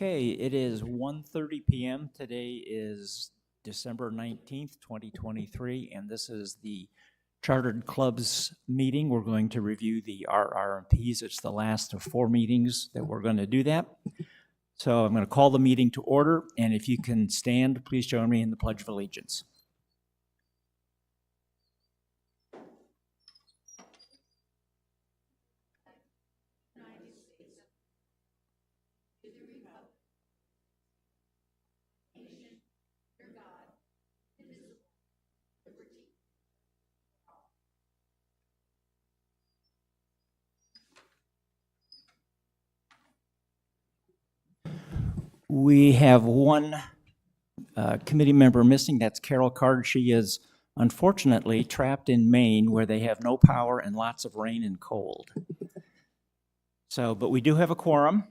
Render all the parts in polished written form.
Okay, it is 1:30 p.m. Today is December 19th, 2023, and this is the Chartered Clubs meeting. We're going to review the RR&Ps. It's the last of 4 meetings that we're going to do that. So I'm going to call the meeting to order, and if you can stand, please join me in the Pledge of Allegiance. We have one committee member missing. That's Carol Card. She is unfortunately trapped in Maine where they have no power and lots of rain and cold. So, but we do have a quorum.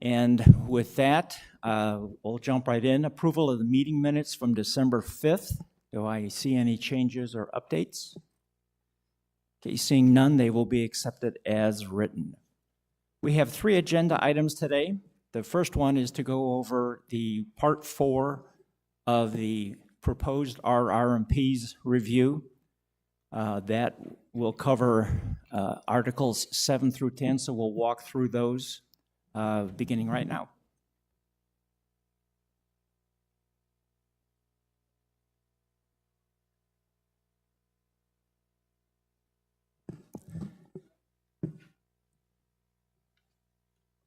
And with that, we'll jump right in. Approval of the meeting minutes from December 5th. Do I see any changes or updates? Okay, seeing none, they will be accepted as written. We have 3 agenda items today. The first one is to go over the Part 4 of the proposed RR&Ps review. That will cover Articles 7 through 10, so we'll walk through those beginning right now.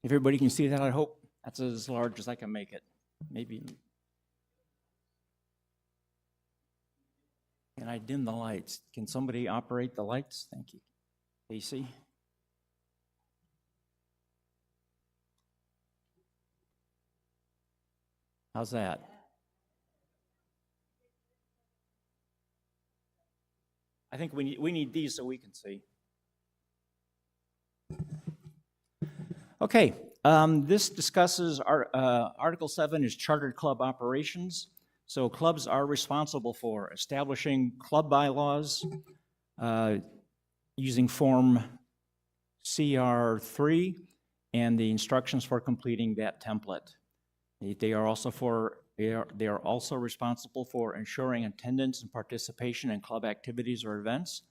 If everybody can see that, I hope. That's as large as I can make it. Maybe. Can I dim the lights? Can somebody operate the lights? Thank you. AC? How's that? I think we need these so we can see. Okay, this discusses Article 7 is Chartered Club Operations. So clubs are responsible for establishing club bylaws using Form CR3 and the instructions for completing that template. They are also responsible for ensuring attendance and participation in club activities or events,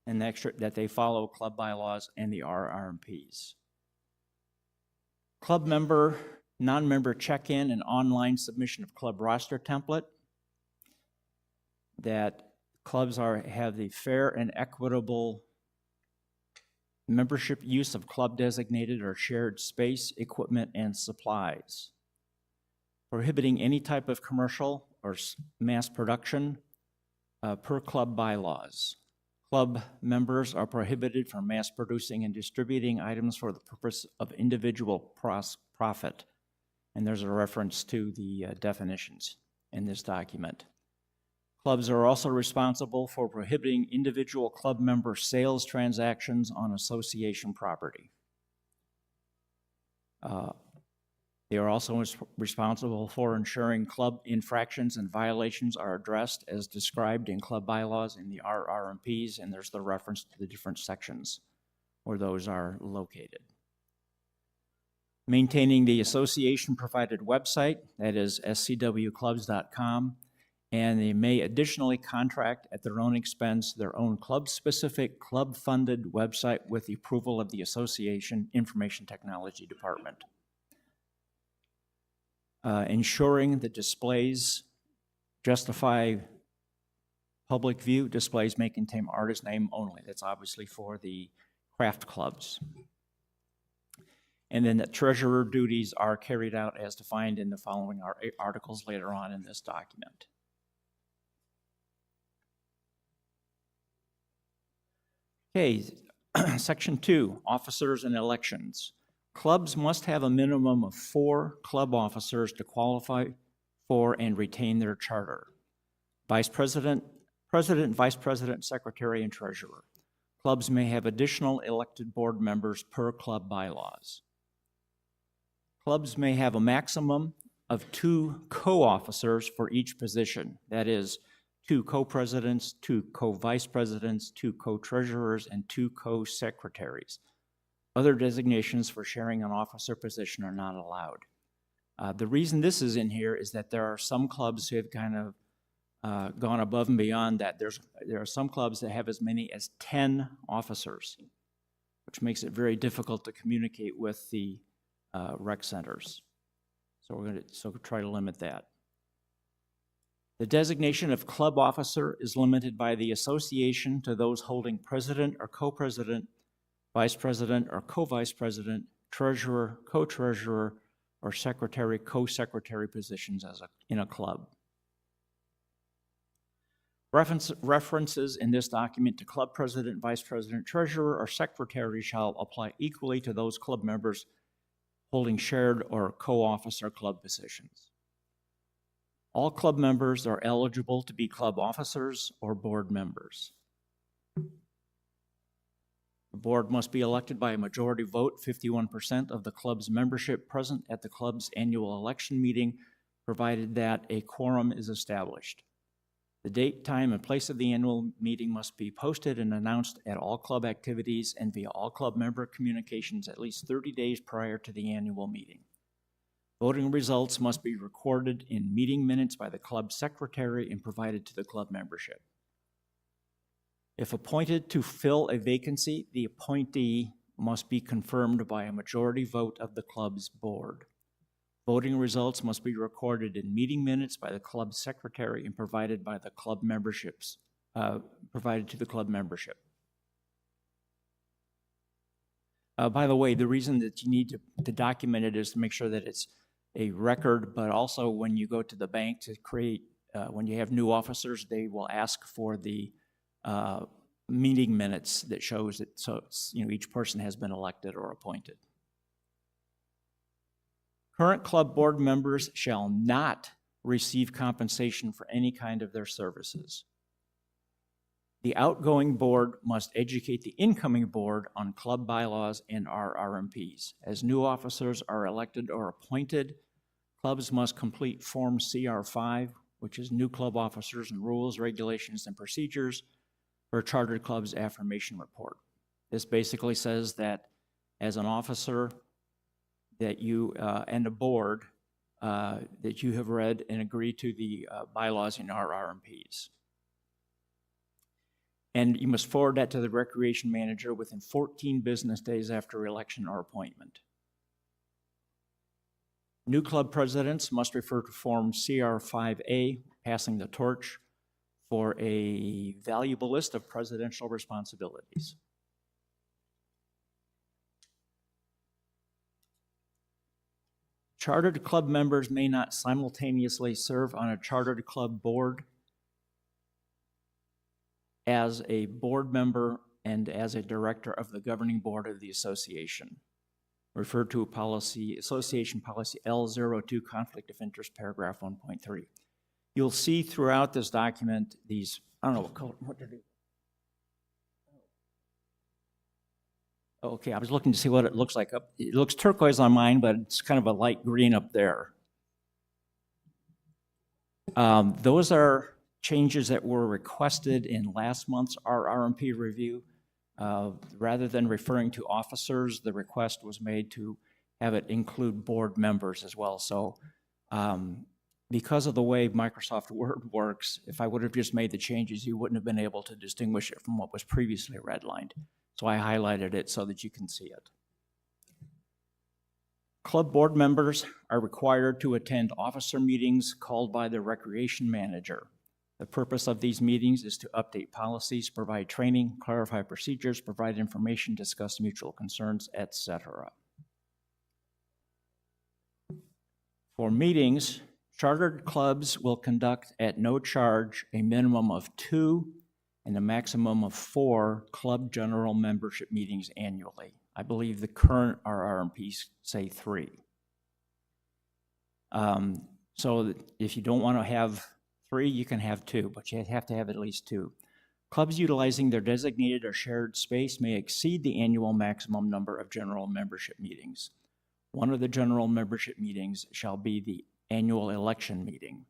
and that they follow club bylaws and the RR&Ps. Club member, non-member check-in and online submission of club roster template. That clubs have the fair and equitable membership use of club designated or shared space, equipment, and supplies. Prohibiting any type of commercial or mass production per club bylaws. Club members are prohibited from mass producing and distributing items for the purpose of individual profit. And there's a reference to the definitions in this document. Clubs are also responsible for prohibiting individual club member sales transactions on association property. They are also responsible for ensuring club infractions and violations are addressed as described in club bylaws in the RR&Ps, and there's the reference to the different sections where those are located. Maintaining the association-provided website, that is scwclubs.com, and they may additionally contract at their own expense their own club-specific, club-funded website with the approval of the Association Information Technology Department. Ensuring the displays justify public view. Displays may contain artist name only. That's obviously for the craft clubs. And then the treasurer duties are carried out as defined in the following articles later on in this document. Okay, Section 2, Officers and Elections. Clubs must have a minimum of 4 club officers to qualify for and retain their charter. Vice President, Vice President, Secretary, and Treasurer. Clubs may have additional elected board members per club bylaws. Clubs may have a maximum of 2 co-officers for each position. That is, 2 co-presidents, 2 co-vice presidents, 2 co-treasurers, and 2 co-secretaries. Other designations for sharing an officer position are not allowed. The reason this is in here is that there are some clubs who have kind of gone above and beyond that. There are some clubs that have as many as 10 officers, which makes it very difficult to communicate with the rec centers. So we're going to try to limit that. The designation of club officer is limited by the association to those holding president or co-president, vice president or co-vice president, treasurer, co-treasurer, or secretary, co-secretary positions in a club. References in this document to club president, vice president, treasurer, or secretary shall apply equally to those club members holding shared or co-officer club positions. All club members are eligible to be club officers or board members. The board must be elected by a majority vote, 51% of the club's membership present at the club's annual election meeting, provided that a quorum is established. The date, time, and place of the annual meeting must be posted and announced at all club activities and via all club member communications at least 30 days prior to the annual meeting. Voting results must be recorded in meeting minutes by the club secretary and provided to the club membership. If appointed to fill a vacancy, the appointee must be confirmed by a majority vote of the club's board. Voting results must be recorded in meeting minutes by the club secretary and provided to the club membership. By the way, the reason that you need to document it is to make sure that it's a record, but also when you go to the bank to create, when you have new officers, they will ask for the meeting minutes that shows that each person has been elected or appointed. Current club board members shall not receive compensation for any kind of their services. The outgoing board must educate the incoming board on club bylaws and RR&Ps. As new officers are elected or appointed, clubs must complete Form CR5, which is New Club Officers and Rules, Regulations, and Procedures for Chartered Clubs Affirmation Report. This basically says that as an officer, that you and a board that you have read and agreed to the bylaws in RR&Ps. And you must forward that to the recreation manager within 14 business days after election or appointment. New club presidents must refer to Form CR5A, passing the torch, for a valuable list of presidential responsibilities. Chartered club members may not simultaneously serve on a chartered club board as a board member and as a director of the governing board of the association, referred to Association Policy L02, Conflict of Interest, paragraph 1.3. You'll see throughout this document these, I don't know what color, what did it? Okay, I was looking to see what it looks like. It looks turquoise on mine, but it's kind of a light green up there. Those are changes that were requested in last month's RR&P review. Rather than referring to officers, the request was made to have it include board members as well. So because of the way Microsoft Word works, if I would have just made the changes, you wouldn't have been able to distinguish it from what was previously redlined. So I highlighted it so that you can see it. Club board members are required to attend officer meetings called by the recreation manager. The purpose of these meetings is to update policies, provide training, clarify procedures, provide information, discuss mutual concerns, etc. For meetings, chartered clubs will conduct at no charge a minimum of 2 and a maximum of 4 club general membership meetings annually. I believe the current RR&Ps say 3. So if you don't want to have 3, you can have 2, but you have to have at least 2. Clubs utilizing their designated or shared space may exceed the annual maximum number of general membership meetings. One of the general membership meetings shall be the annual election meeting.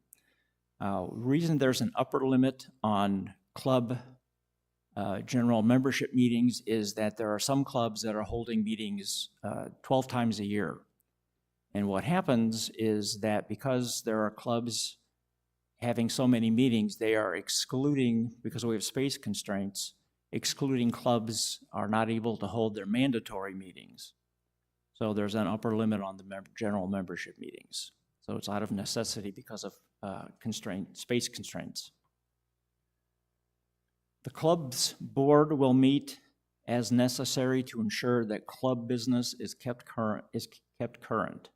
Reason there's an upper limit on club general membership meetings is that there are some clubs that are holding meetings 12 times a year. And what happens is that because there are clubs having so many meetings, they are excluding, because we have space constraints, excluding clubs are not able to hold their mandatory meetings. So there's an upper limit on the general membership meetings. So it's out of necessity because of space constraints. The club's board will meet as necessary to ensure that club business is kept current.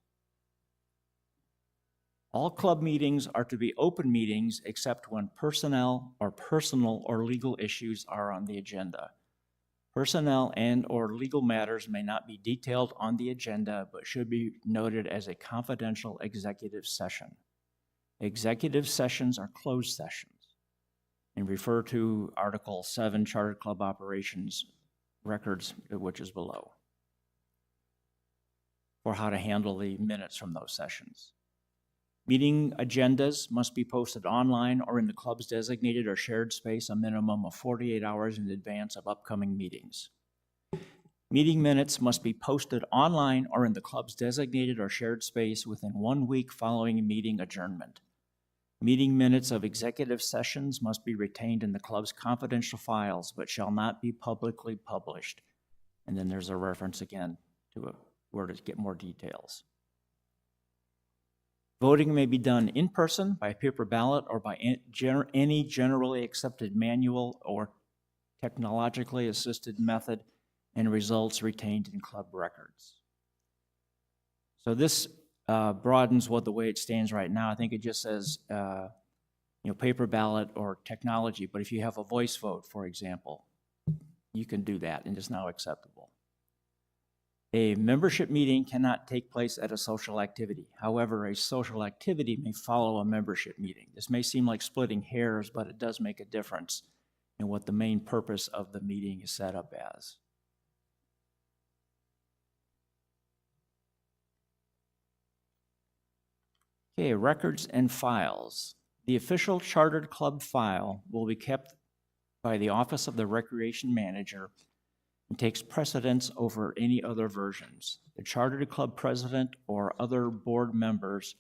All club meetings are to be open meetings except when personnel or personal or legal issues are on the agenda. Personnel and/or legal matters may not be detailed on the agenda, but should be noted as a confidential executive session. Executive sessions are closed sessions, and refer to Article 7, Charter Club Operations Records, which is below, for how to handle the minutes from those sessions. Meeting agendas must be posted online or in the club's designated or shared space a minimum of 48 hours in advance of upcoming meetings. Meeting minutes must be posted online or in the club's designated or shared space within 1 week following meeting adjournment. Meeting minutes of executive sessions must be retained in the club's confidential files, but shall not be publicly published. And then there's a reference again to where to get more details. Voting may be done in person, by paper ballot, or by any generally accepted manual or technologically assisted method, and results retained in club records. So this broadens the way it stands right now. I think it just says paper ballot or technology, but if you have a voice vote, for example, you can do that, and it's now acceptable. A membership meeting cannot take place at a social activity. However, a social activity may follow a membership meeting. This may seem like splitting hairs, but it does make a difference in what the main purpose of the meeting is set up as. Okay, records and files. The official chartered club file will be kept by the Office of the Recreation Manager and takes precedence over any other versions. The chartered club president or other board members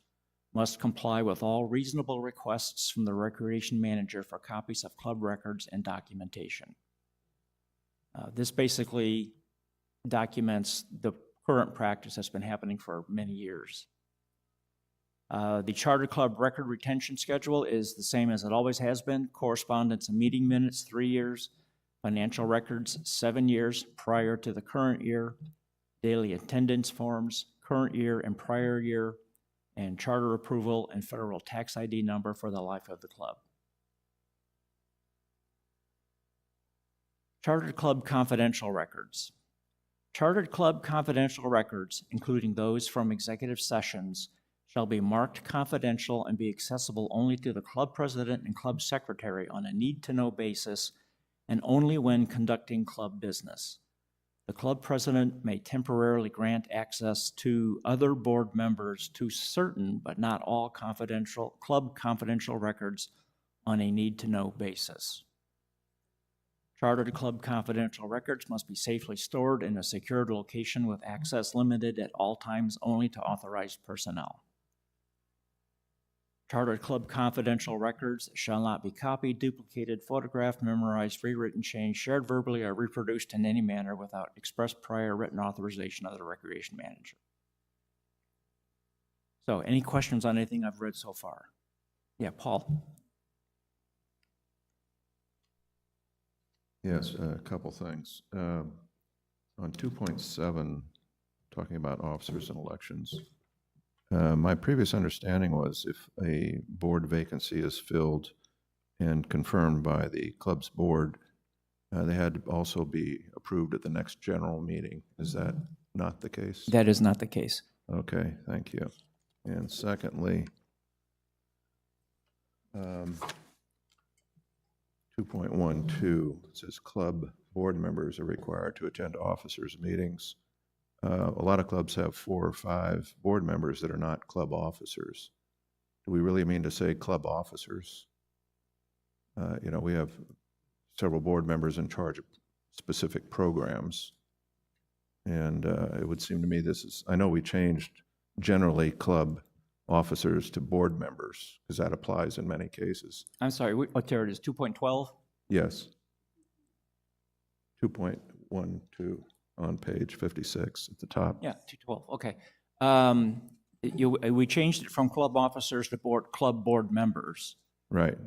must comply with all reasonable requests from the recreation manager for copies of club records and documentation. This basically documents the current practice that's been happening for many years. The charter club record retention schedule is the same as it always has been. Correspondence and meeting minutes, 3 years. Financial records, 7 years prior to the current year. Daily attendance forms, current year and prior year. And charter approval and federal tax ID number for the life of the club. Chartered club confidential records. Chartered club confidential records, including those from executive sessions, shall be marked confidential and be accessible only to the club president and club secretary on a need-to-know basis and only when conducting club business. The club president may temporarily grant access to other board members to certain, but not all, club confidential records on a need-to-know basis. Chartered club confidential records must be safely stored in a secured location with access limited at all times only to authorized personnel. Chartered club confidential records shall not be copied, duplicated, photographed, memorized, rewritten, changed, shared verbally, or reproduced in any manner without express prior written authorization of the recreation manager. So, any questions on anything I've read so far? Yeah, Paul. Yes, a couple things. On 2.7, talking about officers and elections, my previous understanding was if a board vacancy is filled and confirmed by the club's board, they had to also be approved at the next general meeting. Is that not the case? That is not the case. Okay, thank you. And secondly, 2.12, it says club board members are required to attend officers' meetings. A lot of clubs have 4 or 5 board members that are not club officers. Do we really mean to say club officers? We have several board members in charge of specific programs. And it would seem to me I know we changed generally club officers to board members, because that applies in many cases. I'm sorry, what there it is, 2.12? Yes. 2.12 on page 56 at the top. Yeah, 212, okay. We changed it from club officers to club board members. Right.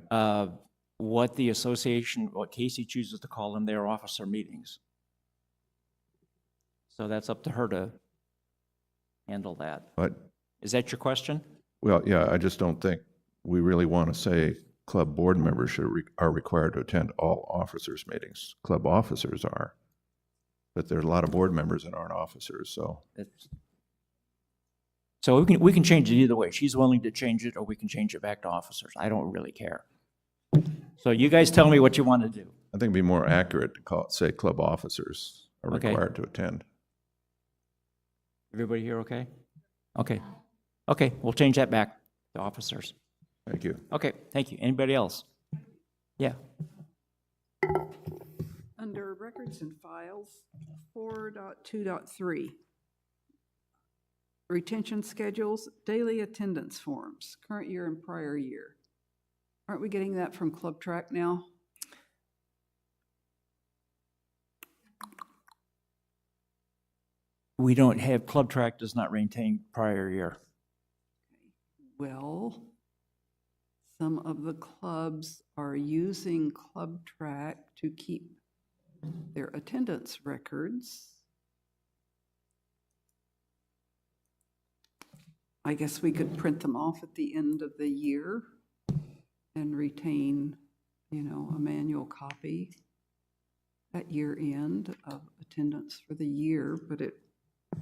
What the association, what Casey chooses to call them, their officer meetings. So that's up to her to handle that. But, Is that your question? well, yeah, I just don't think we really want to say club board members are required to attend all officers' meetings. Club officers are. But there's a lot of board members that aren't officers, so. So we can change it either way. She's willing to change it, or we can change it back to officers. I don't really care. So you guys tell me what you want to do. I think it'd be more accurate to say club officers are Okay. required to attend. Everybody here okay? Okay. Okay, we'll change that back to officers. Thank you. Okay, thank you. Anybody else? Yeah. Under Records and Files, 4.2.3, retention schedules, daily attendance forms, current year and prior year. Aren't we getting that from Club Track now? We don't have, Club Track does not maintain prior year. Well, some of the clubs are using Club Track to keep their attendance records. I guess we could print them off at the end of the year and retain, you know, a manual copy at year end of attendance for the year, but it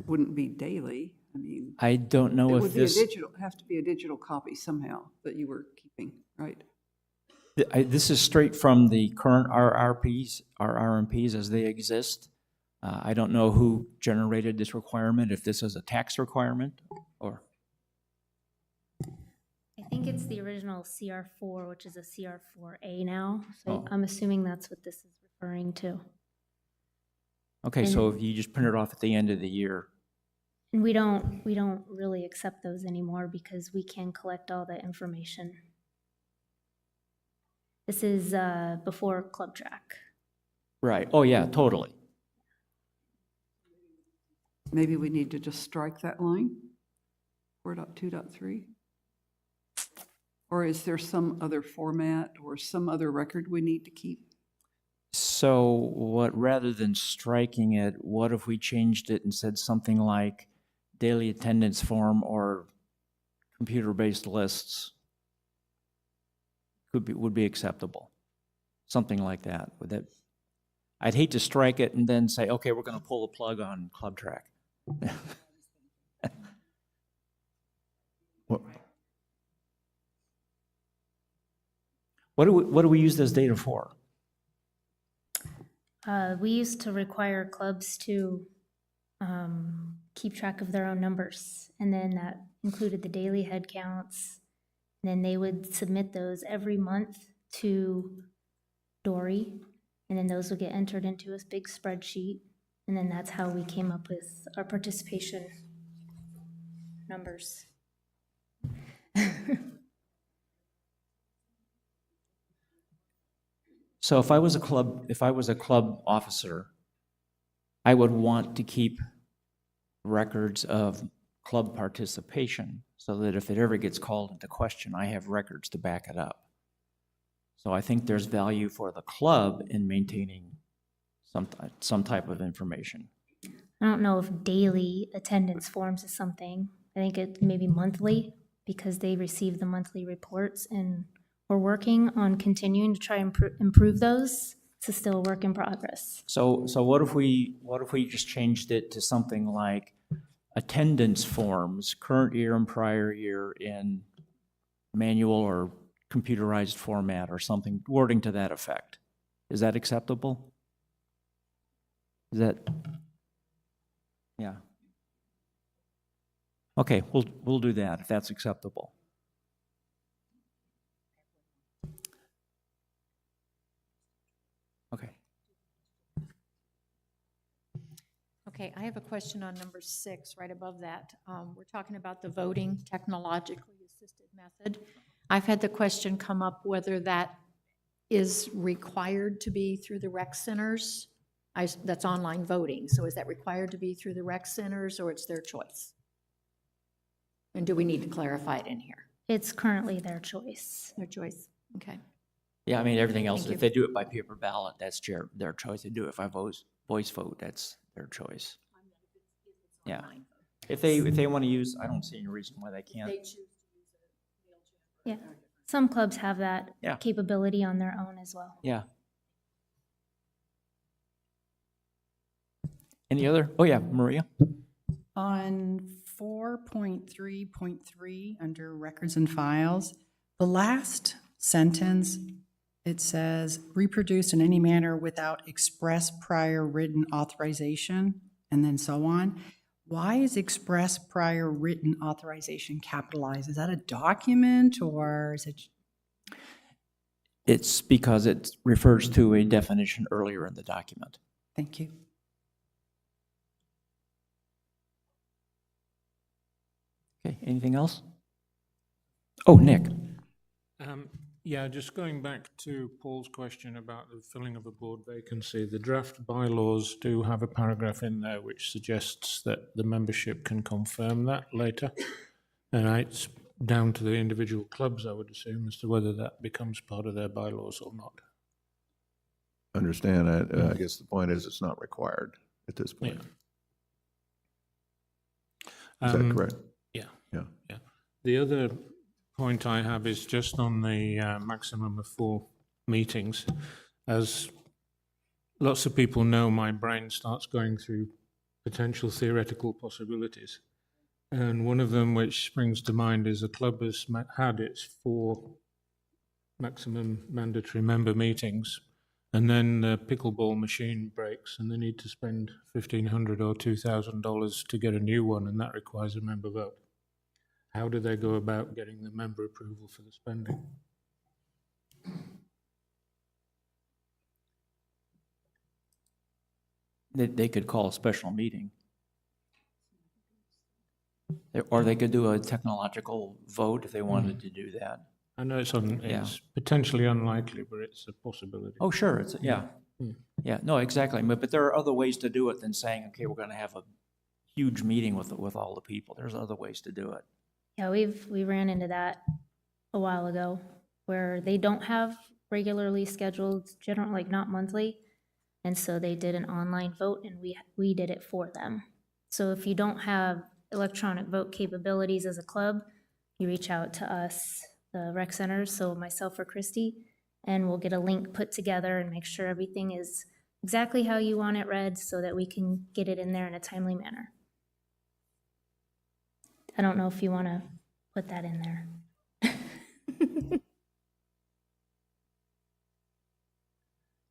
wouldn't be daily. I mean, I don't know it if would be this, have to be a digital copy somehow that you were keeping, right? this is straight from the current RR&Ps as they exist. I don't know who generated this requirement, if this is a tax requirement or. I think it's the original CR4, which is a CR4A now. So Oh. I'm assuming that's what this is referring to. Okay, so if you just print it off at the end of the year. And we don't really accept those anymore because we can collect all that information. This is before Club Track. Right, oh yeah, totally. Maybe we need to just strike that line, 4.2.3? Or is there some other format or some other record we need to keep? So rather than striking it, what if we changed it and said something like daily attendance form or computer-based lists would be acceptable? Something like that. I'd hate to strike it and then say, okay, we're going to pull the plug on Club Track. What do we use this data for? We used to require clubs to keep track of their own numbers, and then that included the daily head counts. And then they would submit those every month to Dory, and then those would get entered into a big spreadsheet, and then that's how we came up with our participation numbers. So if I was a club officer, I would want to keep records of club participation so that if it ever gets called into question, I have records to back it up. So I think there's value for the club in maintaining some type of information. I don't know if daily attendance forms is something. I think it may be monthly because they receive the monthly reports, and we're working on continuing to try and improve those. It's still a work in progress. So what if we just changed it to something like attendance forms, current year and prior year in manual or computerized format or something, wording to that effect? Is that acceptable? Is that, yeah. Okay, we'll do that if that's acceptable. Okay. Okay, I have a question on number 6, right above that. We're talking about the voting technologically assisted method. I've had the question come up whether that is required to be through the rec centers. That's online voting, so is that required to be through the rec centers, or it's their choice? And do we need to clarify it in here? It's currently their choice. Their choice, okay. Yeah, I mean, everything else, Thank if you. they do it by paper ballot, that's their choice. They do it by voice vote, that's their choice. Yeah. If they want to use, I don't see any reason why they can't. Yeah, some clubs have that Yeah. capability on their own as well. Yeah. Any other? Oh, yeah, Maria? On 4.3.3, under records and files, the last sentence, it says, reproduced in any manner without express prior written authorization, and then so on. Why is express prior written authorization capitalized? Is that a document, or is it? It's because it refers to a definition earlier in the document. Thank you. Okay, anything else? Oh, Nick. Yeah, just going back to Paul's question about the filling of a board vacancy, the draft bylaws do have a paragraph in there which suggests that the membership can confirm that later. And it's down to the individual clubs, I would assume, as to whether that becomes part of their bylaws or not. Understand, I guess the point is it's not required at this point. Is that correct? Yeah. Yeah. Yeah. The other point I have is just on the maximum of 4 meetings. As lots of people know, my brain starts going through potential theoretical possibilities. And one of them which springs to mind is a club has had its 4 maximum mandatory member meetings, and then the pickleball machine breaks and they need to spend $1,500 or $2,000 to get a new one, and that requires a member vote. How do they go about getting the member approval for the spending? They could call a special meeting. Or they could do a technological vote if they wanted to do that. I know it's potentially unlikely, but it's a possibility. Oh, sure, yeah. Yeah, no, exactly. But there are other ways to do it than saying, okay, we're going to have a huge meeting with all the people. There's other ways to do it. Yeah, we ran into that a while ago where they don't have regularly scheduled, general, like not monthly. And so they did an online vote and we did it for them. So if you don't have electronic vote capabilities as a club, you reach out to us, the rec centers, so myself or Christy, and we'll get a link put together and make sure everything is exactly how you want it read so that we can get it in there in a timely manner. I don't know if you want to put that in there.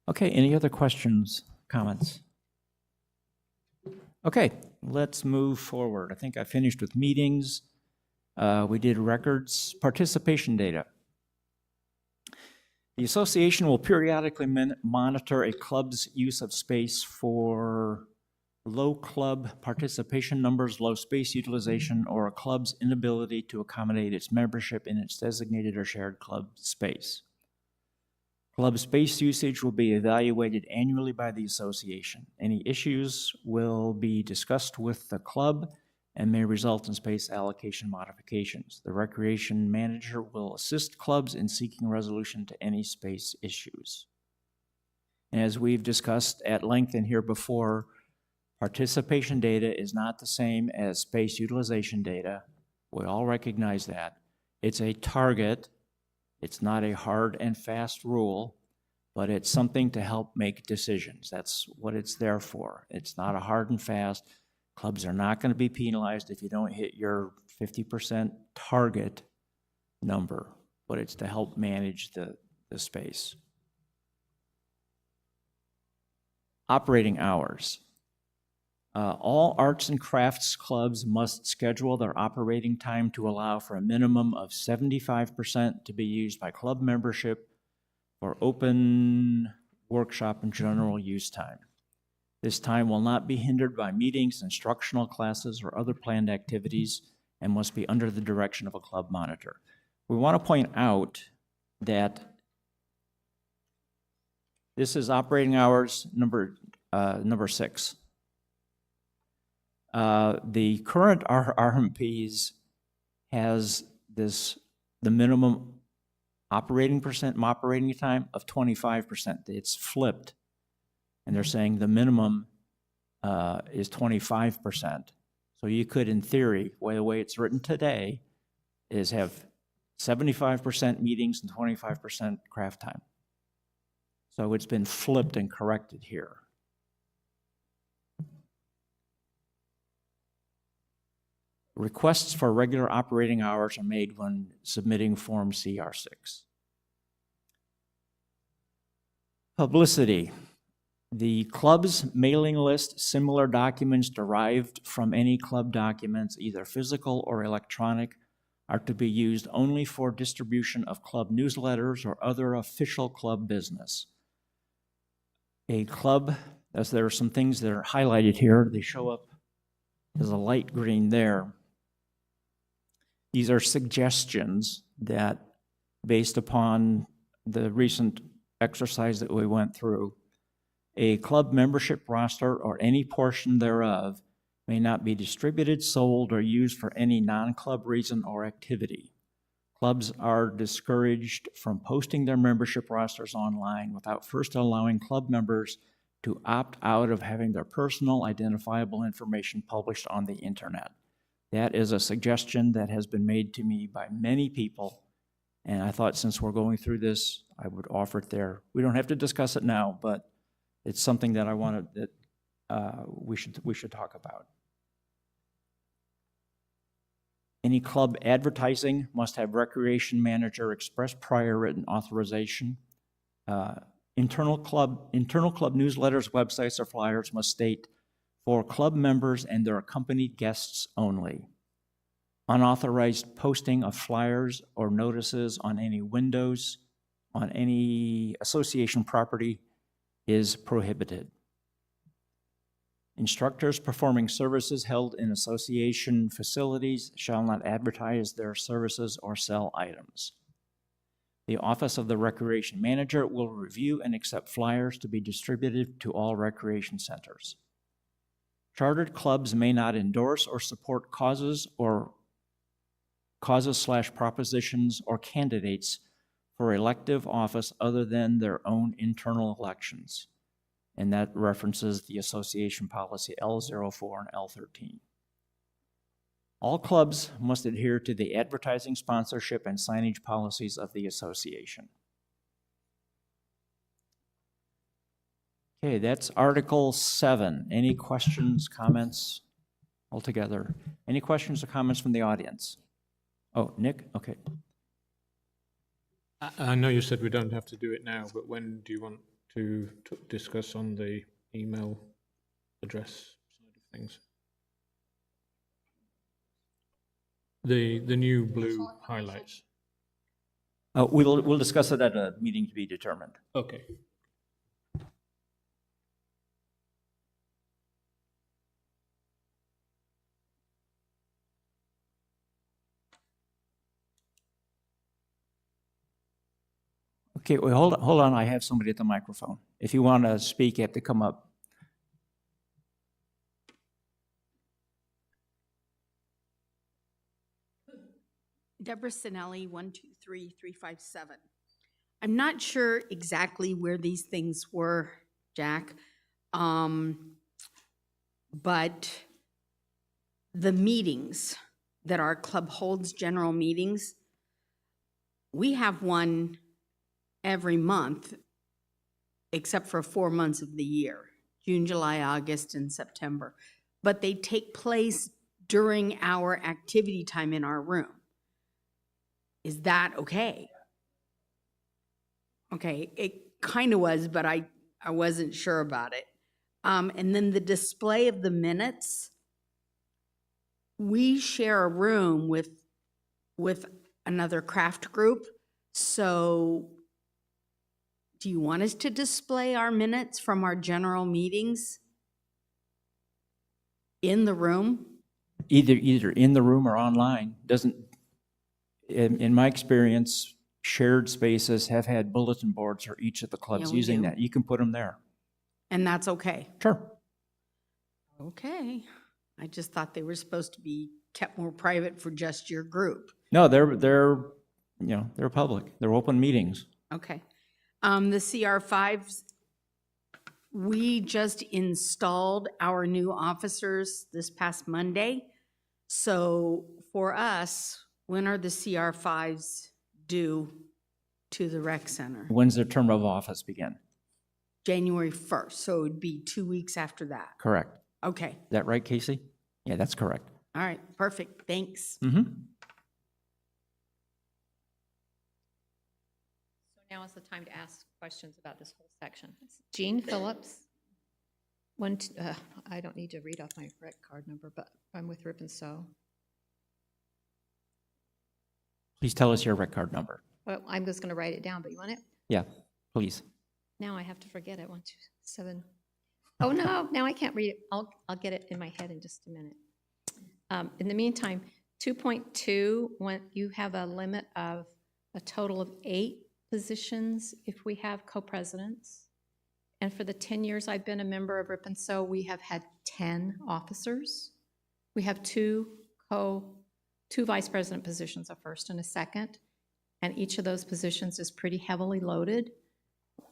Okay, any other questions, comments? Okay, let's move forward. I think I finished with meetings. We did records, participation data. The association will periodically monitor a club's use of space for low club participation numbers, low space utilization, or a club's inability to accommodate its membership in its designated or shared club space. Club space usage will be evaluated annually by the association. Any issues will be discussed with the club and may result in space allocation modifications. The recreation manager will assist clubs in seeking resolution to any space issues. And as we've discussed at length in here before, participation data is not the same as space utilization data. We all recognize that. It's a target. It's not a hard and fast rule, but it's something to help make decisions. That's what it's there for. It's not a hard and fast. Clubs are not going to be penalized if you don't hit your 50% target number, but it's to help manage the space. Operating hours. All arts and crafts clubs must schedule their operating time to allow for a minimum of 75% to be used by club membership for open workshop and general use time. This time will not be hindered by meetings, instructional classes, or other planned activities and must be under the direction of a club monitor. We want to point out that this is operating hours number 6. The current RR&Ps has the minimum operating time of 25%. It's flipped, and they're saying the minimum is 25%. So you could, in theory, the way it's written today, is have 75% meetings and 25% craft time. So it's been flipped and corrected here. Requests for regular operating hours are made when submitting Form CR6. Publicity. The club's mailing list, similar documents derived from any club documents, either physical or electronic, are to be used only for distribution of club newsletters or other official club business. A club, as there are some things that are highlighted here, they show up as a light green there. These are suggestions that, based upon the recent exercise that we went through, a club membership roster or any portion thereof may not be distributed, sold, or used for any non-club reason or activity. Clubs are discouraged from posting their membership rosters online without first allowing club members to opt out of having their personal identifiable information published on the internet. That is a suggestion that has been made to me by many people, and I thought since we're going through this, I would offer it there. We don't have to discuss it now, but it's something that I wanted that we should talk about. Any club advertising must have recreation manager express prior written authorization. Internal club newsletters, websites, or flyers must state for club members and their accompanied guests only. Unauthorized posting of flyers or notices on any windows on any association property is prohibited. Instructors performing services held in association facilities shall not advertise their services or sell items. The Office of the Recreation Manager will review and accept flyers to be distributed to all recreation centers. Chartered clubs may not endorse or support causes/propositions or candidates for elective office other than their own internal elections. And that references the association policy L04 and L13. All clubs must adhere to the advertising, sponsorship, and signage policies of the association. Okay, that's Article 7. Any questions, comments altogether? Any questions or comments from the audience? Oh, Nick? Okay. I know you said we don't have to do it now, but when do you want to discuss on the email address side of things? The new blue highlights. We'll discuss it at a meeting to be determined. Okay. Okay, well, hold on. I have somebody at the microphone. If you want to speak, you have to come up. Deborah Sinelli, 123357. I'm not sure exactly where these things were, Jack, but the meetings that our club holds, general meetings, we have one every month except for 4 months of the year, June, July, August, and September. But they take place during our activity time in our room. Is that okay? Okay, it kind of was, but I wasn't sure about it. And then the display of the minutes, we share a room with another craft group. So do you want us to display our minutes from our general meetings in the room? Either in the room or online. Doesn't, in my experience, shared spaces have had bulletin boards for each of the clubs we using do. that. You can put them there. And that's okay? Sure. Okay. I just thought they were supposed to be kept more private for just your group. No, they're public. They're open meetings. Okay. The CR5s, we just installed our new officers this past Monday. So for us, when are the CR5s due to the rec center? When's their term of office begin? January 1st, so it would be 2 weeks after that. Correct. Okay, Is that right, Casey? Yeah, that's correct. all right, perfect, thanks. Mm-hmm. So now is the time to ask questions about this whole section. Jean Phillips. I don't need to read off my rec card number, but I'm with Rip and Sew. Please tell us your rec card number. Well, I'm just going to write it down, but you want it? Yeah, please. Now I have to forget it. 1, 2, 7. Oh, no, now I can't read it. I'll get it in my head in just a minute. In the meantime, 2.2, when you have a limit of a total of 8 positions if we have co-presidents. And for the 10 years I've been a member of Rip and Sew, we have had 10 officers. We have two vice president positions, a first and a second. And each of those positions is pretty heavily loaded.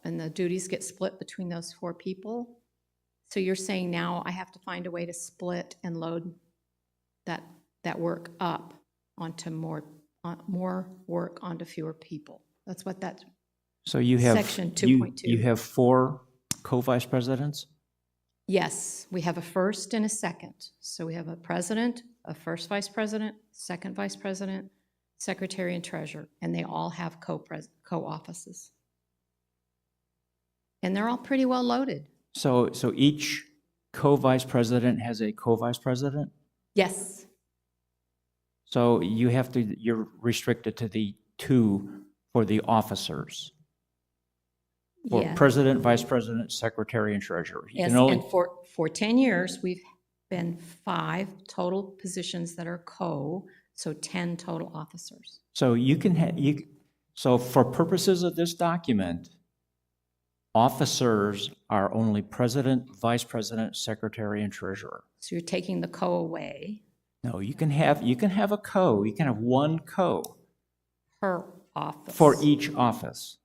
And the duties get split between those 4 people. So you're saying now I have to find a way to split and load that work up onto more work onto fewer people. That's what that So you have Section 2.2. You have 4 co-vice presidents? Yes, we have a first and a second. So we have a president, a first vice president, second vice president, secretary and treasurer, and they all have co-offices. And they're all pretty well loaded. So each co-vice president has a co-vice president? Yes, So you're restricted to the 2 for the officers. For yeah. president, vice president, secretary, and treasurer. You Yes, can only- and for 10 years, we've been 5 total positions that are so 10 total officers. So you can so for purposes of this document, officers are only president, vice president, secretary, and treasurer. So you're taking the away No, you can have a you can have 1 co per office. for each office.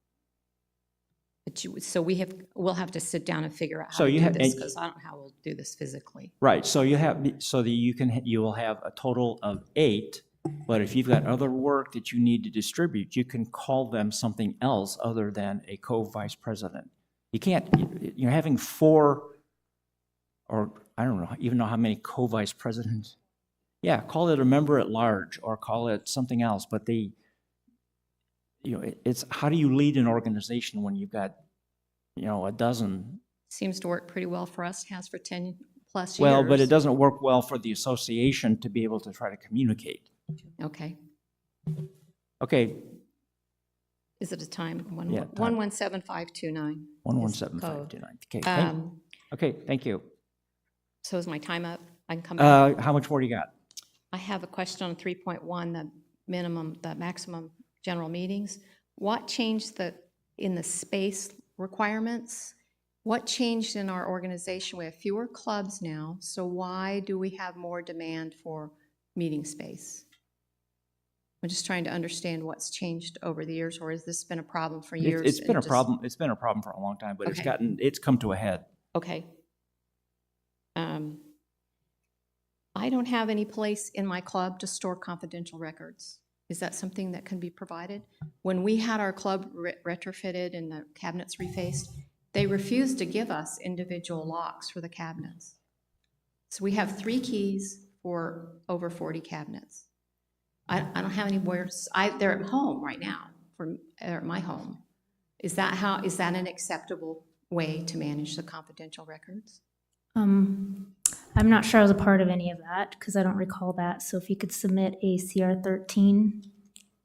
But so we'll have to sit down and figure out So how to you do have- this, because I don't know how we'll do this physically. Right, so you will have a total of 8, but if you've got other work that you need to distribute, you can call them something else other than a co-vice president. You can't, you're having 4, or I don't know, even know how many co-vice presidents. Yeah, call it a member at large or call it something else, but it's how do you lead an organization when you've got, a dozen? Seems to work pretty well for us, has for 10 plus years. Well, but it doesn't work well for the association to be able to try to communicate. Okay. Okay, Is it a time? Yeah, time. 117529. 117529. Okay, okay, thank you. So is my time up? I can come back? How much more do you got? I have a question on 3.1, the maximum general meetings. What changed in the space requirements? What changed in our organization? We have fewer clubs now, so why do we have more demand for meeting space? I'm just trying to understand what's changed over the years, or has this been a problem for years? It's been and a just- problem. It's been a problem for a long time, but Okay. it's come to a head. Okay. I don't have any place in my club to store confidential records. Is that something that can be provided? When we had our club retrofitted and the cabinets refaced, they refused to give us individual locks for the cabinets. So we have 3 keys for over 40 cabinets. I don't have anywhere, they're at home right now, they're at my home. Is that an acceptable way to manage the confidential records? I'm not sure I was a part of any of that because I don't recall that. So if you could submit a CR 13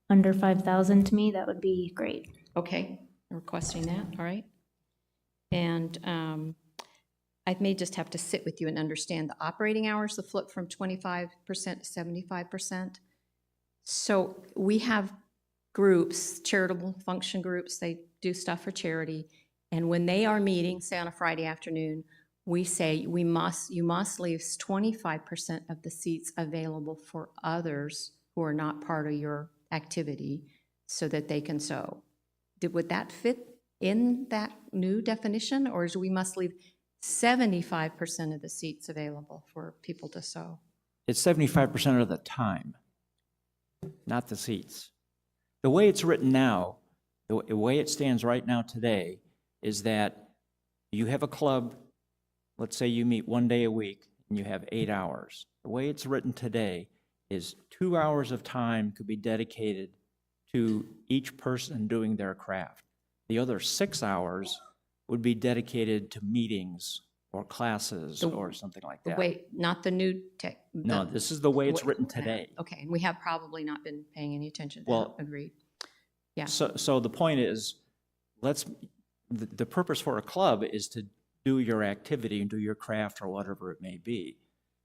under 5,000 to me, that would be great. Okay, I'm requesting that, all right. And I may just have to sit with you and understand the operating hours, the flip from 25% to 75%. So we have groups, charitable function groups, they do stuff for charity. And when they are meeting, say on a Friday afternoon, we say you must leave 25% of the seats available for others who are not part of your activity so that they can sew. Would that fit in that new definition, or do we must leave 75% of the seats available for people to sew? It's 75% of the time, not the seats. The way it's written now, the way it stands right now today, is that you have a club, let's say you meet 1 day a week, and you have 8 hours. The way it's written today is 2 hours of time could be dedicated to each person doing their craft. The other 6 hours would be dedicated to meetings or classes or something like that. Wait, not the new tech? No, this is the way it's written today. Okay, and we have probably not been paying any attention to Well, that, agreed. Yeah. So the point is, the purpose for a club is to do your activity and do your craft or whatever it may be.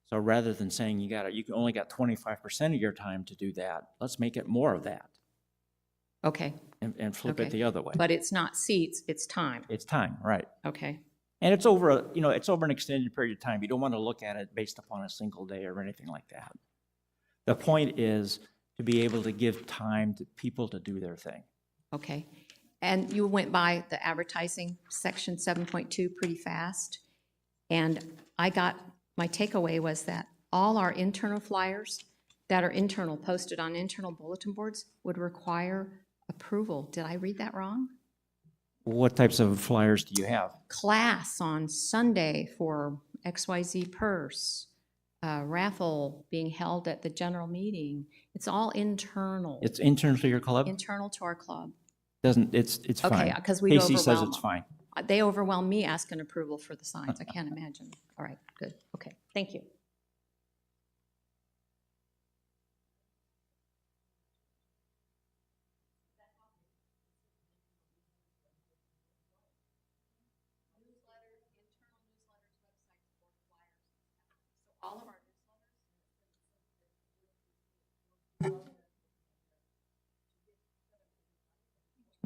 So rather than saying you only got 25% of your time to do that, let's make it more of that Okay, and flip Okay. it the other way. but it's not seats, it's time. It's time, right? Okay, And it's over it's over an extended period of time. You don't want to look at it based upon a single day or anything like that. The point is to be able to give time to people to do their thing. okay. And you went by the advertising section 7.2 pretty fast. And my takeaway was that all our internal flyers that are internal, posted on internal bulletin boards, would require approval. Did I read that wrong? What types of flyers do you have? Class on Sunday for XYZ purse, raffle being held at the general meeting. It's all internal, It's internal to your club? internal to our club. It's fine. Okay, because we Casey says overwhelm it's them. fine. They overwhelm me asking approval for the signs. I can't imagine. All right, good. Okay, thank you.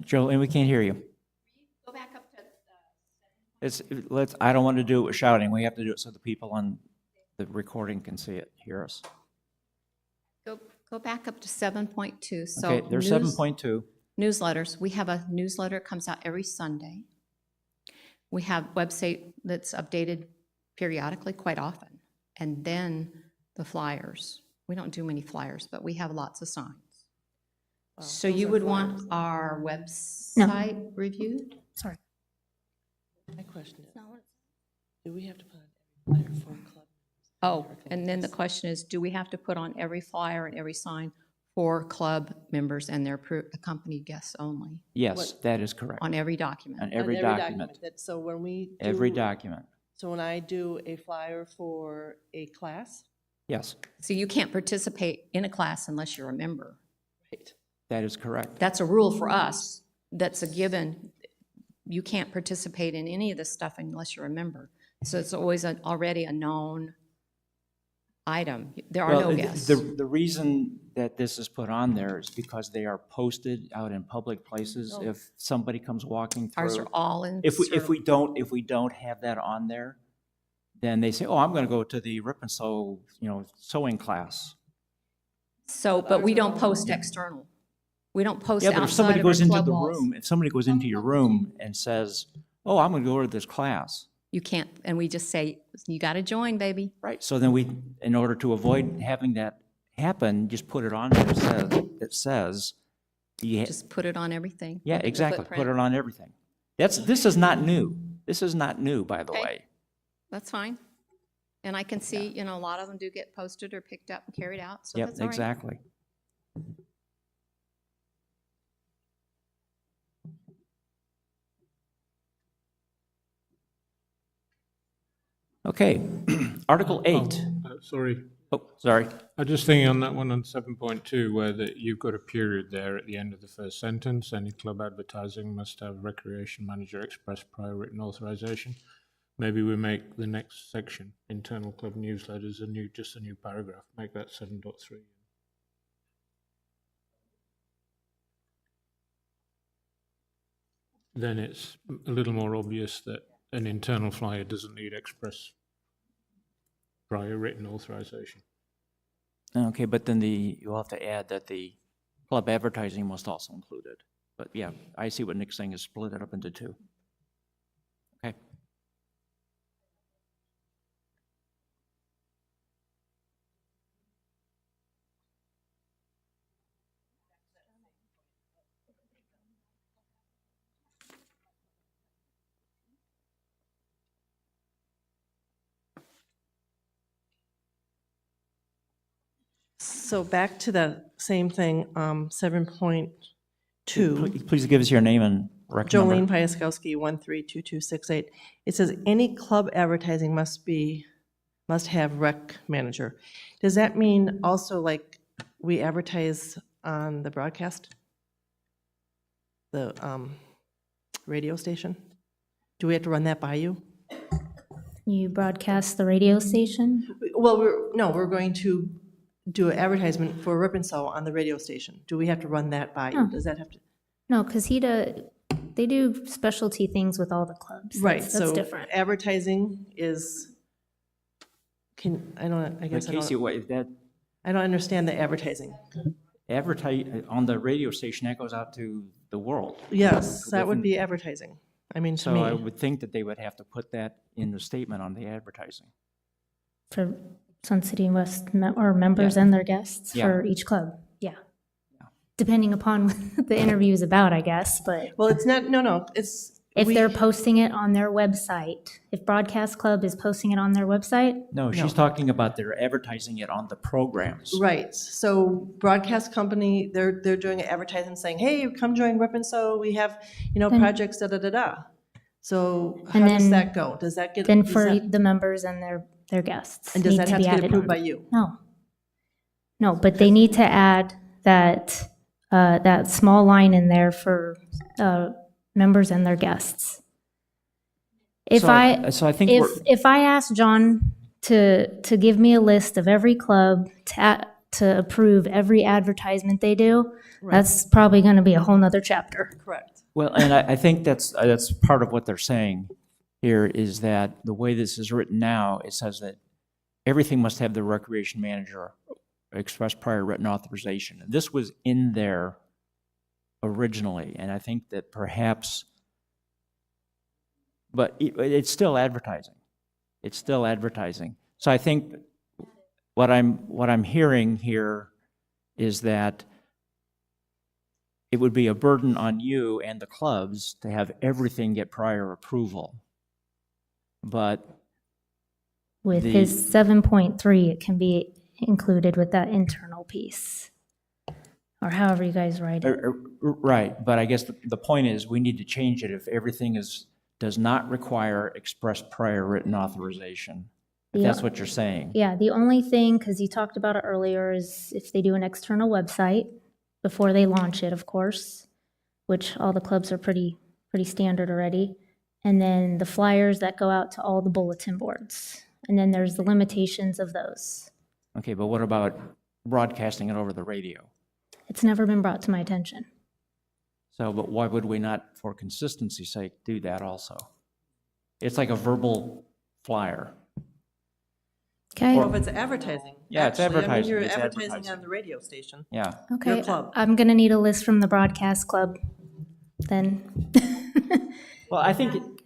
Joe, and we can't hear you. Go back up to I don't want to do it with shouting. We have to do it so the people on the recording can see it, hear us. go back up to 7.2. So Okay, there's 7.2. newsletters. We have a newsletter that comes out every Sunday. We have website that's updated periodically, quite often. And then the flyers. We don't do many flyers, but we have lots of signs. So you would want our website reviewed? Sorry. My question is, do we have to put on every flyer for club? Oh, and then the question is, do we have to put on every flyer and every sign for club members and their accompanied guests only? Yes, that is correct. On every document? On every document. So when we do. Every document. So when I do a flyer for a class, Yes, So you can't participate in a class unless you're a member. right, that is correct. That's a rule for us. That's a given. You can't participate in any of this stuff unless you're a member. So it's always already a known item. There are Well, no guests. The reason that this is put on there is because they are posted out in public places. If somebody comes walking through. Ours are all in. If we don't have that on there, then they say, oh, I'm going to go to the Rip and Sew, sewing class. So, but we don't post external. We don't post Yeah, but if outside somebody of our goes into club the walls. room, if somebody goes into your room and says, oh, I'm going to go to this class. You can't, and we just say, you got to join, baby. Right, so then in order to avoid having that happen, just put it on there that says, Just put it on everything. yeah, Look at the exactly, put footprint. it on everything. This is not new. This is not new, by the Okay. way. That's fine. And I can see, a lot of them do get posted or picked up and carried out, so Yep, that's all right. exactly. Okay, Article 8. Sorry, Oh, sorry. I'm just thinking on that one on 7.2, where you've got a period there at the end of the first sentence. Any club advertising must have recreation manager express prior written authorization. maybe we make the next section, internal club newsletters, just a new paragraph, make that 7.3. Then it's a little more obvious that an internal flyer doesn't need express prior written authorization. Okay, but then you'll have to add that the club advertising must also include it. But yeah, I see what Nick's saying is split it up into two. Okay. So back to the same thing, 7.2. Please give us your name and rec number. Jolene Piaskowski, 132268. It says any club advertising must have rec manager. Does that mean also like we advertise on the broadcast? The radio station? Do we have to run that by you? You broadcast the radio station? Well, we're going to do an advertisement for Rip and Sew on the radio station. Do we have to run that by you? No. Does that have to? No, because they do specialty things with all the clubs. Right, That's so different. advertising is, I But guess Casey, what, that I don't understand the advertising. advertise on the radio station, that goes out to the world. Yes, that would be advertising. I mean, to So I me, would think that they would have to put that in the statement on the advertising. For Sun City West or members and their guests Yeah. for each club, yeah. Depending upon what the interview is about, I guess, but well, it's not, no, it's. if we- they're posting it on their website, if Broadcast Club is posting it on their website, No, she's talking about they're advertising it on the programs. Right, so broadcast company, they're doing advertising saying, hey, come join Rip and Sew, we have, projects, da-da-da-da. So how And does then- that go? Does that get? then does for that- the members and their guests. And does need that to have be to get added approved on. by you? No. No, but they need to add that, that small line in there for members and their guests. If So I think if I ask John to give me a list of every club to approve every advertisement they do, that's probably going to be a whole nother chapter. Correct. Well, and I think that's part of what they're saying here is that the way this is written now, it says that everything must have the recreation manager express prior written authorization. This was in there originally, and I think that perhaps, but it's still advertising. It's still advertising. So I think what I'm hearing here is that it would be a burden on you and the clubs to have everything get prior approval. But With The- his 7.3, it can be included with that internal piece. Or however you guys write it. right, but I guess the point is we need to change it if everything does not require express prior written authorization. If Yeah. that's what you're saying. Yeah, the only thing, because you talked about it earlier, is if they do an external website before they launch it, of course, which all the clubs are pretty standard already. And then the flyers that go out to all the bulletin boards. And then there's the limitations of those. Okay, but what about broadcasting it over the radio? It's never been brought to my attention. So, but why would we not, for consistency's sake, do that also? It's like a verbal flyer. Okay, Well, if it's advertising. Yeah, it's actually, I mean, advertising, you're it's advertising advertising. on the radio station. Yeah. okay. your club. I'm gonna need a list from the broadcast club then. Well, I think it. Well,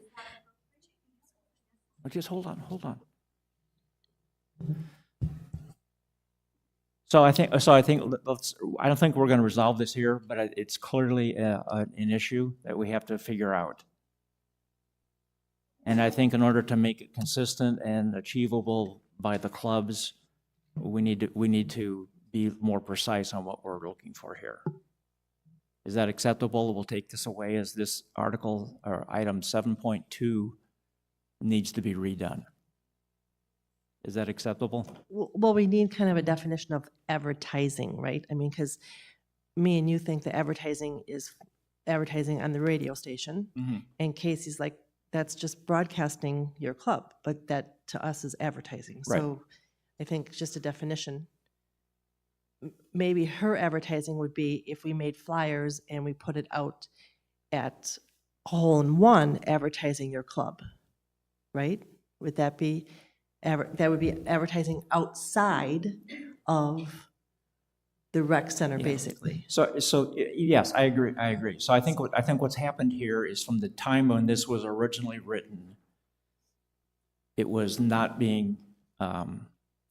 just hold on. So I think I don't think we're going to resolve this here, but it's clearly an issue that we have to figure out. And I think in order to make it consistent and achievable by the clubs, we need to be more precise on what we're looking for here. Is that acceptable? We'll take this away as this article or item 7.2 needs to be redone. Is that acceptable? Well, we need kind of a definition of advertising, right? I mean, because me and you think the advertising is advertising on the radio station, and Casey's like, that's just broadcasting your club, but that to us is advertising. Right. So I think just a definition, maybe her advertising would be if we made flyers and we put it out at Hole in One advertising your club, right? Would that be, that would be advertising outside of the rec center, basically? So yes, I agree. So I think what's happened here is from the time when this was originally written, it was not being,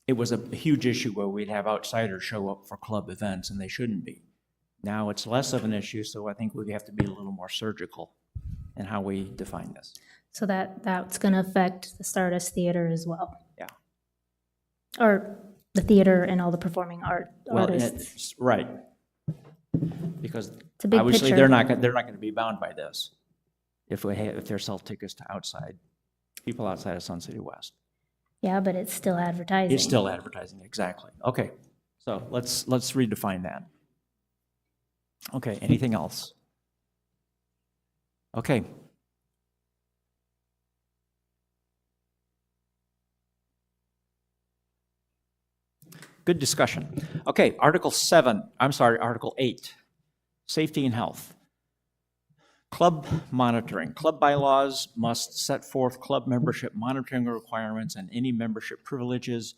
it was a huge issue where we'd have outsiders show up for club events, and they shouldn't be. Now it's less of an issue, so I think we have to be a little more surgical in how we define this. So that's going to affect the Stardust Theater as well. Yeah. Or the theater and all the performing Well, artists. right. Because It's a big obviously picture. they're not going to be bound by this if they're sell tickets to people outside of Sun City West. Yeah, but it's still advertising. It's still advertising, exactly. Okay, so let's redefine that. Okay, anything else? Okay. Good discussion. Okay, Article 8, Safety and Health. Club monitoring. Club bylaws must set forth club membership monitoring requirements and any membership privileges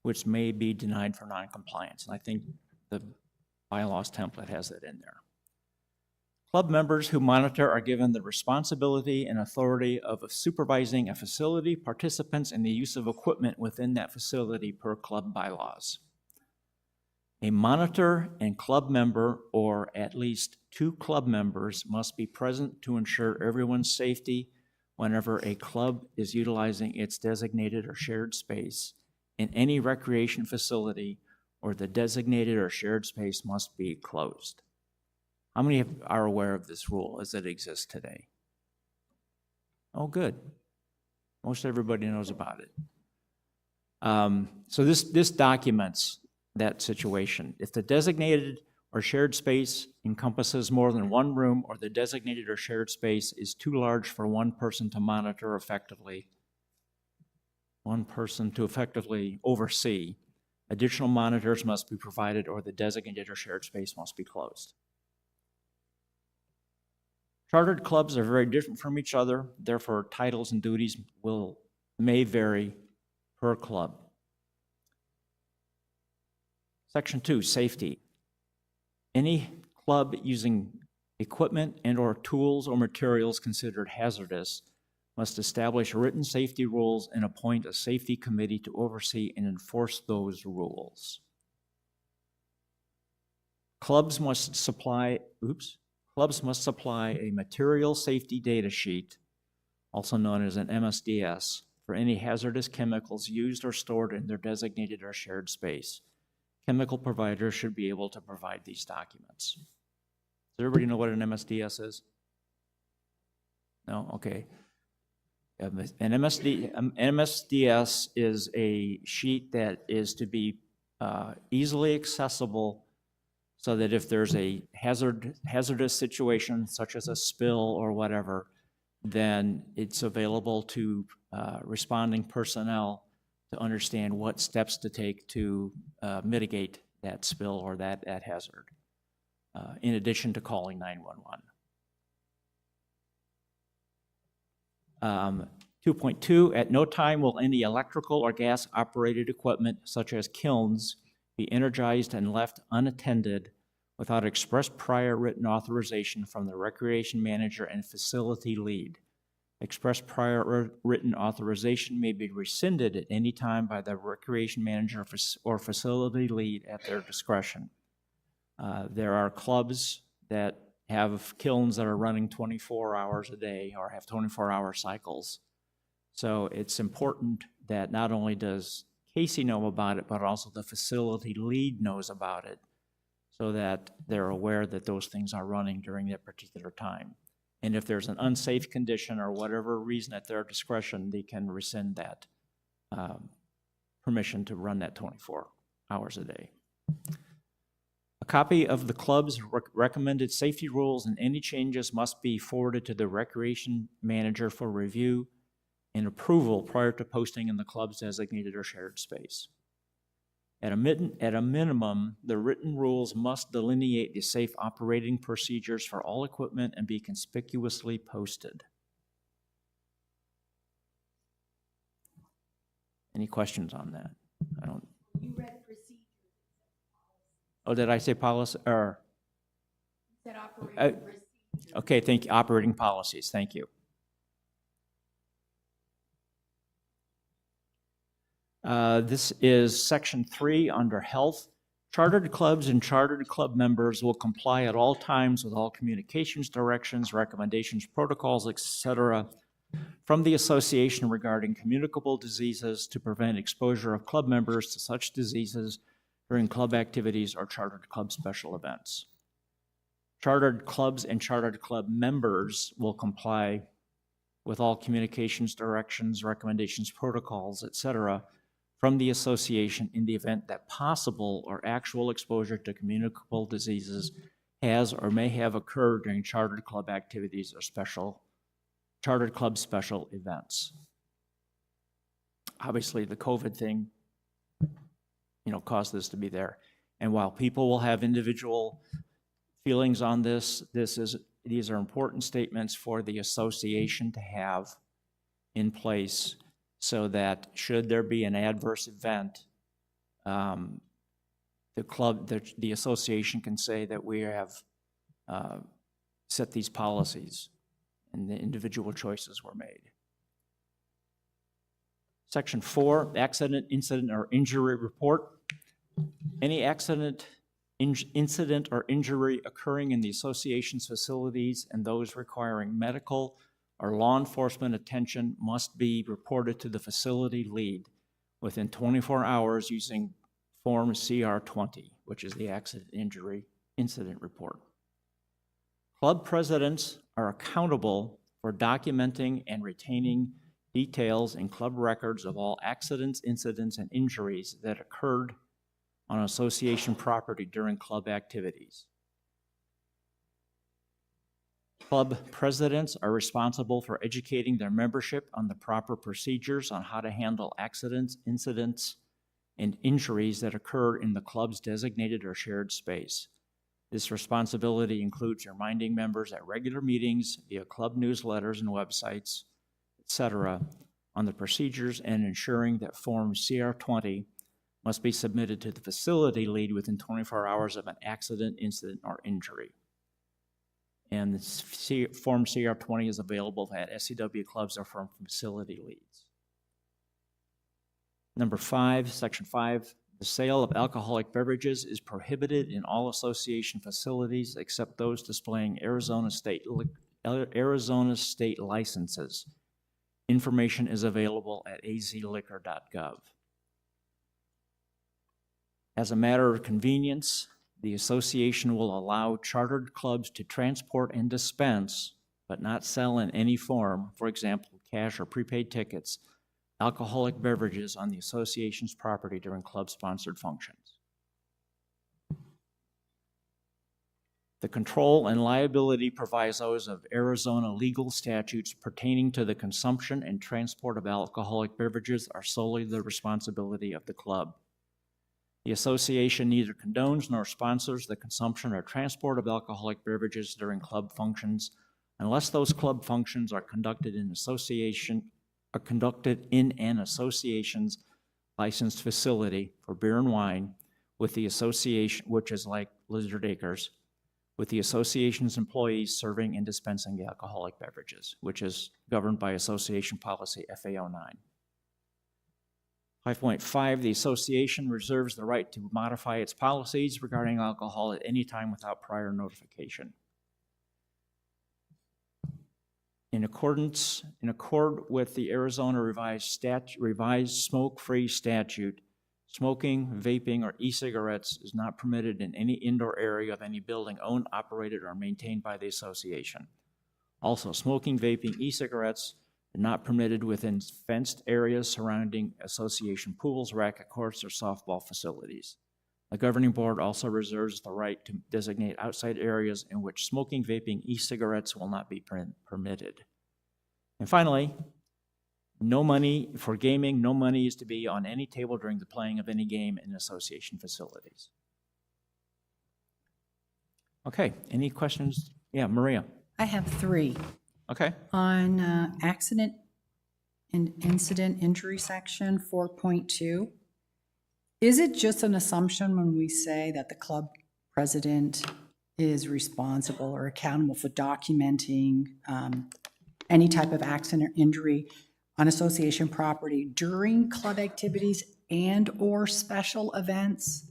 which may be denied for noncompliance. And I think the bylaws template has that in there. Club members who monitor are given the responsibility and authority of supervising a facility, participants, and the use of equipment within that facility per club bylaws. A monitor and club member, or at least 2 club members, must be present to ensure everyone's safety whenever a club is utilizing its designated or shared space in any recreation facility, or the designated or shared space must be closed. How many are aware of this rule as it exists today? Oh, good. Most everybody knows about it. So this documents that situation. If the designated or shared space encompasses more than one room, or the designated or shared space is too large for one person to monitor effectively, one person to effectively oversee, additional monitors must be provided, or the designated or shared space must be closed. Chartered clubs are very different from each other, therefore titles and duties may vary per club. Section 2, safety. Any club using equipment and/or tools or materials considered hazardous must establish written safety rules and appoint a safety committee to oversee and enforce those rules. Clubs must supply a material safety data sheet, also known as an MSDS, for any hazardous chemicals used or stored in their designated or shared space. Chemical providers should be able to provide these documents. Does everybody know what an MSDS is? No? Okay. An MSDS is a sheet that is to be easily accessible, so that if there's a hazardous situation, such as a spill or whatever, then it's available to responding personnel to understand what steps to take to mitigate that spill or that hazard, in addition to calling 911. 2.2, at no time will any electrical or gas-operated equipment, such as kilns, be energized and left unattended without express prior written authorization from the recreation manager and facility lead. Express prior written authorization may be rescinded at any time by the recreation manager or facility lead at their discretion. There are clubs that have kilns that are running 24 hours a day or have 24-hour cycles. So it's important that not only does Casey know about it, but also the facility lead knows about it, so that they're aware that those things are running during that particular time. And if there's an unsafe condition or whatever reason at their discretion, they can rescind that permission to run that 24 hours a day. A copy of the club's recommended safety rules and any changes must be forwarded to the recreation manager for review and approval prior to posting in the club's designated or shared space. At a minimum, the written rules must delineate the safe operating procedures for all equipment and be conspicuously posted. Any questions on that? I don't. You read procedures. Oh, did I say policy, or? You said operating procedures. Okay, thank you, operating policies, thank you. This is section 3 under health. Chartered clubs and chartered club members will comply at all times with all communications, directions, recommendations, protocols, etc. from the association regarding communicable diseases to prevent exposure of club members to such diseases during club activities or chartered club special events. Chartered clubs and chartered club members will comply with all communications, directions, recommendations, protocols, etc. from the association in the event that possible or actual exposure to communicable diseases has or may have occurred during chartered club activities or chartered club special events. Obviously, the COVID thing, caused this to be there. And while people will have individual feelings on this, these are important statements for the association to have in place so that should there be an adverse event, the association can say that we have set these policies and the individual choices were made. Section 4, accident, incident, or injury report. Any accident, incident, or injury occurring in the association's facilities and those requiring medical or law enforcement attention must be reported to the facility lead within 24 hours using Form CR20, which is the accident, injury, incident report. Club presidents are accountable for documenting and retaining details in club records of all accidents, incidents, and injuries that occurred on association property during club activities. Club presidents are responsible for educating their membership on the proper procedures on how to handle accidents, incidents, and injuries that occur in the club's designated or shared space. This responsibility includes reminding members at regular meetings via club newsletters and websites, etc., on the procedures and ensuring that Form CR20 must be submitted to the facility lead within 24 hours of an accident, incident, or injury. And the Form CR20 is available at SCW clubs or from facility leads. Number 5, Section 5, the sale of alcoholic beverages is prohibited in all association facilities except those displaying Arizona state licenses. Information is available at azliquor.gov. As a matter of convenience, the association will allow chartered clubs to transport and dispense, but not sell in any form, for example, cash or prepaid tickets, alcoholic beverages on the association's property during club-sponsored functions. The control and liability provisos of Arizona legal statutes pertaining to the consumption and transport of alcoholic beverages are solely the responsibility of the club. The association neither condones nor sponsors the consumption or transport of alcoholic beverages during club functions unless those club functions are conducted in an association's licensed facility for beer and wine with the association, which is like Lizard Acres, with the association's employees serving and dispensing the alcoholic beverages, which is governed by Association Policy FA09. 5.5, the association reserves the right to modify its policies regarding alcohol at any time without prior notification. In accord with the Arizona revised smoke-free statute, smoking, vaping, or e-cigarettes is not permitted in any indoor area of any building owned, operated, or maintained by the association. Also, smoking, vaping, e-cigarettes are not permitted within fenced areas surrounding association pools, racquet courts, or softball facilities. The governing board also reserves the right to designate outside areas in which smoking, vaping, e-cigarettes will not be permitted. And finally, no money for gaming, no money is to be on any table during the playing of any game in association facilities. Okay, any questions? Yeah, Maria. I have 3. Okay. On accident and incident injury section 4.2, is it just an assumption when we say that the club president is responsible or accountable for documenting any type of accident or injury on association property during club activities and/or special events?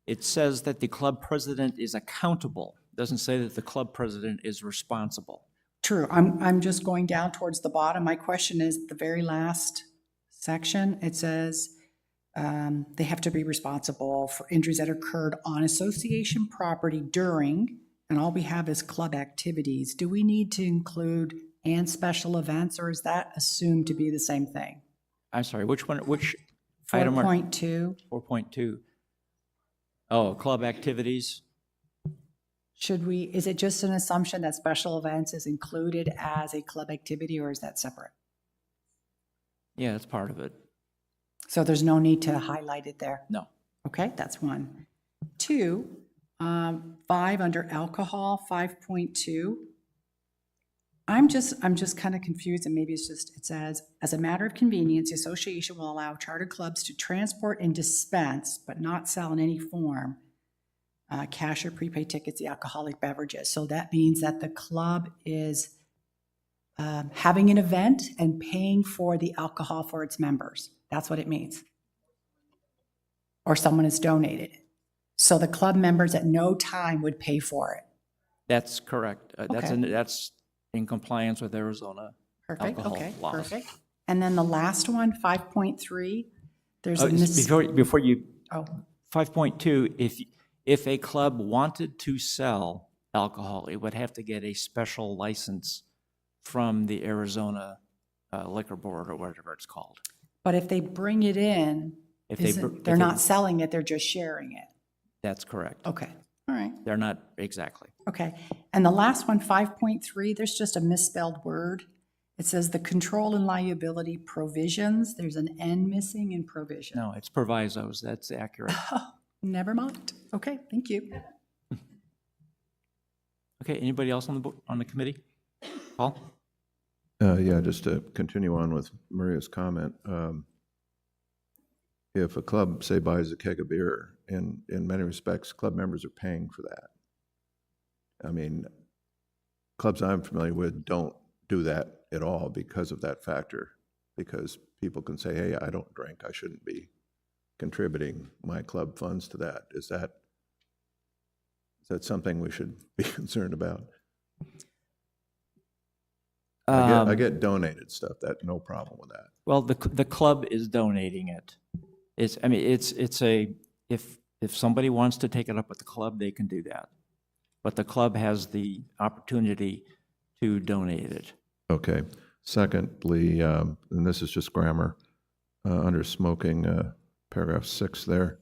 It says that the club president is accountable. It doesn't say that the club president is responsible. True. I'm just going down towards the bottom. My question is the very last section. It says they have to be responsible for injuries that occurred on association property during, and all we have is club activities. Do we need to include and special events, or is that assumed to be the same thing? I'm sorry, which one, which item? 4.2. 4.2. Oh, club activities? Should we, is it just an assumption that special events is included as a club activity, or is that separate? Yeah, that's part of it. So there's no need to highlight it there? No. Okay, that's 1. 2, 5 under alcohol, 5.2. I'm just kind of confused, and maybe it's just, it says, as a matter of convenience, the association will allow charter clubs to transport and dispense, but not sell in any form, cash or prepaid tickets, the alcoholic beverages. So that means that the club is having an event and paying for the alcohol for its members. That's what it means. Or someone has donated it. So the club members at no time would pay for it. That's correct. Okay. That's in compliance with Arizona Perfect, alcohol okay, laws. perfect. And then the last one, 5.3, there's a Before you, oh, 5.2, if a club wanted to sell alcohol, it would have to get a special license from the Arizona Liquor Board or whatever it's called. but if they bring it in, they're not selling it, they're just sharing it. That's correct. Okay, all right, They're not, exactly. okay. And the last one, 5.3, there's just a misspelled word. It says the control and liability provisions. There's an N missing in provision. No, it's provisos. That's accurate. Oh, never mind. Okay, thank you. Okay, anybody else on the committee? Paul? Yeah, just to continue on with Maria's comment, if a club, say, buys a keg of beer, in many respects, club members are paying for that. I mean, clubs I'm familiar with don't do that at all because of that factor, because people can say, hey, I don't drink, I shouldn't be contributing my club funds to that. Is that something we should be concerned about? I get donated stuff, no problem with that. Well, the club is donating it. If somebody wants to take it up with the club, they can do that. But the club has the opportunity to donate it. Okay. Secondly, and this is just grammar, under smoking, paragraph 6 there,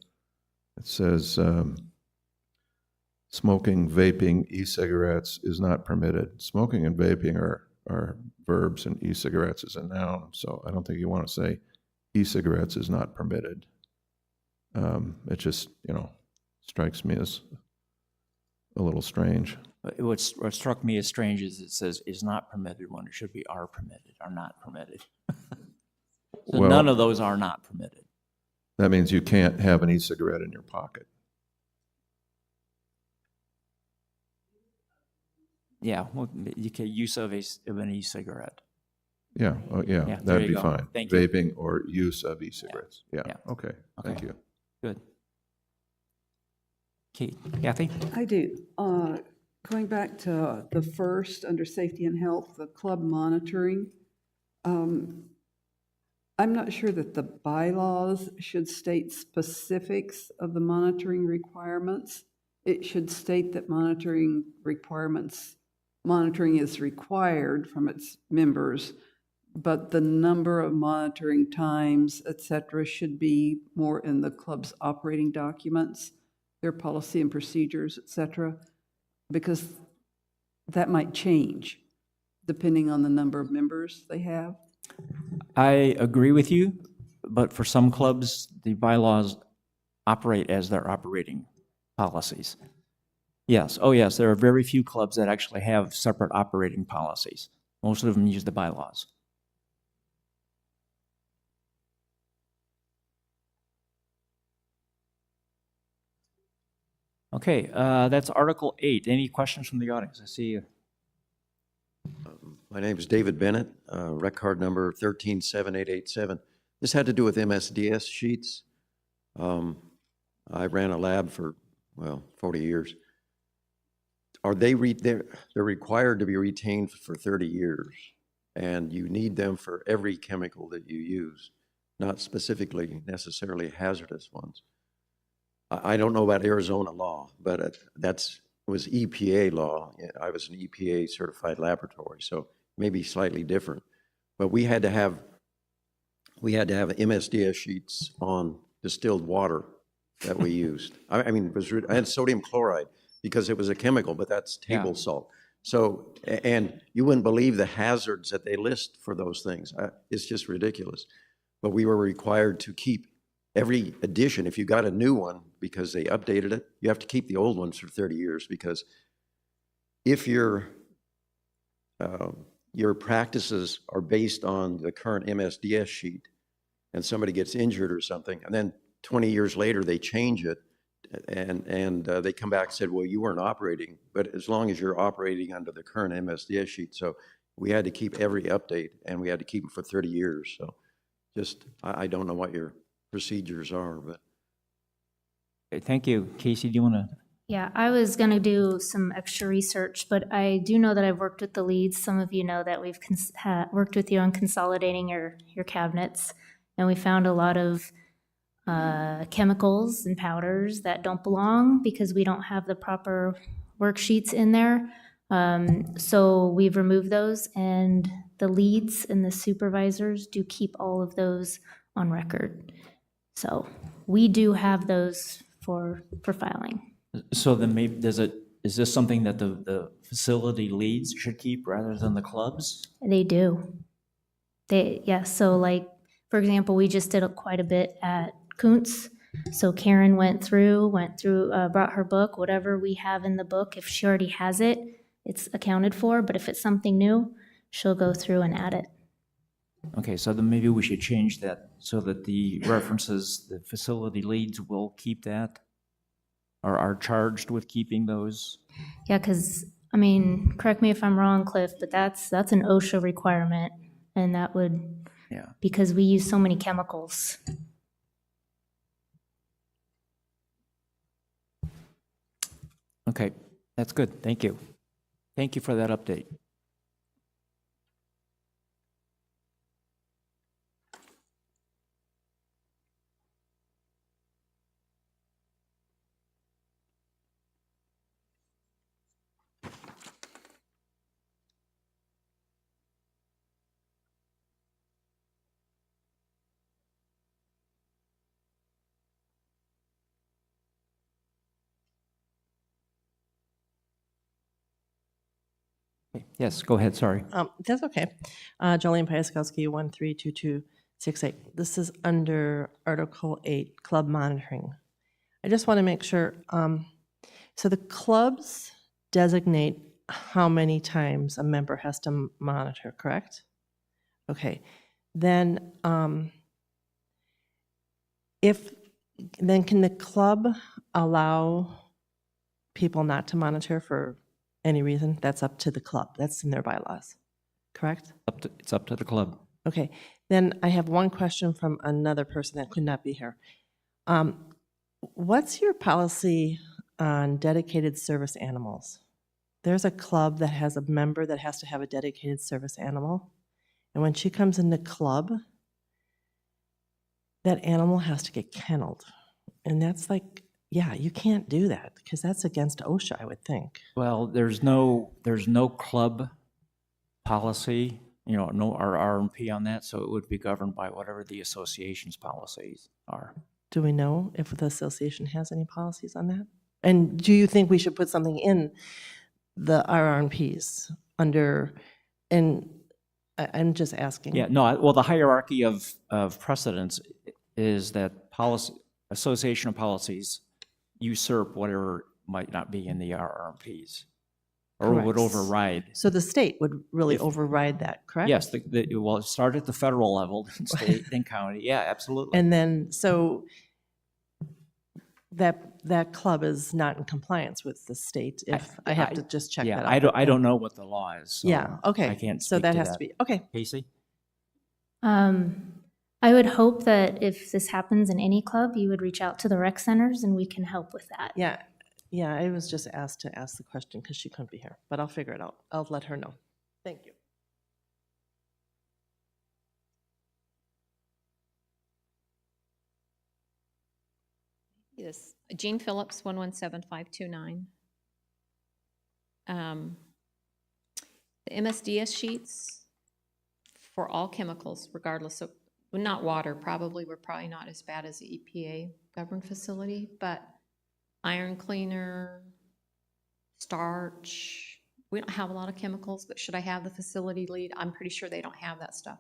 it says, smoking, vaping, e-cigarettes is not permitted. Smoking and vaping are verbs, and e-cigarettes is a noun, so I don't think you want to say e-cigarettes is not permitted. It just, strikes me as a little strange. What struck me as strange is it says is not permitted when it should be are permitted, are not permitted. So Well, none of those are not permitted. That means you can't have an e-cigarette in your pocket. Yeah, well, you can use of an e-cigarette. Yeah, Yeah, there that'd you be go. fine. Thank you. Vaping or use of e-cigarettes. Yeah, Yeah. okay, thank Okay. you. Good. Kate, Kathy? I do. Going back to the first, under safety and health, the club monitoring, I'm not sure that the bylaws should state specifics of the monitoring requirements. It should state that monitoring is required from its members, but the number of monitoring times, et cetera, should be more in the club's operating documents, their policy and procedures, et cetera, because that might change depending on the number of members they have. I agree with you, but for some clubs, the bylaws operate as their operating policies. Yes, oh yes, there are very few clubs that actually have separate operating policies. Most of them use the bylaws. Okay, that's Article 8. Any questions from the audience? I see you. My name is David Bennett, rec card number 137887. This had to do with MSDS sheets. I ran a lab for, 40 years. Are they, they're required to be retained for 30 years, and you need them for every chemical that you use, not specifically necessarily hazardous ones. I don't know about Arizona law, but was EPA law. I was an EPA certified laboratory, so maybe slightly different. But we had to have MSDS sheets on distilled water that we used. I had sodium chloride because it was a chemical, but that's table salt. So, and you wouldn't believe the hazards that they list for those things. It's just ridiculous. But we were required to keep every edition. If you got a new one because they updated it, you have to keep the old ones for 30 years, because if your practices are based on the current MSDS sheet and somebody gets injured or something, and then 20 years later they change it, and they come back and said, well, you weren't operating, but as long as you're operating under the current MSDS sheet. So we had to keep every update, and we had to keep them for 30 years. So just, I don't know what your procedures are, but. Okay, thank you. Casey, do you want to? Yeah, I was going to do some extra research, but I do know that I've worked with the leads. Some of you know that we've worked with you on consolidating your cabinets, and we found a lot of chemicals and powders that don't belong because we don't have the proper worksheets in there. So we've removed those, and the leads and the supervisors do keep all of those on record. So we do have those for filing. So then maybe is this something that the facility leads should keep rather than the clubs? They do. So like, for example, we just did quite a bit at Kuntz. So Karen went through, brought her book, whatever we have in the book. If she already has it, it's accounted for. But if it's something new, she'll go through and add it. Okay, so then maybe we should change that so that the references, the facility leads will keep that, or are charged with keeping those. Yeah, because, I mean, correct me if I'm wrong, Cliff, but that's an OSHA requirement, and that would, because we use so many chemicals. Okay, that's good. Thank you. Thank you for that update. Yes, go ahead, sorry. That's okay. Jolene Piaskowski, 132268. This is under Article 8, Club Monitoring. I just want to make sure, so the clubs designate how many times a member has to monitor, correct? Okay. Then, can the club allow people not to monitor for any reason? That's up to the club. That's in their bylaws, correct? It's up to the club. Okay. Then I have one question from another person that could not be here. What's your policy on dedicated service animals? There's a club that has a member that has to have a dedicated service animal. And when she comes in the club, that animal has to get kenneled. And that's like, yeah, you can't do that because that's against OSHA, I would think. Well, there's no club policy no RR&P on that, so it would be governed by whatever the association's policies are. Do we know if the association has any policies on that? And do you think we should put something in the RR&Ps under, and I'm just asking. Yeah, no, well, the hierarchy of precedence is that policy, association of policies usurp whatever might not be in the RR&Ps, or would Correct. override. So the state would really If- override that, correct? Yes, well, it started at the federal level, then state, then county, yeah, absolutely. And then, so that club is not in compliance with the state, if I have to just check that out. Yeah, I don't know what the law is, so Yeah, okay. I can't So speak that to has to be, okay. Casey? I would hope that if this happens in any club, you would reach out to the rec centers and we can help with that. Yeah, I was just asked to ask the question because she couldn't be here, but I'll figure it out. I'll let her know. Thank you. Yes, Jean Phillips, 117529. The MSDS sheets for all chemicals, regardless of, well, not water, we're probably not as bad as the EPA governed facility, but iron cleaner, starch, we don't have a lot of chemicals, but should I have the facility lead? I'm pretty sure they don't have that stuff.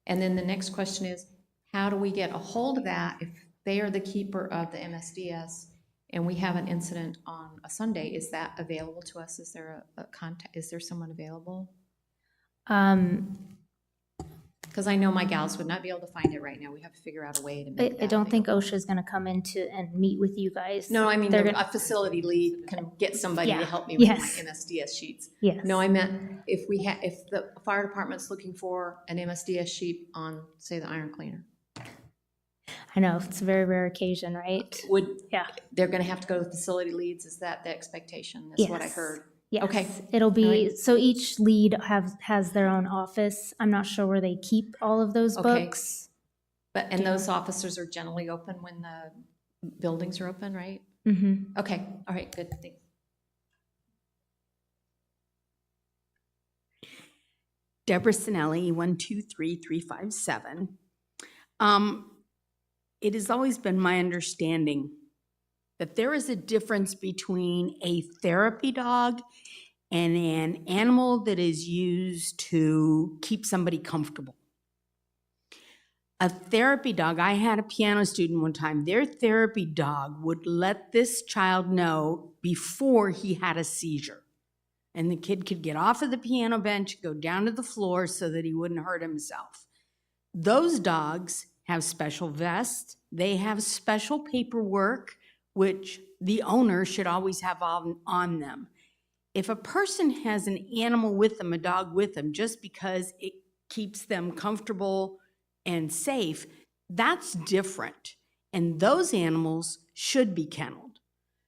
And then the next question is, how do we get a hold of that if they are the keeper of the MSDS and we have an incident on a Sunday? Is that available to us? Is there a contact? Is there someone available? Because I know my gals would not be able to find it right now. We have to figure out a way to make that I don't think available. OSHA's gonna come and meet with you guys. No, I mean, They're a gonna- facility lead can get somebody to Yeah, help me with my yes. MSDS sheets. Yes. No, I meant if if the fire department's looking for an MSDS sheet on, say, the iron cleaner, I know, it's a very rare occasion, right? Yeah. they're gonna have to go to facility leads, is that the expectation? That's what I Yes. heard. Yes. Okay. It'll be, Alright. so each lead has their own office. I'm not sure where they keep all of those Okay. books. And those officers are generally open when the buildings are open, right? Mm-hmm. Okay, all right, good, thanks. Deborah Sinelli, 123357. It has always been my understanding that there is a difference between a therapy dog and an animal that is used to keep somebody comfortable. A therapy dog, I had a piano student one time, their therapy dog would let this child know before he had a seizure. And the kid could get off of the piano bench, go down to the floor so that he wouldn't hurt himself. Those dogs have special vests. They have special paperwork, which the owner should always have on them. If a person has an animal with them, a dog with them, just because it keeps them comfortable and safe, that's different. And those animals should be kenneled.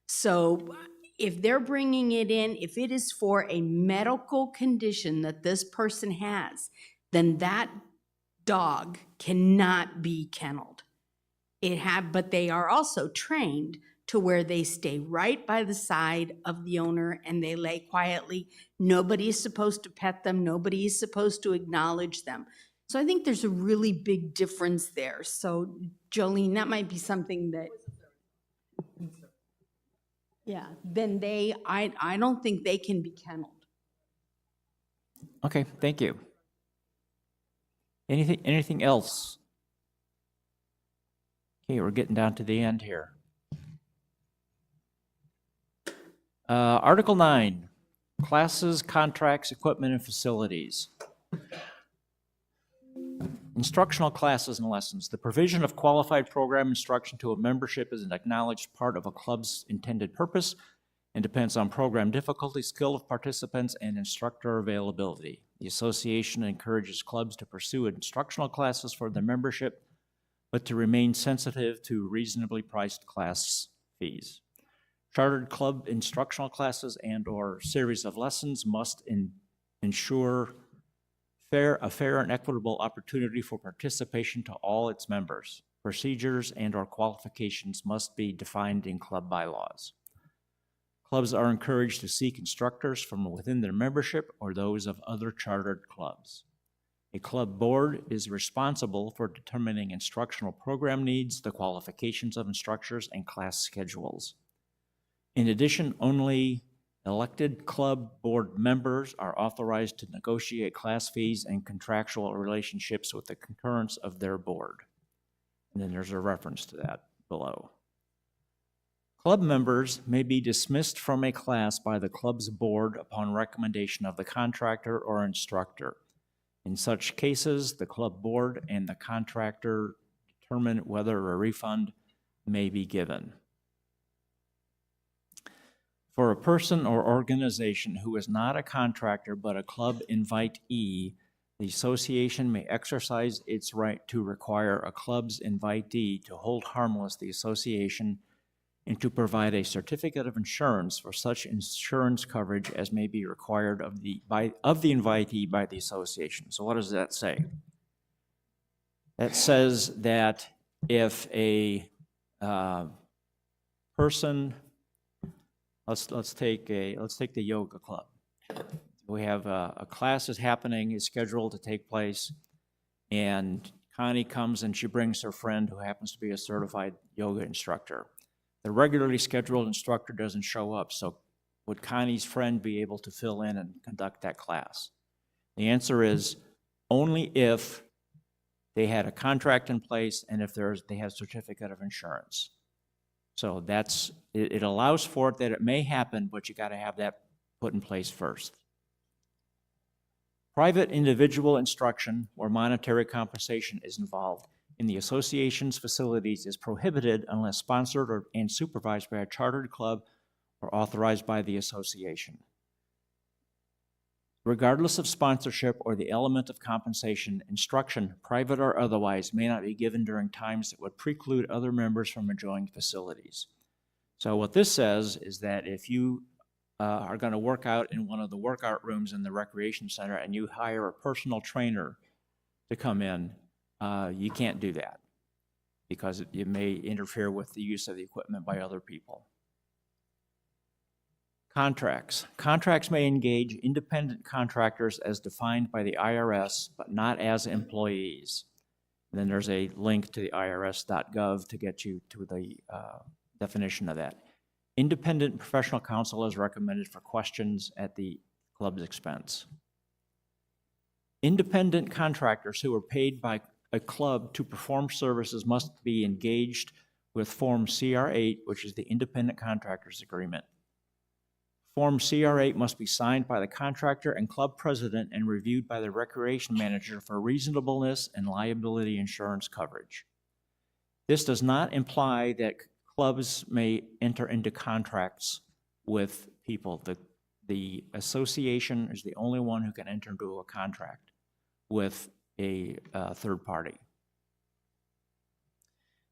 So if they're bringing it in, if it is for a medical condition that this person has, then that dog cannot be kenneled. But they are also trained to where they stay right by the side of the owner and they lay quietly. Nobody is supposed to pet them. Nobody is supposed to acknowledge them. So I think there's a really big difference there. So Jolene, that might be something that, yeah, then I don't think they can be kenneled. Okay, thank you. Anything else? Okay, we're getting down to the end here. Article 9, classes, contracts, equipment, and facilities. Instructional classes and lessons. The provision of qualified program instruction to a membership is an acknowledged part of a club's intended purpose and depends on program difficulty, skill of participants, and instructor availability. The association encourages clubs to pursue instructional classes for their membership, but to remain sensitive to reasonably priced class fees. Chartered club instructional classes and/or series of lessons must ensure a fair and equitable opportunity for participation to all its members. Procedures and/or qualifications must be defined in club bylaws. Clubs are encouraged to seek instructors from within their membership or those of other chartered clubs. A club board is responsible for determining instructional program needs, the qualifications of instructors, and class schedules. In addition, only elected club board members are authorized to negotiate class fees and contractual relationships with the concurrence of their board. And then there's a reference to that below. Club members may be dismissed from a class by the club's board upon recommendation of the contractor or instructor. In such cases, the club board and the contractor determine whether a refund may be given. For a person or organization who is not a contractor but a club invitee, the association may exercise its right to require a club's invitee to hold harmless the association and to provide a certificate of insurance for such insurance coverage as may be required of the invitee by the association. So what does that say? That says that if a person, let's take the yoga club. We have a class is happening, is scheduled to take place, and Connie comes and she brings her friend who happens to be a certified yoga instructor. The regularly scheduled instructor doesn't show up, so would Connie's friend be able to fill in and conduct that class? The answer is only if they had a contract in place and if they have a certificate of insurance. So it allows for it that it may happen, but you got to have that put in place first. Private individual instruction or monetary compensation is involved in the association's facilities is prohibited unless sponsored and supervised by a chartered club or authorized by the association. Regardless of sponsorship or the element of compensation, instruction, private or otherwise, may not be given during times that would preclude other members from enjoying facilities. So what this says is that if you are going to work out in one of the workout rooms in the recreation center and you hire a personal trainer to come in, you can't do that because it may interfere with the use of the equipment by other people. Contracts. Contracts may engage independent contractors as defined by the IRS, but not as employees. And then there's a link to the irs.gov to get you to the definition of that. Independent professional counsel is recommended for questions at the club's expense. Independent contractors who are paid by a club to perform services must be engaged with Form CR8, which is the Independent Contractors Agreement. Form CR8 must be signed by the contractor and club president and reviewed by the recreation manager for reasonableness and liability insurance coverage. This does not imply that clubs may enter into contracts with people. The association is the only one who can enter into a contract with a third party.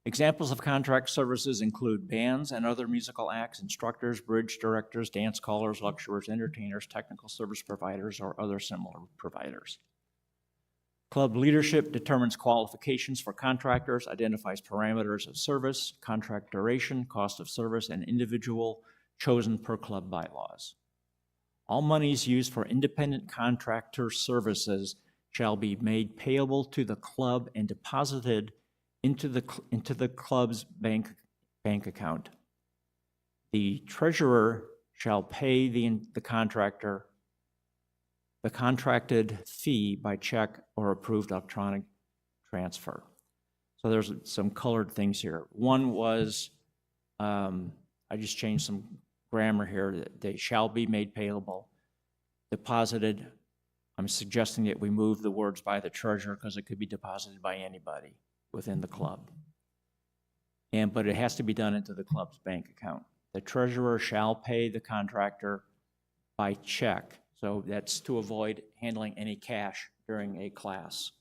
Examples of contract services include bands and other musical acts, instructors, bridge directors, dance callers, lecturers, entertainers, technical service providers, or other similar providers. Club leadership determines qualifications for contractors, identifies parameters of service, contract duration, cost of service, and individual chosen per club bylaws. All monies used for independent contractor services shall be made payable to the club and deposited into the club's bank account. The treasurer shall pay the contractor the contracted fee by check or approved electronic transfer. So there's some colored things here. One was, I just changed some grammar here, that they shall be made payable, deposited. I'm suggesting that we move the words by the treasurer because it could be deposited by anybody within the club. But it has to be done into the club's bank account. The treasurer shall pay the contractor by check. So that's to avoid handling any cash during a class.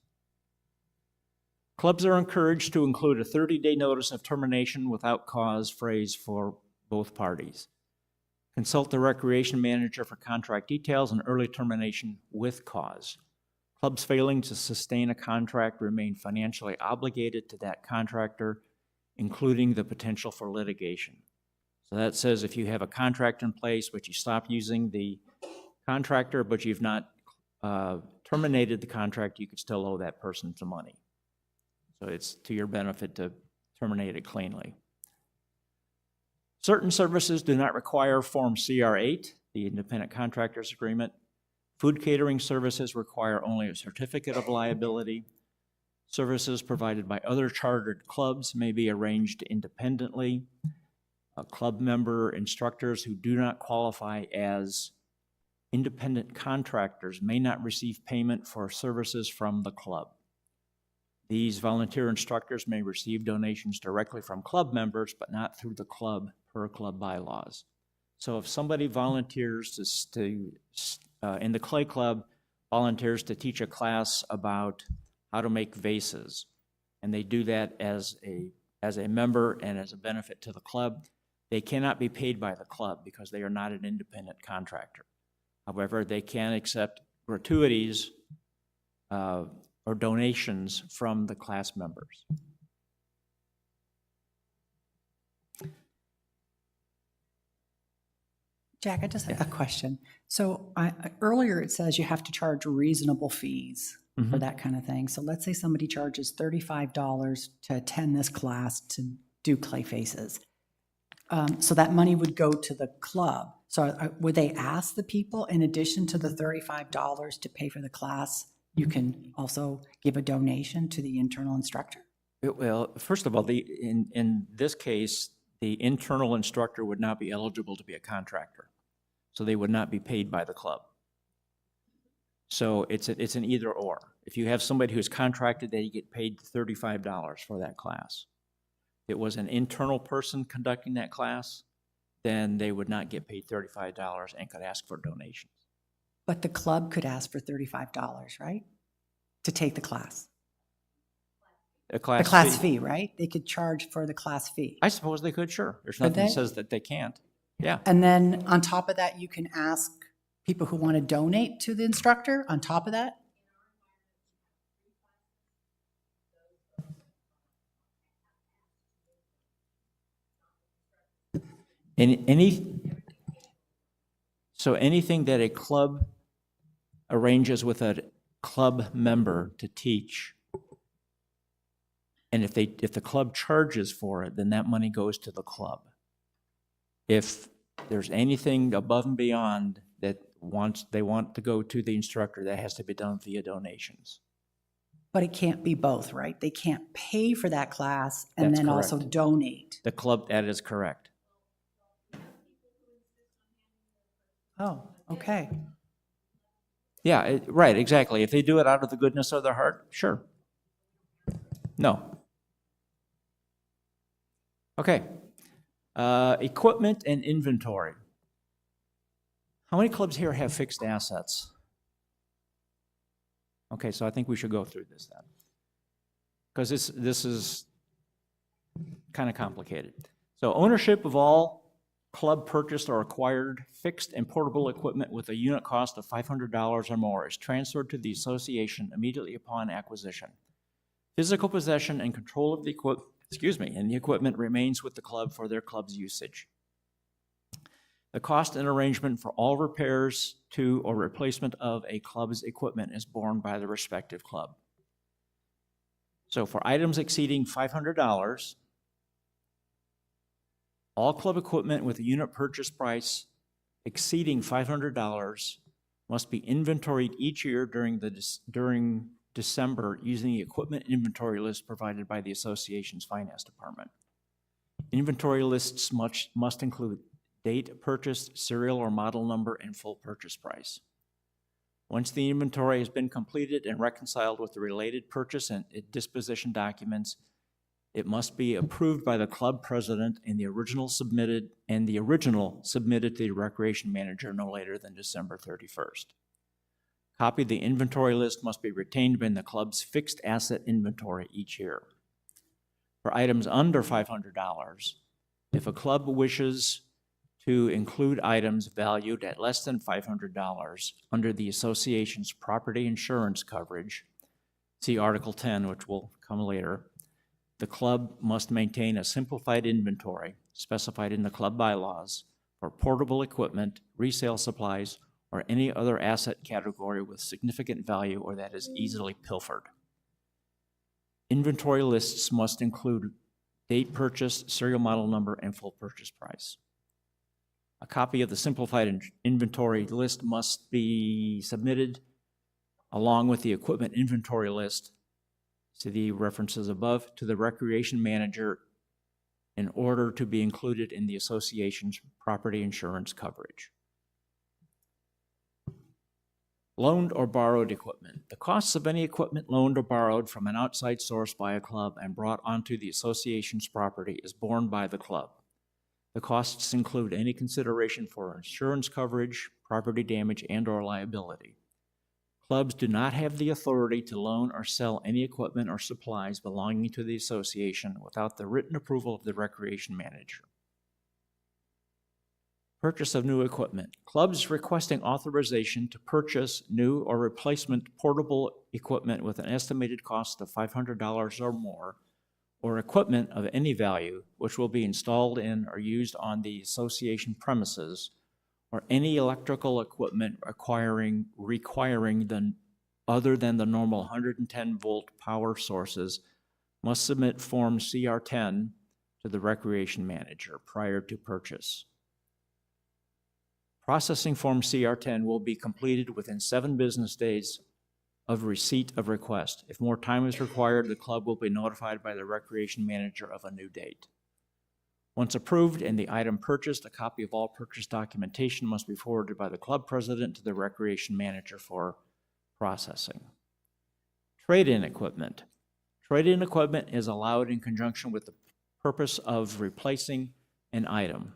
Clubs are encouraged to include a 30-day notice of termination without cause phrase for both parties. Consult the recreation manager for contract details and early termination with cause. Clubs failing to sustain a contract remain financially obligated to that contractor, including the potential for litigation. So that says if you have a contract in place, but you stop using the contractor, but you've not terminated the contract, you could still owe that person some money. So it's to your benefit to terminate it cleanly. Certain services do not require Form CR8, the Independent Contractors Agreement. Food catering services require only a certificate of liability. Services provided by other chartered clubs may be arranged independently. Club member instructors who do not qualify as independent contractors may not receive payment for services from the club. These volunteer instructors may receive donations directly from club members, but not through the club per club bylaws. So if somebody volunteers in the Clay Club, volunteers to teach a class about how to make vases, and they do that as a member and as a benefit to the club, they cannot be paid by the club because they are not an independent contractor. However, they can accept gratuities or donations from the class members. Jack, I just have a question. So earlier it says you have to charge reasonable fees for that kind of thing. So let's say somebody charges $35 to attend this class to do clay faces. So that money would go to the club. So would they ask the people, in addition to the $35 to pay for the class, you can also give a donation to the internal instructor? Well, first of all, in this case, the internal instructor would not be eligible to be a contractor. So they would not be paid by the club. So it's an either or. If you have somebody who's contracted, they get paid $35 for that class. If it was an internal person conducting that class, then they would not get paid $35 and could ask for donations. But the club could ask for $35, right? To take the class. The class fee, right? They could charge for the class fee. I suppose they could, sure. There's Could nothing that they? says that they can't. Yeah. And then on top of that, you can ask people who want to donate to the instructor on top of that? So anything that a club arranges with a club member to teach, and if the club charges for it, then that money goes to the club. If there's anything above and beyond that they want to go to the instructor, that has to be done via donations. But it can't be both, right? They can't pay for that class and That's then also correct. donate. The club, that is correct. Oh, okay. Yeah, right, exactly. If they do it out of the goodness of their heart, sure. No. Okay. Equipment and inventory. How many clubs here have fixed assets? Okay, so I think we should go through this then, because this is kind of complicated. So ownership of all club purchased or acquired fixed and portable equipment with a unit cost of $500 or more is transferred to the association immediately upon acquisition. Physical possession and control of the equipment remains with the club for their club's usage. The cost and arrangement for all repairs to or replacement of a club's equipment is borne by the respective club. So for items exceeding $500, all club equipment with a unit purchase price exceeding $500 must be inventoried each year during December using the equipment inventory list provided by the association's finance department. Inventory lists must include date purchased, serial or model number, and full purchase price. Once the inventory has been completed and reconciled with the related purchase and disposition documents, it must be approved by the club president and the original submitted to the recreation manager no later than December 31st. Copy of the inventory list must be retained in the club's fixed asset inventory each year. For items under $500, if a club wishes to include items valued at less than $500 under the association's property insurance coverage, see Article 10, which will come later, the club must maintain a simplified inventory specified in the club bylaws for portable equipment, resale supplies, or any other asset category with significant value or that is easily pilfered. Inventory lists must include date purchased, serial model number, and full purchase price. A copy of the simplified inventory list must be submitted along with the equipment inventory list, see the references above, to the recreation manager in order to be included in the association's property insurance coverage. Loaned or borrowed equipment. The costs of any equipment loaned or borrowed from an outside source by a club and brought onto the association's property is borne by the club. The costs include any consideration for insurance coverage, property damage, and/or liability. Clubs do not have the authority to loan or sell any equipment or supplies belonging to the association without the written approval of the recreation manager. Purchase of new equipment. Clubs requesting authorization to purchase new or replacement portable equipment with an estimated cost of $500 or more, or equipment of any value which will be installed in or used on the association premises, or any electrical equipment requiring the other than the normal 110-volt power sources, must submit Form CR10 to the recreation manager prior to purchase. Processing Form CR10 will be completed within 7 business days of receipt of request. If more time is required, the club will be notified by the recreation manager of a new date. Once approved and the item purchased, a copy of all purchase documentation must be forwarded by the club president to the recreation manager for processing. Trade-in equipment. Trade-in equipment is allowed in conjunction with the purpose of replacing an item.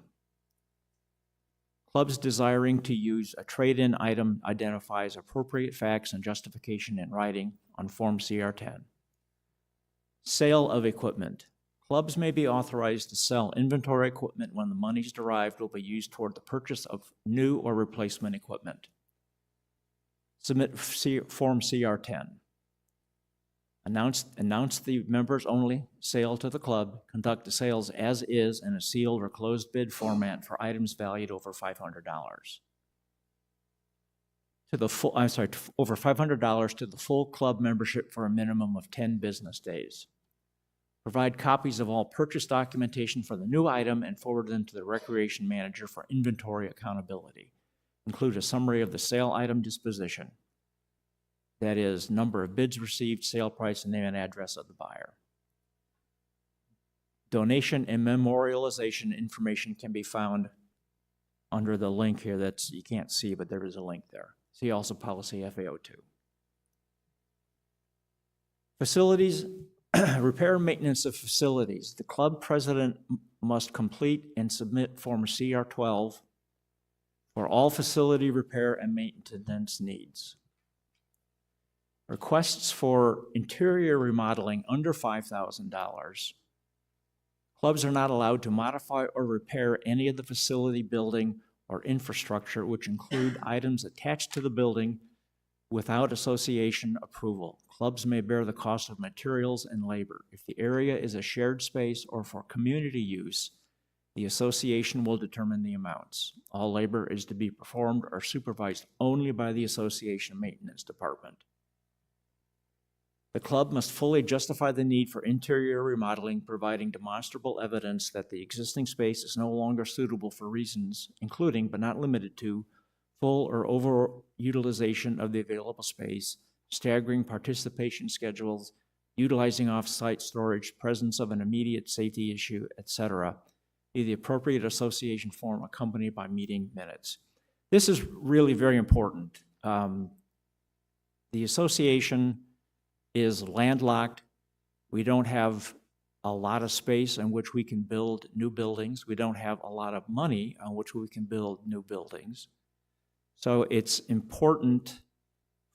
Clubs desiring to use a trade-in item identifies appropriate facts and justification in writing on Form CR10. Sale of equipment. Clubs may be authorized to sell inventory equipment when the monies derived will be used toward the purchase of new or replacement equipment. Submit Form CR10. Announce the members only sale to the club, conduct the sales as is in a sealed or closed bid format for items valued over $500. Over $500 to the full club membership for a minimum of 10 business days. Provide copies of all purchase documentation for the new item and forward them to the recreation manager for inventory accountability. Include a summary of the sale item disposition. That is, number of bids received, sale price, and name and address of the buyer. Donation and memorialization information can be found under the link here that's you can't see, but there is a link there. See also policy FAO2. Facilities, repair and maintenance of facilities. The club president must complete and submit Form CR12 for all facility repair and maintenance needs. Requests for interior remodeling under $5,000. Clubs are not allowed to modify or repair any of the facility, building, or infrastructure which include items attached to the building without association approval. Clubs may bear the cost of materials and labor. If the area is a shared space or for community use, the association will determine the amounts. All labor is to be performed or supervised only by the association maintenance department. The club must fully justify the need for interior remodeling, providing demonstrable evidence that the existing space is no longer suitable for reasons, including but not limited to full or overutilization of the available space, staggering participation schedules, utilizing off-site storage, presence of an immediate safety issue, etc. The appropriate association form accompanied by meeting minutes. This is really very important. The association is landlocked. We don't have a lot of space in which we can build new buildings. We don't have a lot of money on which we can build new buildings. So it's important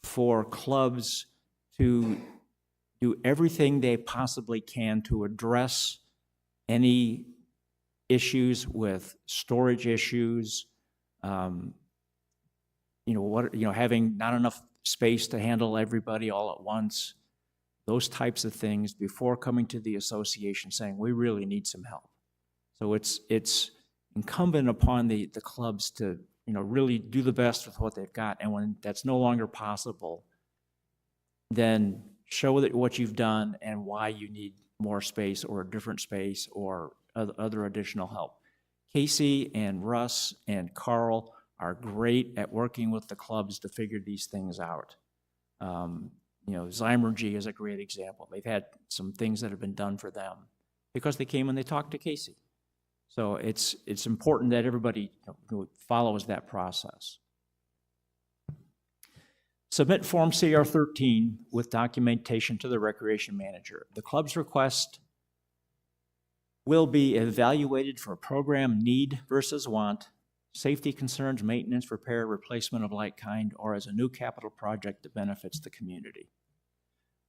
for clubs to do everything they possibly can to address any issues with storage issues, having not enough space to handle everybody all at once, those types of things before coming to the association saying, we really need some help. So it's incumbent upon the clubs to really do the best with what they've got. And when that's no longer possible, then show that what you've done and why you need more space or a different space or other additional help. Casey and Russ and Carl are great at working with the clubs to figure these things out. Zymergy is a great example. They've had some things that have been done for them because they came and they talked to Casey. So it's important that everybody follows that process. Submit Form CR13 with documentation to the recreation manager. The club's request will be evaluated for program need versus want, safety concerns, maintenance, repair, replacement of like kind, or as a new capital project that benefits the community.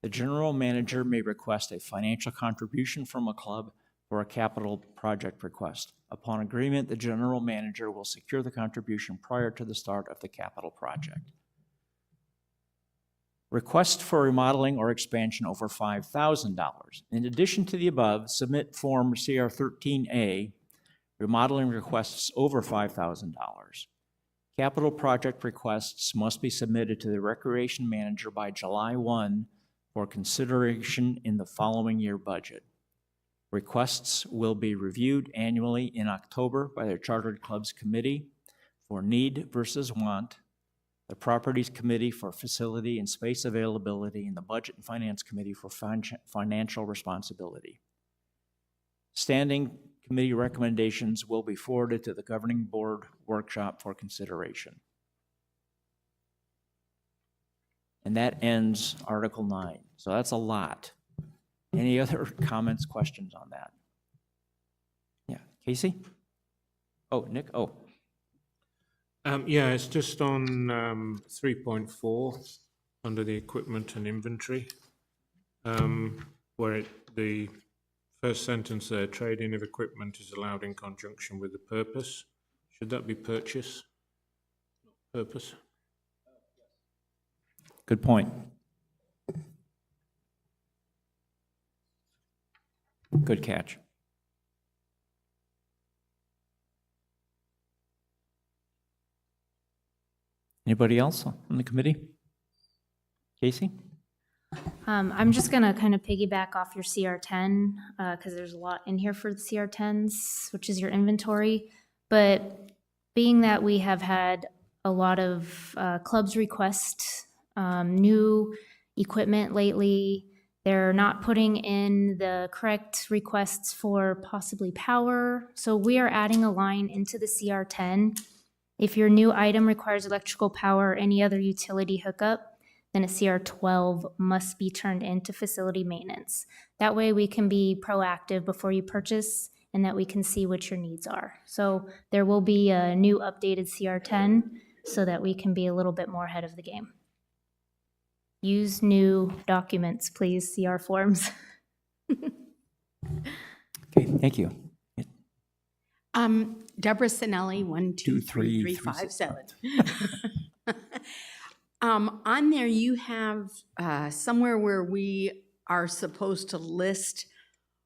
The general manager may request a financial contribution from a club for a capital project request. Upon agreement, the general manager will secure the contribution prior to the start of the capital project. Request for remodeling or expansion over $5,000. In addition to the above, submit Form CR13A, remodeling requests over $5,000. Capital project requests must be submitted to the recreation manager by July 1 for consideration in the following year budget. Requests will be reviewed annually in October by the Chartered Clubs Committee for need versus want, the Properties Committee for facility and space availability, and the Budget and Finance Committee for financial responsibility. Standing committee recommendations will be forwarded to the governing board workshop for consideration. And that ends Article 9. So that's a lot. Any other comments, questions on that? Yeah, Casey? Oh, Nick? Oh. Yeah, it's just on 3.4 under the equipment and inventory, where the first sentence there, trading of equipment is allowed in conjunction with the purpose. Should that be purchase? Purpose? Good point. Good catch. Anybody else on the committee? Casey? I'm just gonna kind of piggyback off your CR10, because there's a lot in here for the CR10s, which is your inventory. But being that we have had a lot of clubs request new equipment lately, they're not putting in the correct requests for possibly power. So we are adding a line into the CR10. If your new item requires electrical power or any other utility hookup, then a CR12 must be turned into facility maintenance. That way we can be proactive before you purchase and that we can see what your needs are. So there will be a new updated CR10 so that we can be a little bit more ahead of the game. Use new documents, please, CR forms. Okay, thank you. Deborah Sinelli, 123357. On there, you have somewhere where we are supposed to list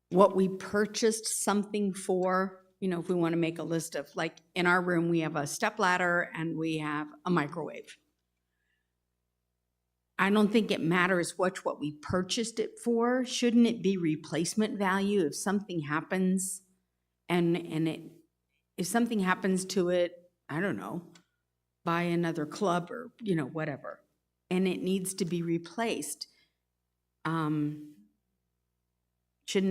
what we purchased something for. If we want to make a list of, like, in our room, we have a stepladder and we have a microwave. I don't think it matters what we purchased it for. Shouldn't it be replacement value if something happens if something happens to it, I don't know, by another club or, whatever, and it needs to be replaced, shouldn't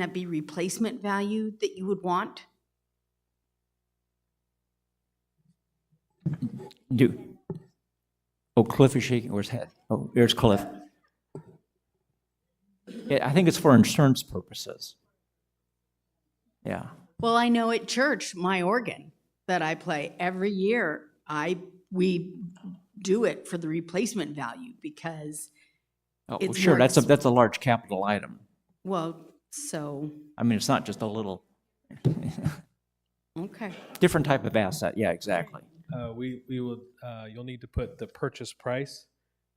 that be replacement value that you would want? Cliff is shaking his head. Oh, there's Cliff. Yeah, I think it's for insurance purposes. Yeah. Well, I know at church, my organ that I play every year, we do it for the replacement value because it's sure, more that's a large capital item. Well, so. I mean, it's not just a little. Okay. Different type of asset. Yeah, exactly. We will, you'll need to put the purchase price,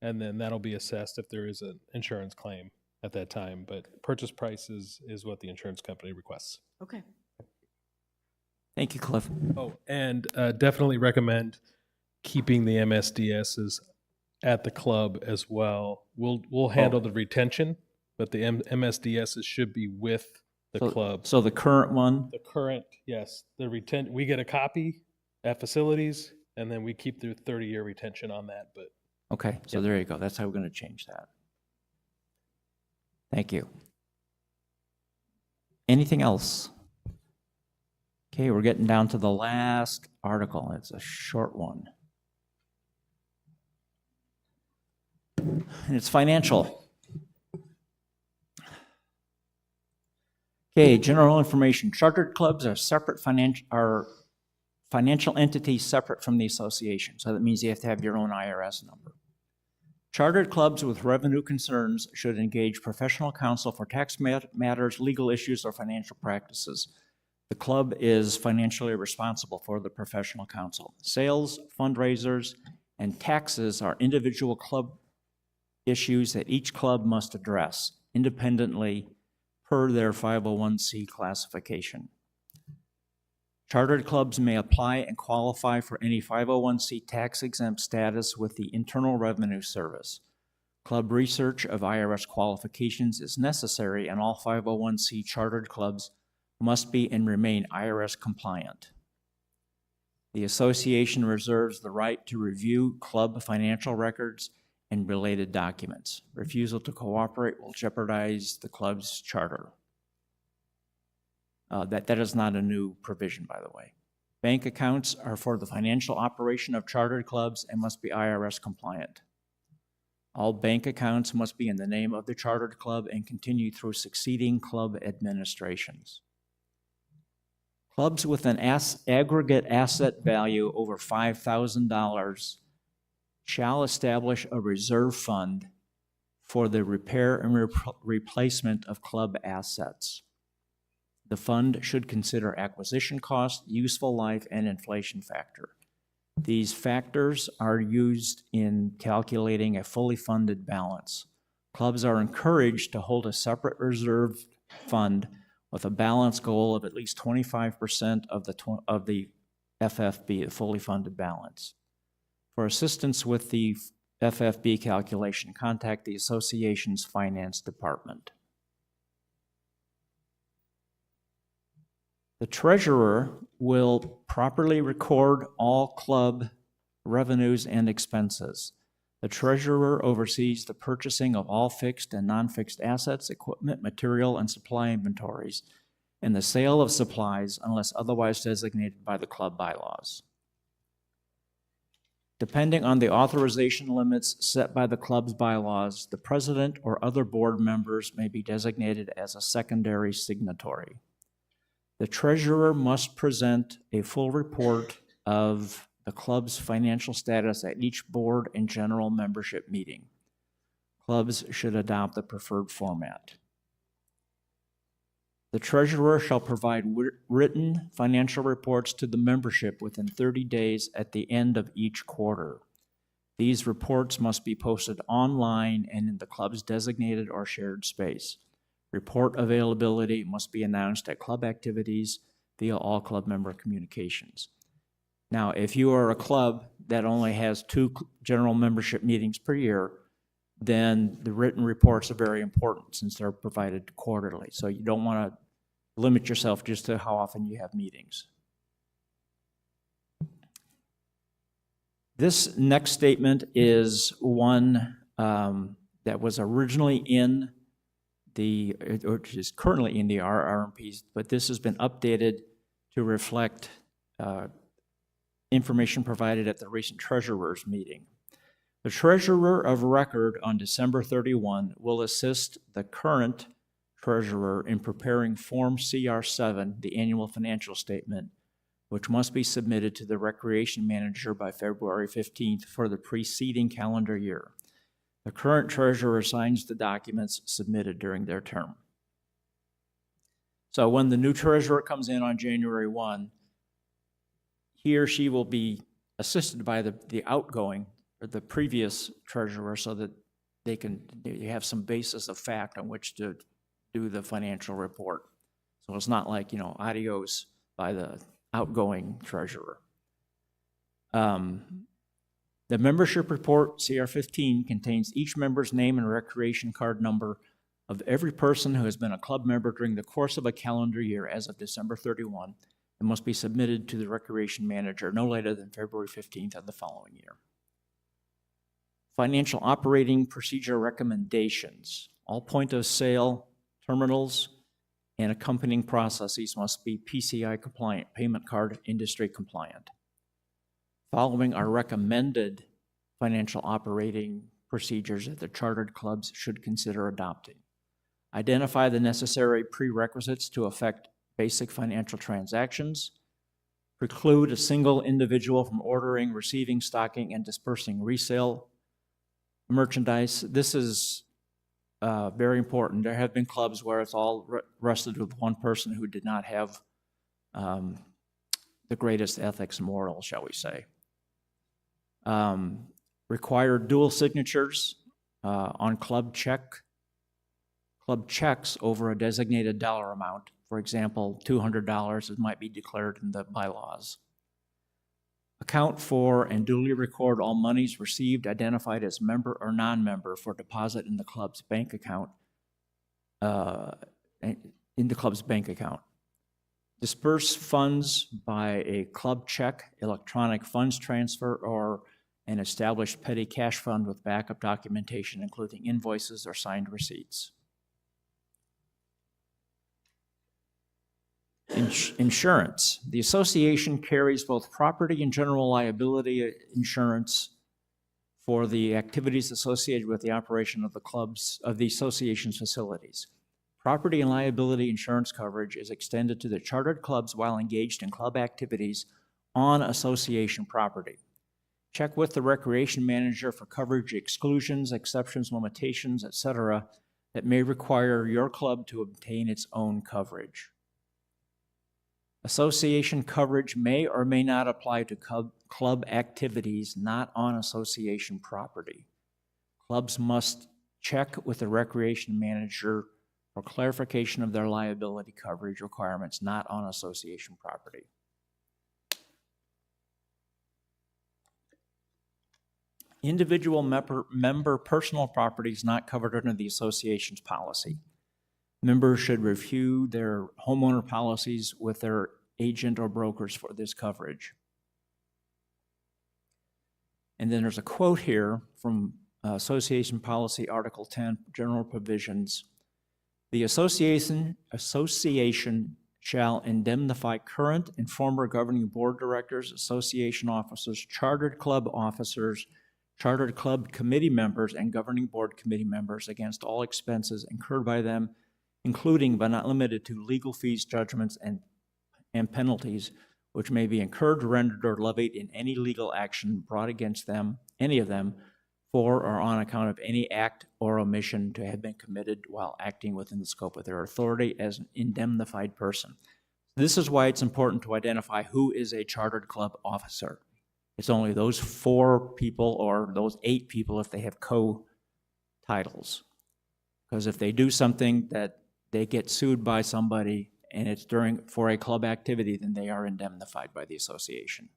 and then that'll be assessed if there is an insurance claim at that time. But purchase price is what the insurance company requests. Okay. Thank you, Cliff. Oh, and definitely recommend keeping the MSDSs at the club as well. We'll handle the retention, but the MSDSs should be with the club. So the current one, The current, yes, we get a copy at facilities, and then we keep the 30-year retention on that, but okay, so there you go. That's how we're going to change that. Thank you. Anything else? Okay, we're getting down to the last article. It's a short one. And it's financial. Okay, general information. Chartered clubs are financial entities separate from the association. So that means you have to have your own IRS number. Chartered clubs with revenue concerns should engage professional counsel for tax matters, legal issues, or financial practices. The club is financially responsible for the professional counsel. Sales, fundraisers, and taxes are individual club issues that each club must address independently per their 501c classification. Chartered clubs may apply and qualify for any 501c tax-exempt status with the Internal Revenue Service. Club research of IRS qualifications is necessary, and all 501c chartered clubs must be and remain IRS compliant. The association reserves the right to review club financial records and related documents. Refusal to cooperate will jeopardize the club's charter. That is not a new provision, by the way. Bank accounts are for the financial operation of chartered clubs and must be IRS compliant. All bank accounts must be in the name of the chartered club and continue through succeeding club administrations. Clubs with an aggregate asset value over $5,000 shall establish a reserve fund for the repair and replacement of club assets. The fund should consider acquisition cost, useful life, and inflation factor. These factors are used in calculating a fully funded balance. Clubs are encouraged to hold a separate reserve fund with a balance goal of at least 25% of the FFB, the fully funded balance. For assistance with the FFB calculation, contact the association's finance department. The treasurer will properly record all club revenues and expenses. The treasurer oversees the purchasing of all fixed and non-fixed assets, equipment, material, and supply inventories, and the sale of supplies unless otherwise designated by the club bylaws. Depending on the authorization limits set by the club's bylaws, the president or other board members may be designated as a secondary signatory. The treasurer must present a full report of the club's financial status at each board and general membership meeting. Clubs should adopt the preferred format. The treasurer shall provide written financial reports to the membership within 30 days at the end of each quarter. These reports must be posted online and in the club's designated or shared space. Report availability must be announced at club activities via all club member communications. Now, if you are a club that only has 2 general membership meetings per year, then the written reports are very important since they're provided quarterly. So you don't want to limit yourself just to how often you have meetings. This next statement is one that was originally in which is currently in the RR&Ps, but this has been updated to reflect information provided at the recent treasurer's meeting. The treasurer of record on December 31 will assist the current treasurer in preparing Form CR7, the annual financial statement, which must be submitted to the recreation manager by February 15th for the preceding calendar year. The current treasurer signs the documents submitted during their term. So when the new treasurer comes in on January 1, he or she will be assisted by the outgoing or the previous treasurer so that they have some basis of fact on which to do the financial report. So it's not like, adios by the outgoing treasurer. The membership report, CR 15, contains each member's name and recreation card number of every person who has been a club member during the course of a calendar year as of December 31, and must be submitted to the recreation manager no later than February 15th of the following year. Financial operating procedure recommendations. All point of sale terminals and accompanying processes must be PCI compliant, payment card industry compliant. Following are recommended financial operating procedures that the chartered clubs should consider adopting. Identify the necessary prerequisites to effect basic financial transactions. Preclude a single individual from ordering, receiving, stocking, and dispersing resale merchandise. This is very important. There have been clubs where it's all rested with one person who did not have the greatest ethics and morals, shall we say. Require dual signatures on club checks over a designated dollar amount. For example, $200 might be declared in the bylaws. Account for and duly record all monies received identified as member or non-member for deposit in the club's bank account. Disperse funds by a club check, electronic funds transfer, or an established petty cash fund with backup documentation, including invoices or signed receipts. Insurance. The association carries both property and general liability insurance for the activities associated with the operation of the association's facilities. Property and liability insurance coverage is extended to the chartered clubs while engaged in club activities on association property. Check with the recreation manager for coverage exclusions, exceptions, limitations, etc., that may require your club to obtain its own coverage. Association coverage may or may not apply to club activities not on association property. Clubs must check with the recreation manager for clarification of their liability coverage requirements not on association property. Individual member personal property is not covered under the association's policy. Members should review their homeowner policies with their agent or brokers for this coverage. And then there's a quote here from Association Policy Article 10, General Provisions. The association shall indemnify current and former governing board directors, association officers, chartered club officers, chartered club committee members, and governing board committee members against all expenses incurred by them, including but not limited to legal fees, judgments, and penalties which may be incurred, rendered, or levied in any legal action brought against them, any of them, for or on account of any act or omission to have been committed while acting within the scope of their authority as an indemnified person. This is why it's important to identify who is a chartered club officer. It's only those 4 people or those 8 people if they have co-titles. Because if they do something that they get sued by somebody and it's for a club activity, then they are indemnified by the association.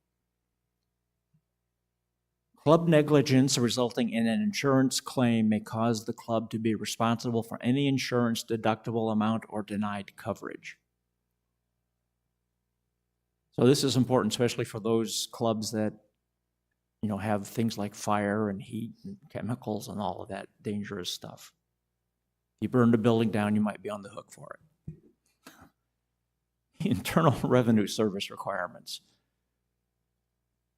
Club negligence resulting in an insurance claim may cause the club to be responsible for any insurance deductible amount or denied coverage. So this is important, especially for those clubs that have things like fire and heat and chemicals and all of that dangerous stuff. If you burn the building down, you might be on the hook for it. Internal Revenue Service requirements.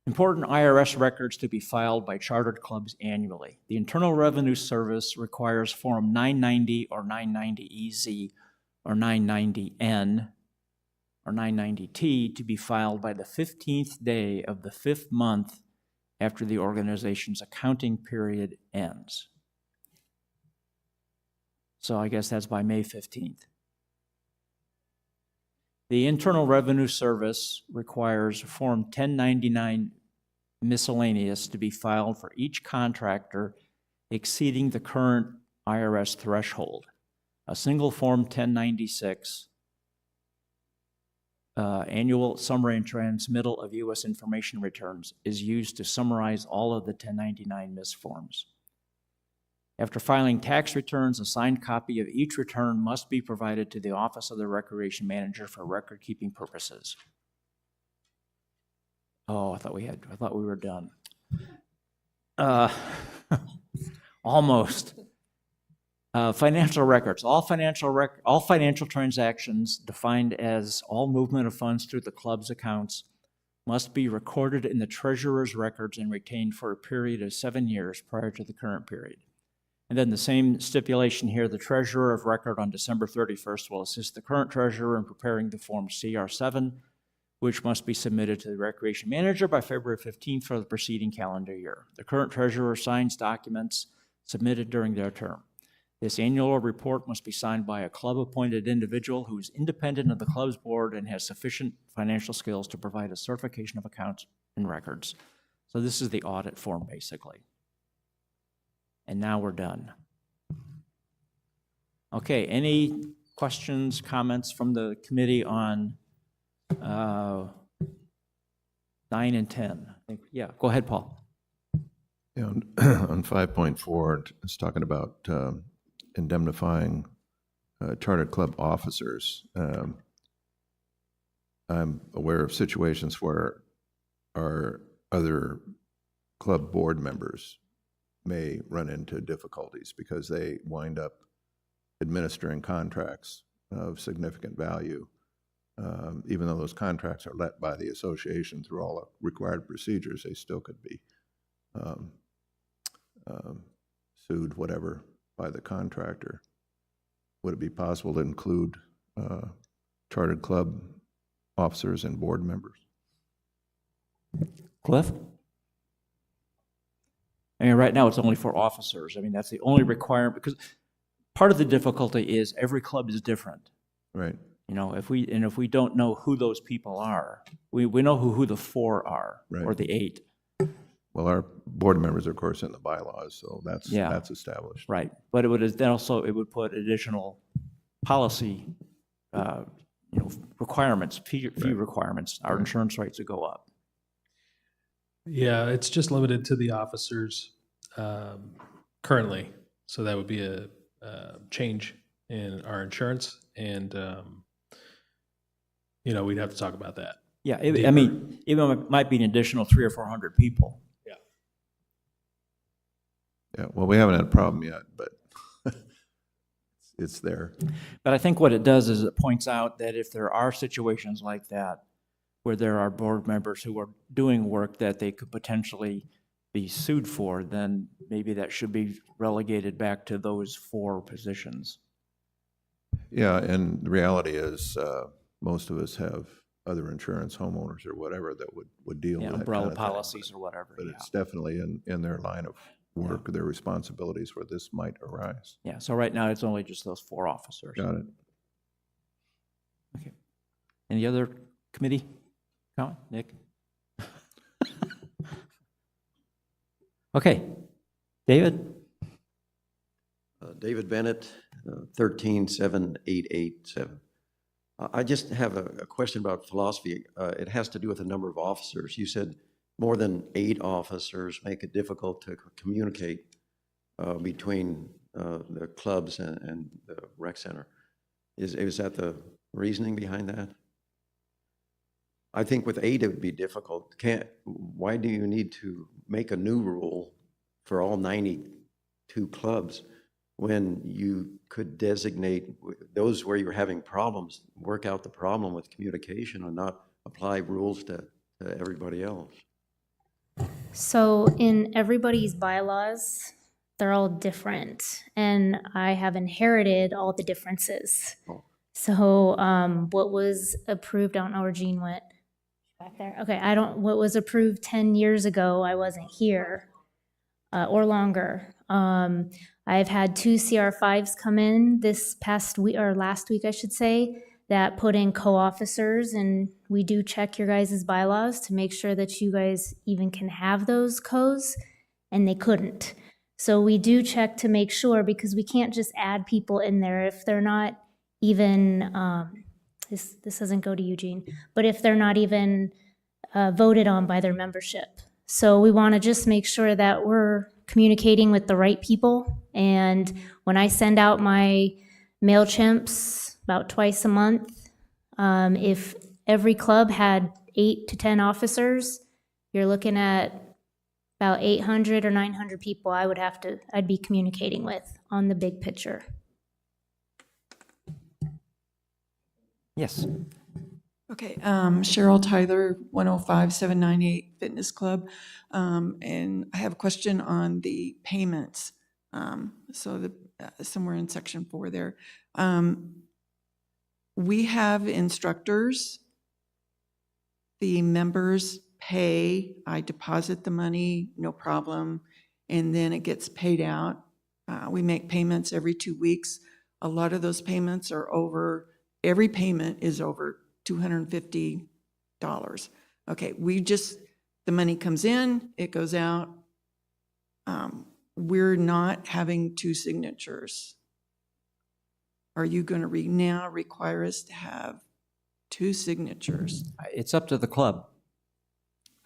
Important IRS records to be filed by chartered clubs annually. The Internal Revenue Service requires Form 990 or 990EZ or 990N or 990T to be filed by the 15th day of the 5th month after the organization's accounting period ends. So I guess that's by May 15th. The Internal Revenue Service requires Form 1099 miscellaneous to be filed for each contractor exceeding the current IRS threshold. A single Form 1096 annual summary and transmittal of U.S. information returns is used to summarize all of the 1099 MIS forms. After filing tax returns, a signed copy of each return must be provided to the Office of the Recreation Manager for record-keeping purposes. Oh, I thought we were done. Almost. Financial records. All financial transactions defined as all movement of funds through the club's accounts must be recorded in the treasurer's records and retained for a period of 7 years prior to the current period. And then the same stipulation here, the treasurer of record on December 31st will assist the current treasurer in preparing the Form CR7, which must be submitted to the recreation manager by February 15th for the preceding calendar year. The current treasurer signs documents submitted during their term. This annual report must be signed by a club-appointed individual who is independent of the club's board and has sufficient financial skills to provide a certification of accounts and records. So this is the audit form, basically. And now we're done. Okay, any questions, comments from the committee on 9 and 10? Yeah, go ahead, Paul. Yeah, on 5.4, it's talking about indemnifying chartered club officers. I'm aware of situations where our other club board members may run into difficulties because they wind up administering contracts of significant value. Even though those contracts are let by the association through all the required procedures, they still could be sued, whatever, by the contractor. Would it be possible to include chartered club officers and board members? Cliff? I mean, right now it's only for officers. I mean, that's the only requirement, because part of the difficulty is every club is different. Right. You know, if we don't know who those people are, we know who the 4 are, Right. or the 8. Well, our board members are, of course, in the bylaws, so that's established. Right, but it would put additional policy, requirements, fee requirements. Our insurance rates would go up. Yeah, it's just limited to the officers currently. So that would be a change in our insurance, and we'd have to talk about that. Yeah, I mean, even it might be an additional 300 or 400 people. Yeah, well, we haven't had a problem yet, but it's there. But I think what it does is it points out that if there are situations like that, where there are board members who are doing work that they could potentially be sued for, then maybe that should be relegated back to those 4 positions. Yeah, and the reality is most of us have other insurance, homeowners or whatever, that would deal with that umbrella kind of thing. policies or whatever. But it's definitely in their line of work, their responsibilities where this might arise. Yeah, so right now it's only just those 4 officers. Got it. Okay. Any other committee comment? Nick? Okay. David? David Bennett, 137887. I just have a question about philosophy. It has to do with the number of officers. You said more than 8 officers make it difficult to communicate between the clubs and the rec center. Is that the reasoning behind that? I think with 8 it would be difficult. Why do you need to make a new rule for all 92 clubs when you could designate those where you're having problems, work out the problem with communication and not apply rules to everybody else? So in everybody's bylaws, they're all different, and I have inherited all the differences. Oh. So what was approved, I don't know where Jean went. Back there. Okay, what was approved 10 years ago, I wasn't here, or longer. I've had 2 CR5s come in this past week, or last week, I should say, that put in co-officers, and we do check your guys' bylaws to make sure that you guys even can have those co's, and they couldn't. So we do check to make sure, because we can't just add people in there if they're not even this doesn't go to Eugene, but if they're not even voted on by their membership. So we want to just make sure that we're communicating with the right people. And when I send out my MailChimps about twice a month, if every club had 8 to 10 officers, you're looking at about 800 or 900 people I'd be communicating with on the big picture. Yes. Okay, Cheryl Tyler, 105798 Fitness Club. And I have a question on the payments. Somewhere in section 4 there. We have instructors. The members pay, I deposit the money, no problem, and then it gets paid out. We make payments every 2 weeks. A lot of those payments are over, every payment is over $250. Okay, the money comes in, it goes out. We're not having 2 signatures. Are you going to now require us to have 2 signatures? It's up to the club.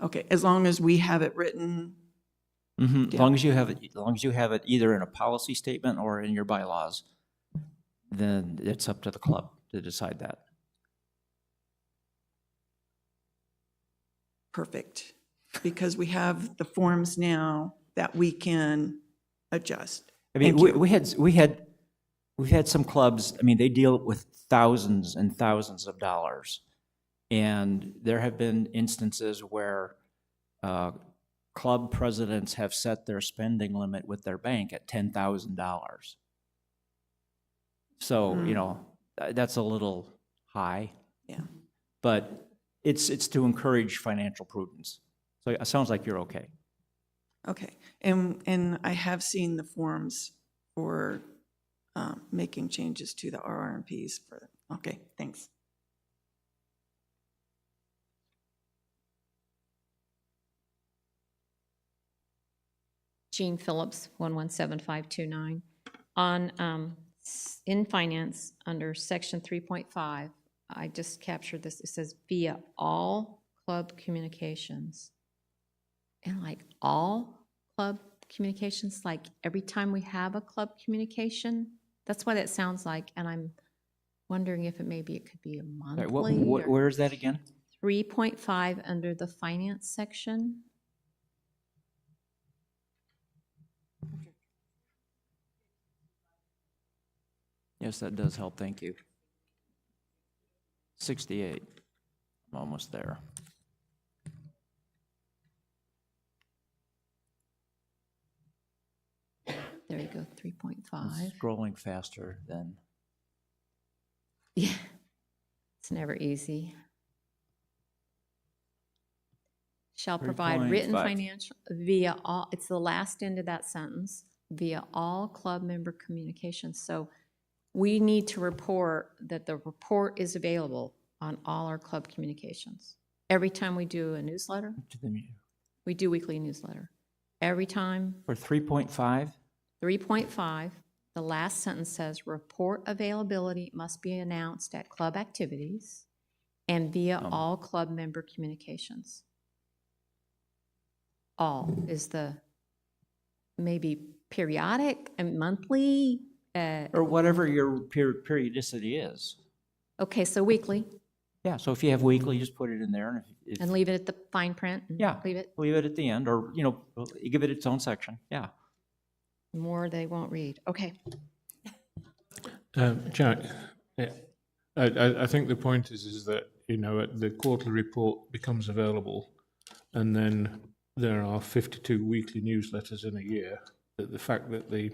Okay, as long as we have it written. As long as you have it either in a policy statement or in your bylaws, then it's up to the club to decide that. Perfect, because we have the forms now that we can adjust. I mean, Thank you. we've had some clubs, I mean, they deal with thousands and thousands of dollars. And there have been instances where club presidents have set their spending limit with their bank at $10,000. So, you know, that's a little high. Yeah. But it's to encourage financial prudence. So it sounds like you're okay. Okay, and I have seen the forms for making changes to the RR&Ps for, okay, thanks. Jean Phillips, 117529. In finance, under section 3.5, I just captured this. It says via all club communications. And like all club communications, like every time we have a club communication, that's what it sounds like. And I'm wondering if it could be a monthly. Right, where is that again? 3.5 under the finance section. Yes, that does help, thank you. 68, I'm almost there. There you go, 3.5. Scrolling faster than. Yeah, it's never easy. Shall provide written 3.5. financial via all, it's the last end of that sentence, via all club member communications. So we need to report that the report is available on all our club communications. Every time we do a newsletter, we do weekly newsletter. Every time. For 3.5? 3.5, the last sentence says, report availability must be announced at club activities and via all club member communications. All is the maybe periodic and monthly. Or whatever your periodicity is. Okay, so weekly. Yeah, so if you have weekly, just put it in there. And, And leave it at the fine print? And yeah, leave it. leave it at the end, or, you know, give it its own section, yeah. More they won't read. Okay. Jack, yeah, I think the point is that, you know, the quarterly report becomes available, and then there are 52 weekly newsletters in a year. That the fact that the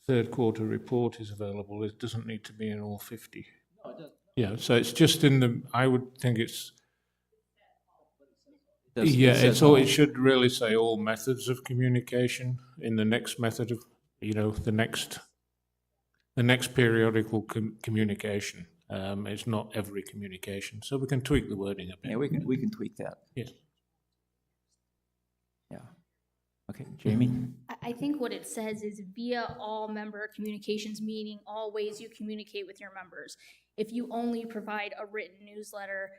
third quarter report is available, it doesn't need to be in all 50. No, it doesn't. Yeah, so it's just in the, I would think it's, yeah, it should really say all methods of communication in the next method of, you know, the next periodical communication. It's not every communication, so we can tweak the wording a bit. Yeah, we can tweak that. Yeah. Yeah. Okay, Jamie? I think what it says is via all member communications, meaning all ways you communicate with your members. if you only provide a written newsletter.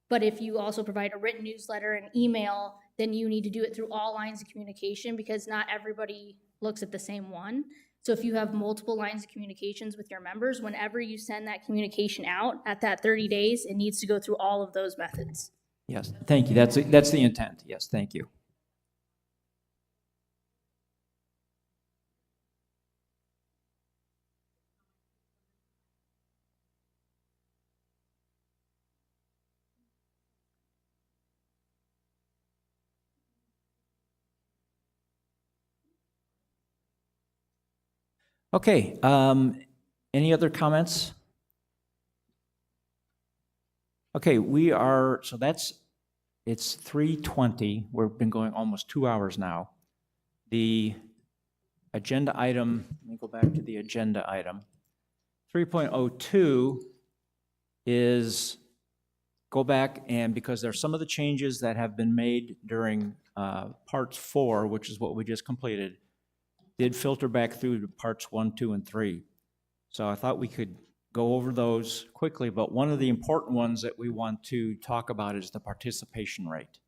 But if you also provide a written newsletter and email, then you need to do it through all lines of communication because not everybody looks at the same one. So if you have multiple lines of communications with your members, whenever you send that communication out at that 30 days, it needs to go through all of those methods. Yes, thank you. That's the intent. Yes, thank you. Okay, any other comments? Okay, it's 3:20. We've been going almost 2 hours now. The agenda item, let me go back to the agenda item. 3.02 is go back and, because there's some of the changes that have been made during parts 4, which is what we just completed, did filter back through to parts 1, 2, and 3. So I thought we could go over those quickly, but one of the important ones that we want to talk about is the participation rate.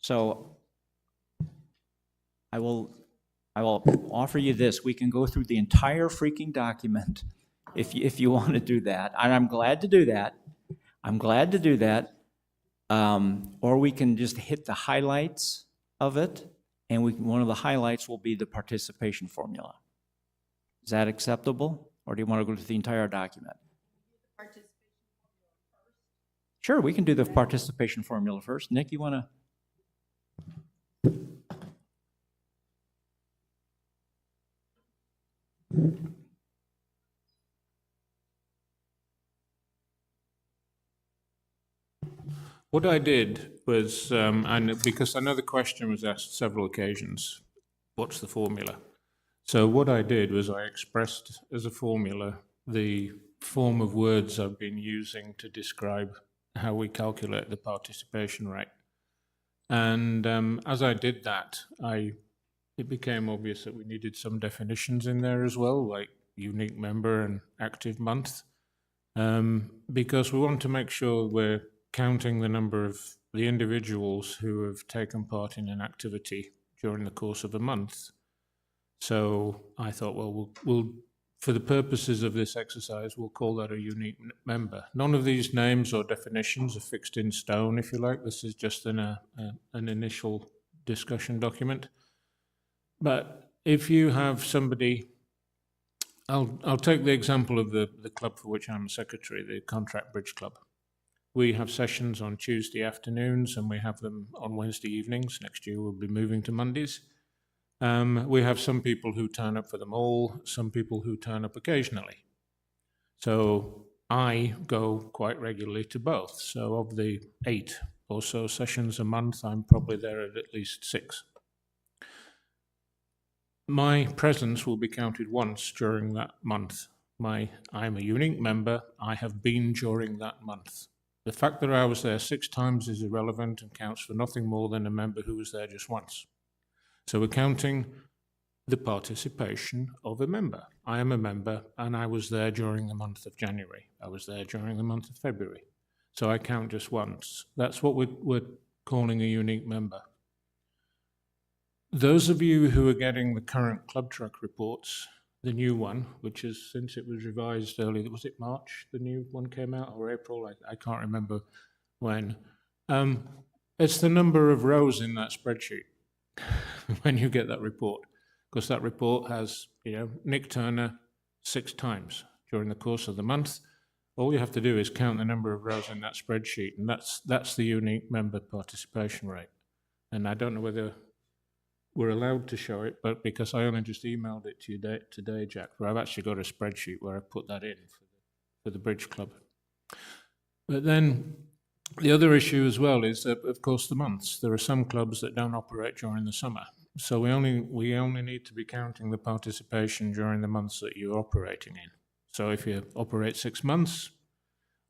So I will offer you this. We can go through the entire freaking document if you want to do that, and I'm glad to do that. Or we can just hit the highlights of it, and one of the highlights will be the participation formula. Is that acceptable, or do you want to go to the entire document? Sure, we can do the participation formula first. Nick, you want to? What I did was, and because I know the question was asked several occasions, what's the formula? So what I did was I expressed as a formula the form of words I've been using to describe how we calculate the participation rate. And as I did that, it became obvious that we needed some definitions in there as well, like unique member and active month, because we want to make sure we're counting the number of the individuals who have taken part in an activity during the course of a month. So I thought, well, we'll for the purposes of this exercise, we'll call that a unique member. None of these names or definitions are fixed in stone, if you like. This is just an initial discussion document. But if you have somebody, I'll take the example of the club for which I'm a secretary, the Contract Bridge Club. We have sessions on Tuesday afternoons and we have them on Wednesday evenings. Next year we'll be moving to Mondays. We have some people who turn up for them all, some people who turn up occasionally. So I go quite regularly to both. So of the 8 or so sessions a month, I'm probably there at least 6. My presence will be counted once during that month. I'm a unique member. I have been during that month. The fact that I was there 6 times is irrelevant and counts for nothing more than a member who was there just once. So we're counting the participation of a member. I am a member and I was there during the month of January. I was there during the month of February. So I count just once. That's what we're calling a unique member. Those of you who are getting the current Club Track reports, the new one, which is since it was revised earlier, was it March the new one came out, or April? I can't remember when. It's the number of rows in that spreadsheet when you get that report, because that report has, Nick Turner 6 times during the course of the month. All you have to do is count the number of rows in that spreadsheet, and that's the unique member participation rate. And I don't know whether we're allowed to show it, but because I only just emailed it to you today, Jack, where I've actually got a spreadsheet where I put that in for the Bridge Club. But then the other issue as well is, of course, the months. There are some clubs that don't operate during the summer. So we only need to be counting the participation during the months that you're operating in. So if you operate 6 months,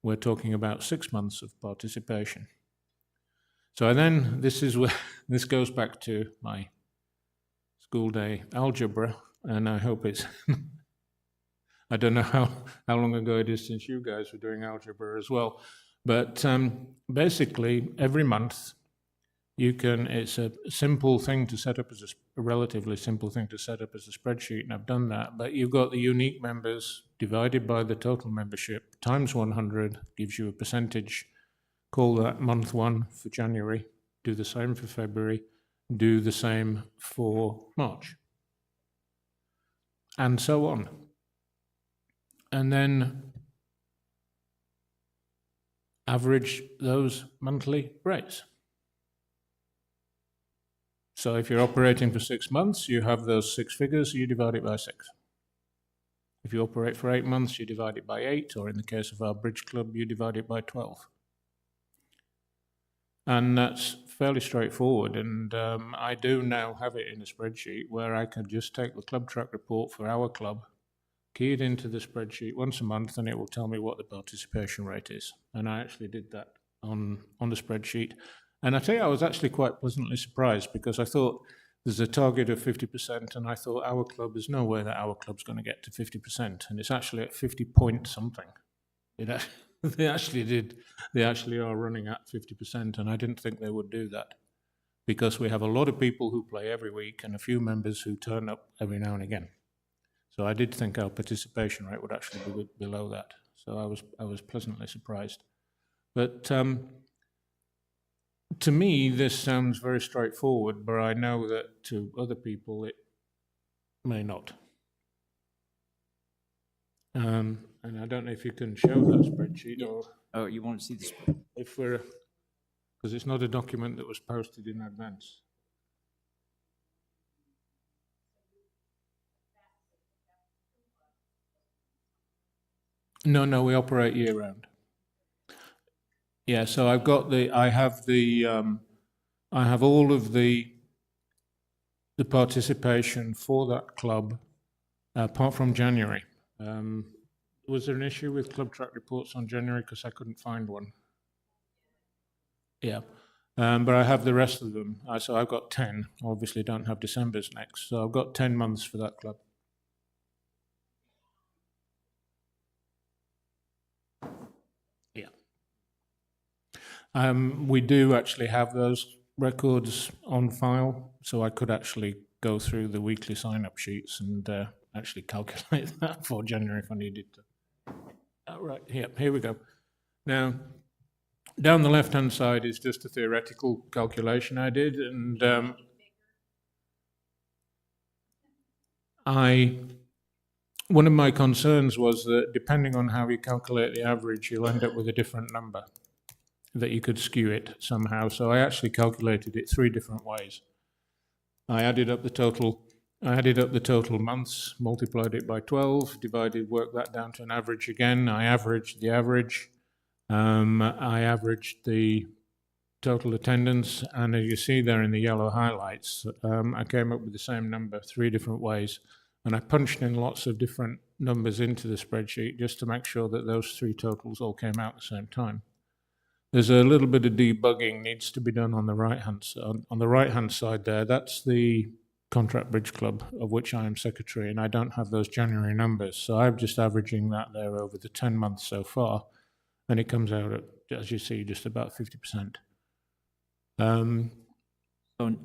we're talking about 6 months of participation. So then this goes back to my school day algebra, and I hope I don't know how long ago it is since you guys were doing algebra as well. But basically, every month, it's a simple thing to set up as a relatively simple thing to set up as a spreadsheet, and I've done that. But you've got the unique members divided by the total membership times 100 gives you a percentage. Call that month 1 for January. Do the same for February. Do the same for March. And so on. And then average those monthly rates. So if you're operating for 6 months, you have those 6 figures, you divide it by 6. If you operate for 8 months, you divide it by 8, or in the case of our bridge club, you divide it by 12. And that's fairly straightforward, and I do now have it in a spreadsheet where I can just take the club track report for our club, key it into the spreadsheet once a month, and it will tell me what the participation rate is. And I actually did that on the spreadsheet. And I tell you, I was actually quite pleasantly surprised, because I thought there's a target of 50%, and I thought our club, there's no way that our club's going to get to 50%, and it's actually at 50 point something. They actually are running at 50%, and I didn't think they would do that, because we have a lot of people who play every week and a few members who turn up every now and again. So I did think our participation rate would actually be below that. So I was pleasantly surprised. But to me, this sounds very straightforward, but I know that to other people it may not. And I don't know if you can show that spreadsheet, or Oh, you want to see this? if we're, because it's not a document that was posted in advance. No, we operate year round. Yeah, so I have all of the participation for that club, apart from January. Was there an issue with club track reports on January, because I couldn't find one? Yeah, but I have the rest of them. So I've got 10. Obviously, don't have December's next, so I've got 10 months for that club. Yeah. We do actually have those records on file, so I could actually go through the weekly sign-up sheets and actually calculate that for January if I needed to. Right, here we go. Now, down the left-hand side is just a theoretical calculation I did, and one of my concerns was that depending on how you calculate the average, you'll end up with a different number, that you could skew it somehow. So I actually calculated it 3 different ways. I added up the total months, multiplied it by 12, worked that down to an average again. I averaged the average. I averaged the total attendance, and as you see there in the yellow highlights, I came up with the same number 3 different ways, and I punched in lots of different numbers into the spreadsheet just to make sure that those 3 totals all came out at the same time. There's a little bit of debugging needs to be done on the right-hand side. On the right-hand side there, that's the Contract Bridge Club, of which I am secretary, and I don't have those January numbers. So I'm just averaging that there over the 10 months so far, and it comes out at, as you see, just about 50%.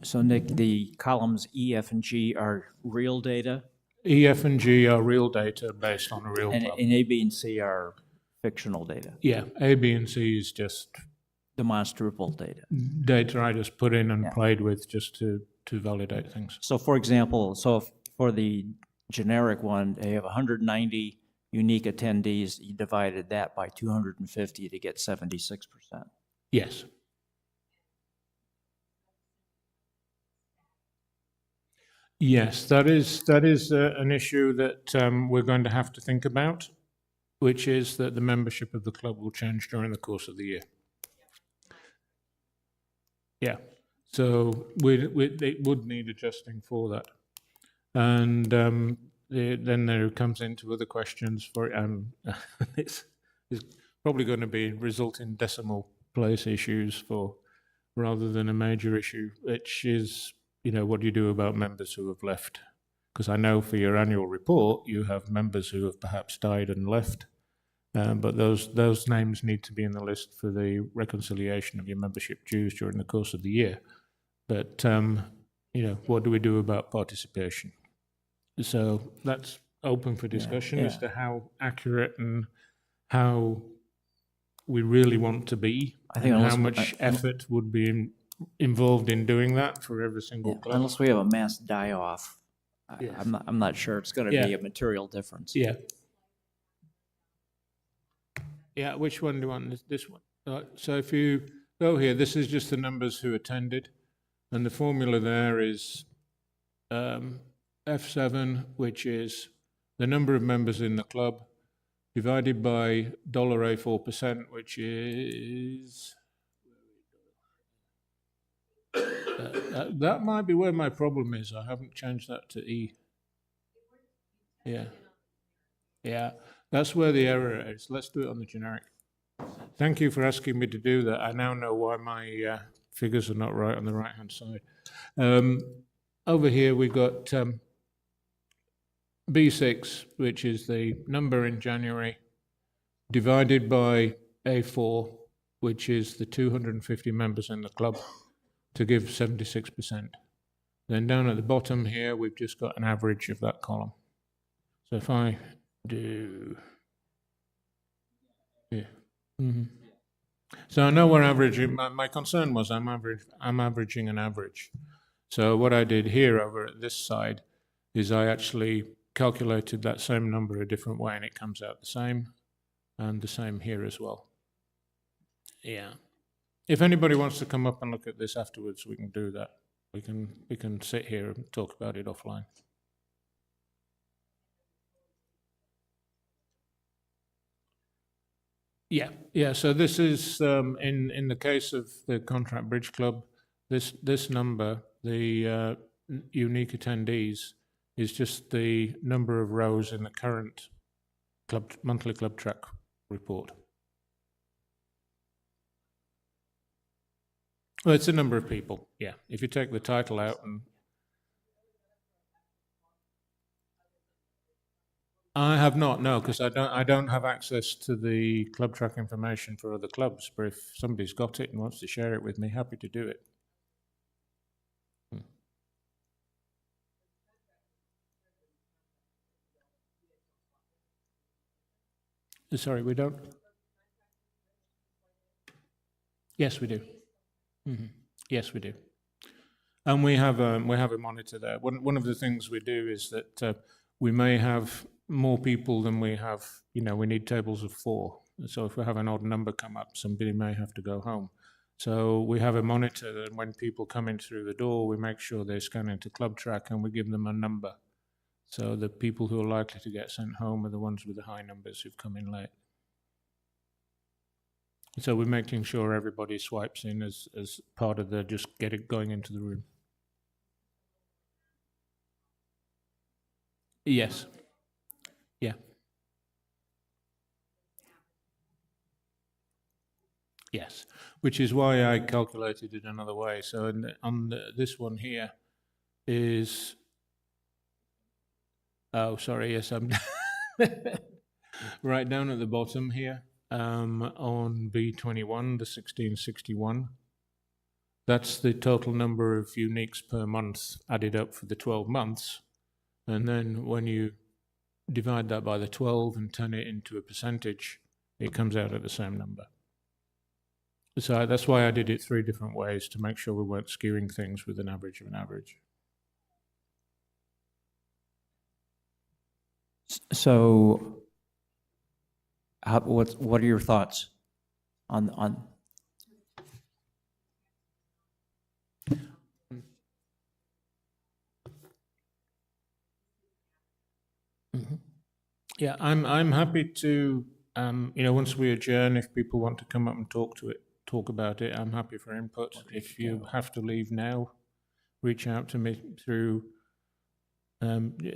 So Nick, the columns E, F, and G are real data? E, F, and G are real data based on a real club. And A, B, and C are fictional data? Yeah, A, B, and C is just demonstrable data. Data I just put in and played with just to validate things. So for example, for the generic one, they have 190 unique attendees. You divided that by 250 to get 76%. Yes. Yes, that is an issue that we're going to have to think about, which is that the membership of the club will change during the course of the year. Yeah, so it would need adjusting for that. And then there comes into other questions for it's probably going to result in decimal place issues rather than a major issue, which is, what do you do about members who have left? Because I know for your annual report, you have members who have perhaps died and left, but those names need to be in the list for the reconciliation of your membership dues during the course of the year. But, what do we do about participation? So that's open for discussion as to how accurate and how we really want to be, I think and how unless- much effort would be involved in doing that for every single club. Unless we have a mass die-off, Yes. I'm not sure it's going to be Yeah. a material difference. Yeah. Yeah, which one do you want? This one? So if you go here, this is just the numbers who attended, and the formula there is F7, which is the number of members in the club, divided by $A4%, which is... that might be where my problem is. I haven't changed that to E. Yeah. Yeah, that's where the error is. Let's do it on the generic. Thank you for asking me to do that. I now know why my figures are not right on the right-hand side. Over here, we've got B6, which is the number in January, divided by A4, which is the 250 members in the club, to give 76%. Then down at the bottom here, we've just got an average of that column. So if I do... Yeah. Mm-hmm. So I know we're averaging. My concern was I'm averaging an average. So what I did here over at this side is I actually calculated that same number a different way, and it comes out the same, and the same here as well. Yeah. If anybody wants to come up and look at this afterwards, we can do that. We can sit here and talk about it offline. Yeah. So this is in the case of the Contract Bridge Club, this number, the unique attendees, is just the number of rows in the current monthly club track report. Well, it's a number of people. Yeah. If you take the title out and I have not, no, because I don't have access to the club track information for other clubs, but if somebody's got it and wants to share it with me, happy to do it. Sorry, we don't? Yes, we do. Mm-hmm. Yes, we do. And we have a monitor there. One of the things we do is that we may have more people than we have, we need tables of 4. So if we have an odd number come up, somebody may have to go home. So we have a monitor that when people come in through the door, we make sure they scan into club track and we give them a number. So the people who are likely to get sent home are the ones with the high numbers who've come in late. So we're making sure everybody swipes in as part of the just get it going into the room. Yes. Yeah. Yes, which is why I calculated it another way. So this one here is... Oh, sorry, yes, I'm right down at the bottom here on B21, the 1661. That's the total number of uniques per month added up for the 12 months. And then when you divide that by the 12 and turn it into a percentage, it comes out at the same number. So that's why I did it 3 different ways, to make sure we weren't skewing things with an average of an average. So, what are your thoughts on? Yeah, I'm happy to, once we adjourn, if people want to come up and talk about it, I'm happy for input. If you have to leave now, reach out to me through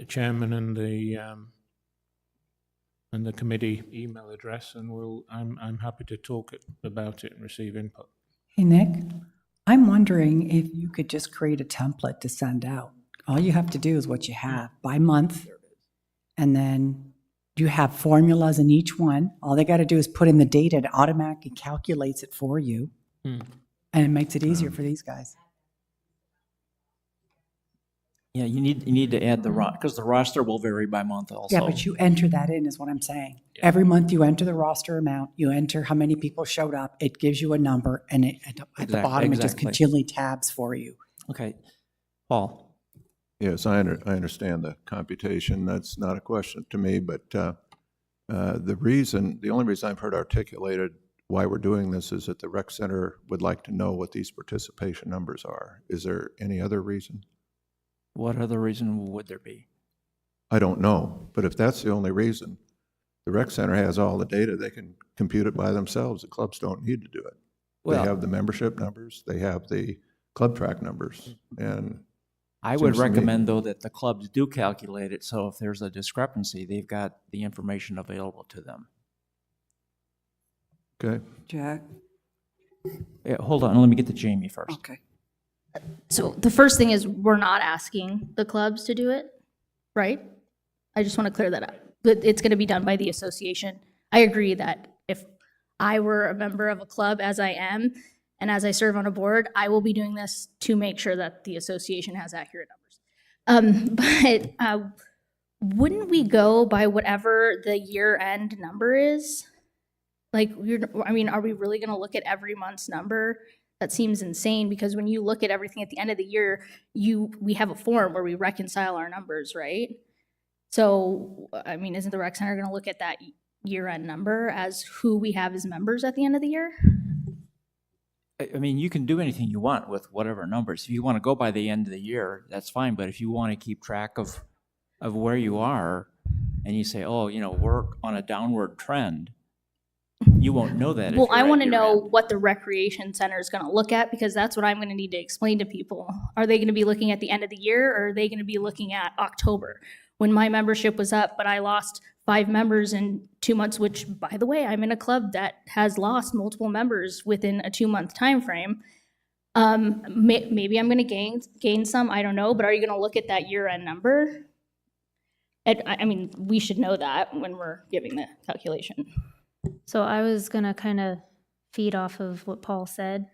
chairman and the committee email address, and I'm happy to talk about it and receive input. Hey, Nick, I'm wondering if you could just create a template to send out, All you have to do is what you have by month. And then you have formulas in each one. All they got to do is put in the data. It automatically calculates it for you. And it makes it easier for these guys. Yeah, you need to add because the roster will vary by month also. Yeah, but you enter that in is what I'm saying. Every month you enter the roster amount, you enter how many people showed up, it gives you a number, and at the bottom, it just exactly. continually tabs for you. Okay. Paul? Yes, I understand the computation. That's not a question to me, but the only reason I've heard articulated why we're doing this is that the rec center would like to know what these participation numbers are. Is there any other reason? What other reason would there be? I don't know, but if that's the only reason, the rec center has all the data. They can compute it by themselves. The clubs don't need to do it. They have the membership numbers, they have the club track numbers, and I would recommend, though, that the clubs do calculate it, so if there's a discrepancy, they've got the information available to them. Okay. Jack? Yeah, hold on, let me get to Jamie first. Okay. So the first thing is we're not asking the clubs to do it, right? I just want to clear that up. But it's going to be done by the association. I agree that if I were a member of a club, as I am, and as I serve on a board, I will be doing this to make sure that the association has accurate numbers. But wouldn't we go by whatever the year-end number is? Like, are we really going to look at every month's number? That seems insane, because when you look at everything at the end of the year, we have a form where we reconcile our numbers, right? So, I mean, isn't the rec center going to look at that year-end number as who we have as members at the end of the year? I mean, you can do anything you want with whatever numbers. If you want to go by the end of the year, that's fine, but if you want to keep track of where you are, and you say, oh, we're on a downward trend, you won't know that. Well, I want to know what the recreation center is going to look at, because that's what I'm going to need to explain to people. Are they going to be looking at the end of the year, or are they going to be looking at October? When my membership was up, but I lost 5 members in 2 months, which, by the way, I'm in a club that has lost multiple members within a 2-month time frame. Maybe I'm going to gain some, I don't know, but are you going to look at that year-end number? I mean, we should know that when we're giving the calculation. So I was going to kind of feed off of what Paul said.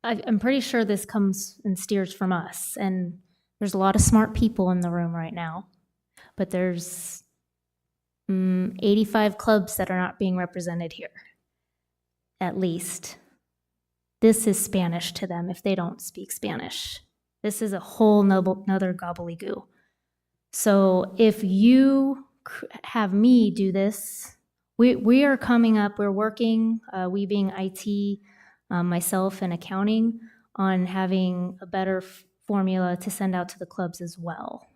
I'm pretty sure this comes and steers from us, and there's a lot of smart people in the room right now, but there's 85 clubs that are not being represented here, at least. This is Spanish to them if they don't speak Spanish. This is a whole nother gobbledygook. So if you have me do this, we are coming up, we're working, we being IT, myself and accounting, on having a better formula to send out to the clubs as well.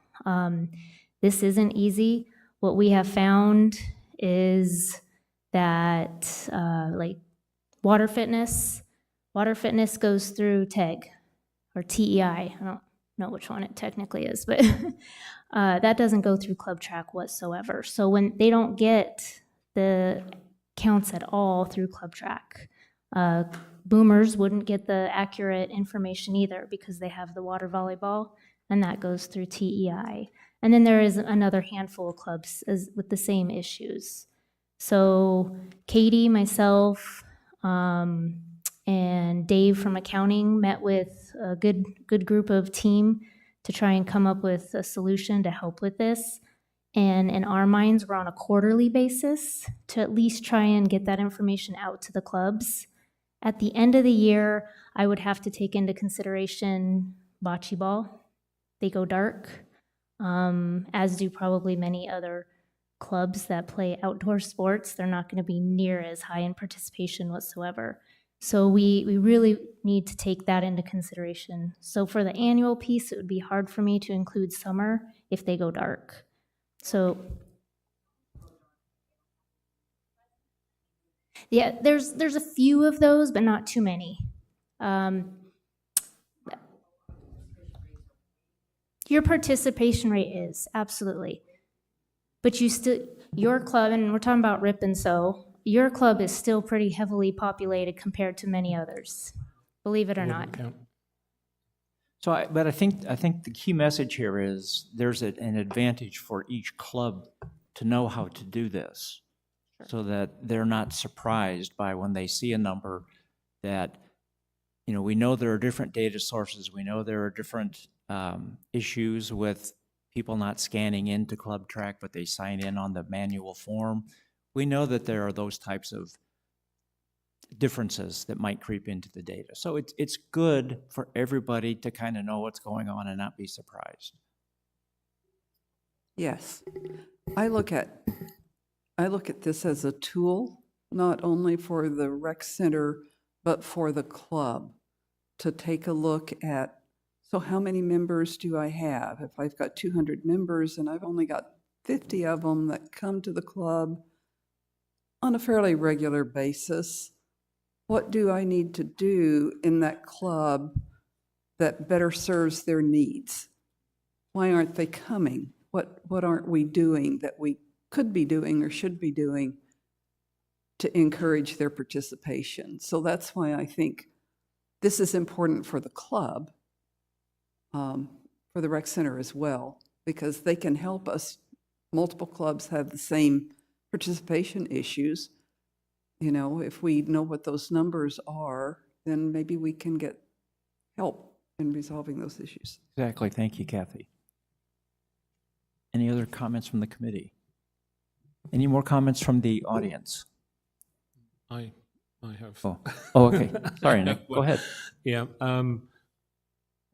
This isn't easy. What we have found is that like water fitness goes through TEG or TEI. I don't know which one it technically is, but that doesn't go through Club Track whatsoever. So when they don't get the counts at all through Club Track, Boomers wouldn't get the accurate information either, because they have the water volleyball, and that goes through TEI. And then there is another handful of clubs with the same issues. So Katie, myself, and Dave from accounting met with a good group of team to try and come up with a solution to help with this. And in our minds, we're on a quarterly basis to at least try and get that information out to the clubs. At the end of the year, I would have to take into consideration bocce ball. They go dark, as do probably many other clubs that play outdoor sports. They're not going to be near as high in participation whatsoever. So we really need to take that into consideration. So for the annual piece, it would be hard for me to include summer if they go dark. So yeah, there's a few of those, but not too many. Your participation rate is, absolutely. But your club, and we're talking about Rip and So, your club is still pretty heavily populated compared to many others, believe it or not. But I think the key message here is there's an advantage for each club to know how to do this, so that they're not surprised by when they see a number that, you know, we know there are different data sources, we know there are different issues with people not scanning into Club Track, but they sign in on the manual form. We know that there are those types of differences that might creep into the data. So it's good for everybody to kind of know what's going on and not be surprised. Yes. I look at this as a tool, not only for the rec center, but for the club to take a look at, so how many members do I have? If I've got 200 members and I've only got 50 of them that come to the club on a fairly regular basis, what do I need to do in that club that better serves their needs? Why aren't they coming? What aren't we doing that we could be doing or should be doing to encourage their participation? So that's why I think this is important for the club, for the rec center as well, because they can help us. Multiple clubs have the same participation issues. You know, if we know what those numbers are, then maybe we can get help in resolving those issues. Exactly. Thank you, Kathy. Any other comments from the committee? Any more comments from the audience? I have. Oh, okay. Sorry, Nick. Go ahead. Yeah.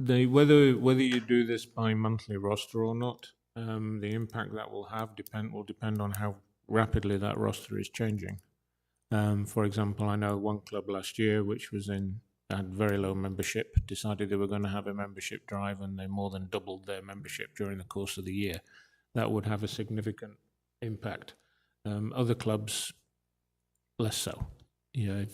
Whether you do this by monthly roster or not, the impact that will have will depend on how rapidly that roster is changing. For example, I know one club last year, which had very low membership, decided they were going to have a membership drive, and they more than doubled their membership during the course of the year. That would have a significant impact. Other clubs, less so. Yeah.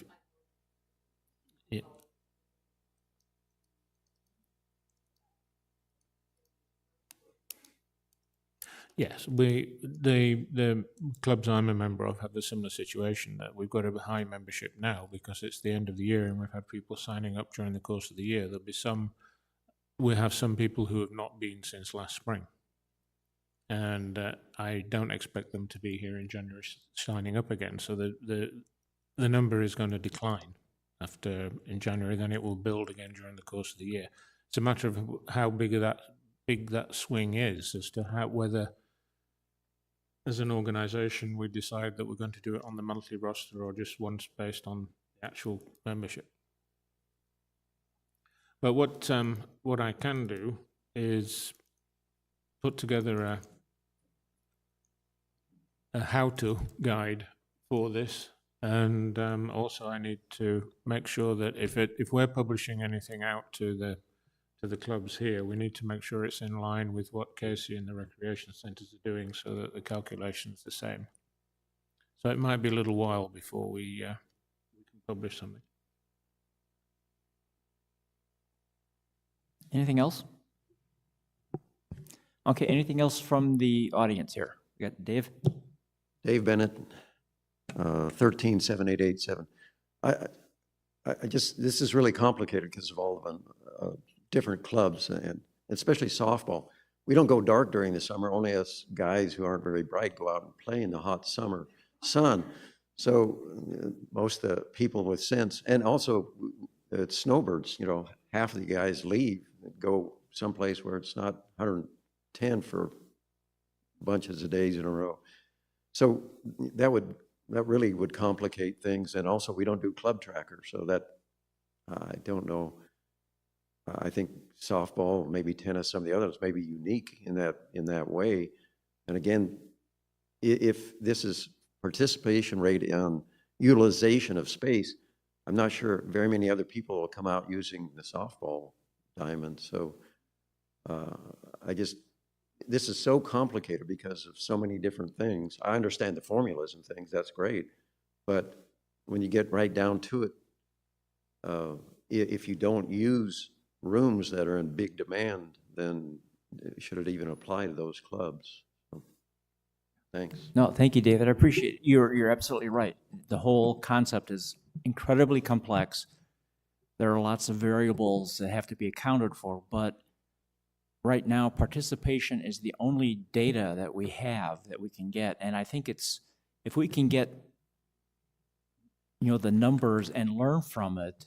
Yes, the clubs I'm a member of have a similar situation, that we've got a high membership now because it's the end of the year and we've had people signing up during the course of the year. We have some people who have not been since last spring, and I don't expect them to be here in January signing up again. So the number is going to decline in January, then it will build again during the course of the year. It's a matter of how big that swing is, as to whether, as an organization, we decide that we're going to do it on the monthly roster or just once based on the actual membership. But what I can do is put together a how-to guide for this, and also I need to make sure that if we're publishing anything out to the clubs here, we need to make sure it's in line with what Casey and the recreation centres are doing, so that the calculation is the same. So it might be a little while before we can publish something. Anything else? Okay, anything else from the audience here? We got Dave? Dave Bennett, 137887. This is really complicated because of all of them. Different clubs, and especially softball. We don't go dark during the summer. Only us guys who aren't very bright go out and play in the hot summer sun. So most of the people with sense, and also it's snowbirds, you know, half of the guys leave and go someplace where it's not 110 for bunches of days in a row. So that really would complicate things. And also we don't do club trackers, so that I don't know. I think softball, maybe tennis, some of the others may be unique in that way. And again, if this is participation rate on utilization of space, I'm not sure very many other people will come out using the softball diamond. So this is so complicated because of so many different things. I understand the formulas and things, that's great. But when you get right down to it, if you don't use rooms that are in big demand, then should it even apply to those clubs? So, thanks. No, thank you, David. I appreciate it. You're absolutely right. The whole concept is incredibly complex. there are lots of variables that have to be accounted for, but right now, participation is the only data that we have that we can get. And I think if we can get, the numbers and learn from it,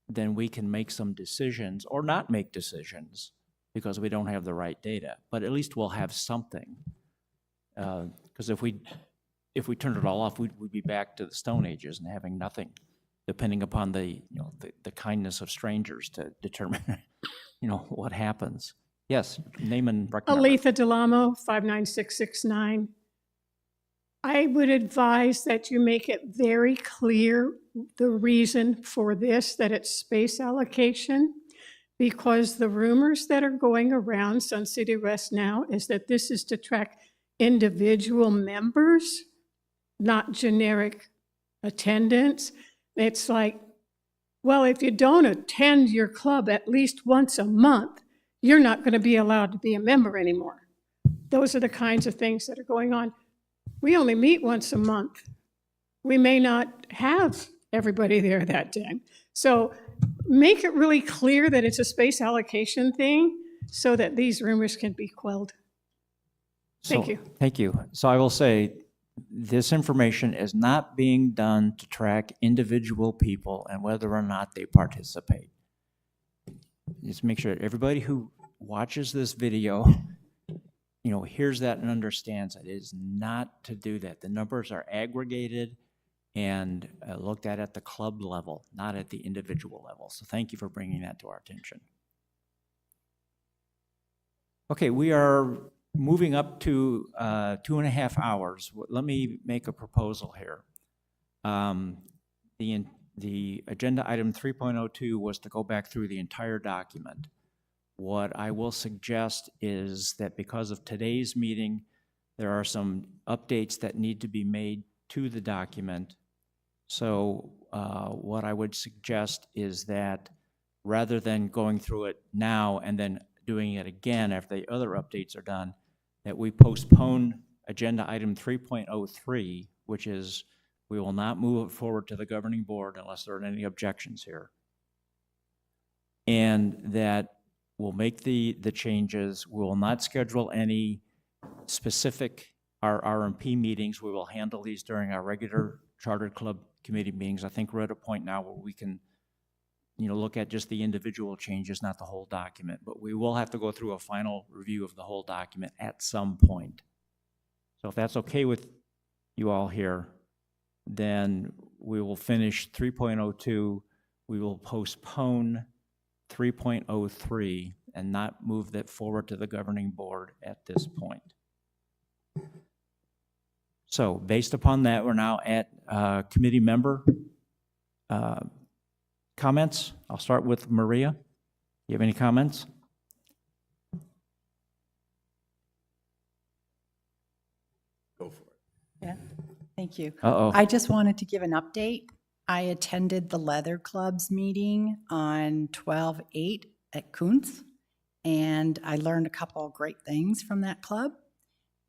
then we can make some decisions or not make decisions because we don't have the right data. But at least we'll have something. Because if we turned it all off, we'd be back to the Stone Ages and having nothing, depending upon the kindness of strangers to determine, what happens. Yes, name and record number. Aletha Delamo, 59669. I would advise that you make it very clear the reason for this, that it's space allocation, because the rumors that are going around Sun City West now is that this is to track individual members, not generic attendance. It's like, well, if you don't attend your club at least once a month, you're not going to be allowed to be a member anymore. Those are the kinds of things that are going on. We only meet once a month. We may not have everybody there that day. So make it really clear that it's a space allocation thing so that these rumors can be quelled. Thank you. Thank you. So I will say, this information is not being done to track individual people and whether or not they participate. Just make sure everybody who watches this video, hears that and understands it. It is not to do that. The numbers are aggregated and looked at the club level, not at the individual level. So thank you for bringing that to our attention. Okay, we are moving up to 2.5 hours. Let me make a proposal here. The agenda item 3.02 was to go back through the entire document. What I will suggest is that because of today's meeting, there are some updates that need to be made to the document. So what I would suggest is that rather than going through it now and then doing it again after the other updates are done, that we postpone agenda item 3.03, which is we will not move it forward to the governing board unless there are any objections here. And that we'll make the changes. We will not schedule any specific RR&P meetings. We will handle these during our regular Charter Club committee meetings. I think we're at a point now where we can, look at just the individual changes, not the whole document. But we will have to go through a final review of the whole document at some point. So if that's okay with you all here, then we will finish 3.02. We will postpone 3.03 and not move that forward to the governing board at this point. So based upon that, we're now at committee member comments. I'll start with Maria. You have any comments? Go for it. Yeah, thank you. Uh-oh. I just wanted to give an update. I attended the Leather Club's meeting on 12/8 at Kuntz, and I learned a couple of great things from that club.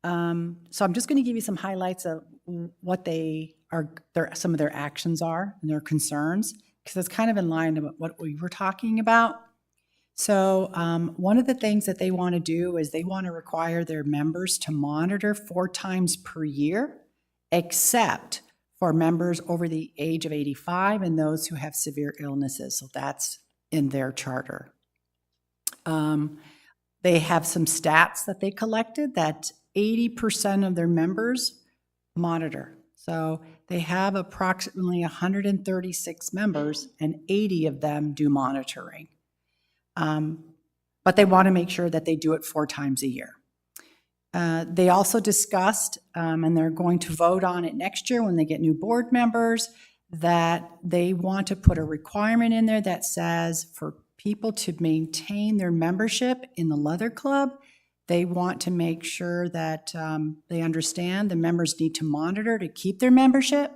So I'm just going to give you some highlights of what some of their actions are and their concerns, because it's kind of in line with what we were talking about. So one of the things that they want to do is they want to require their members to monitor 4 times per year, except for members over the age of 85 and those who have severe illnesses. So that's in their charter. They have some stats that they collected that 80% of their members monitor. So they have approximately 136 members and 80 of them do monitoring. But they want to make sure that they do it 4 times a year. They also discussed, and they're going to vote on it next year when they get new board members, that they want to put a requirement in there that says for people to maintain their membership in the Leather Club, they want to make sure that they understand the members need to monitor to keep their membership.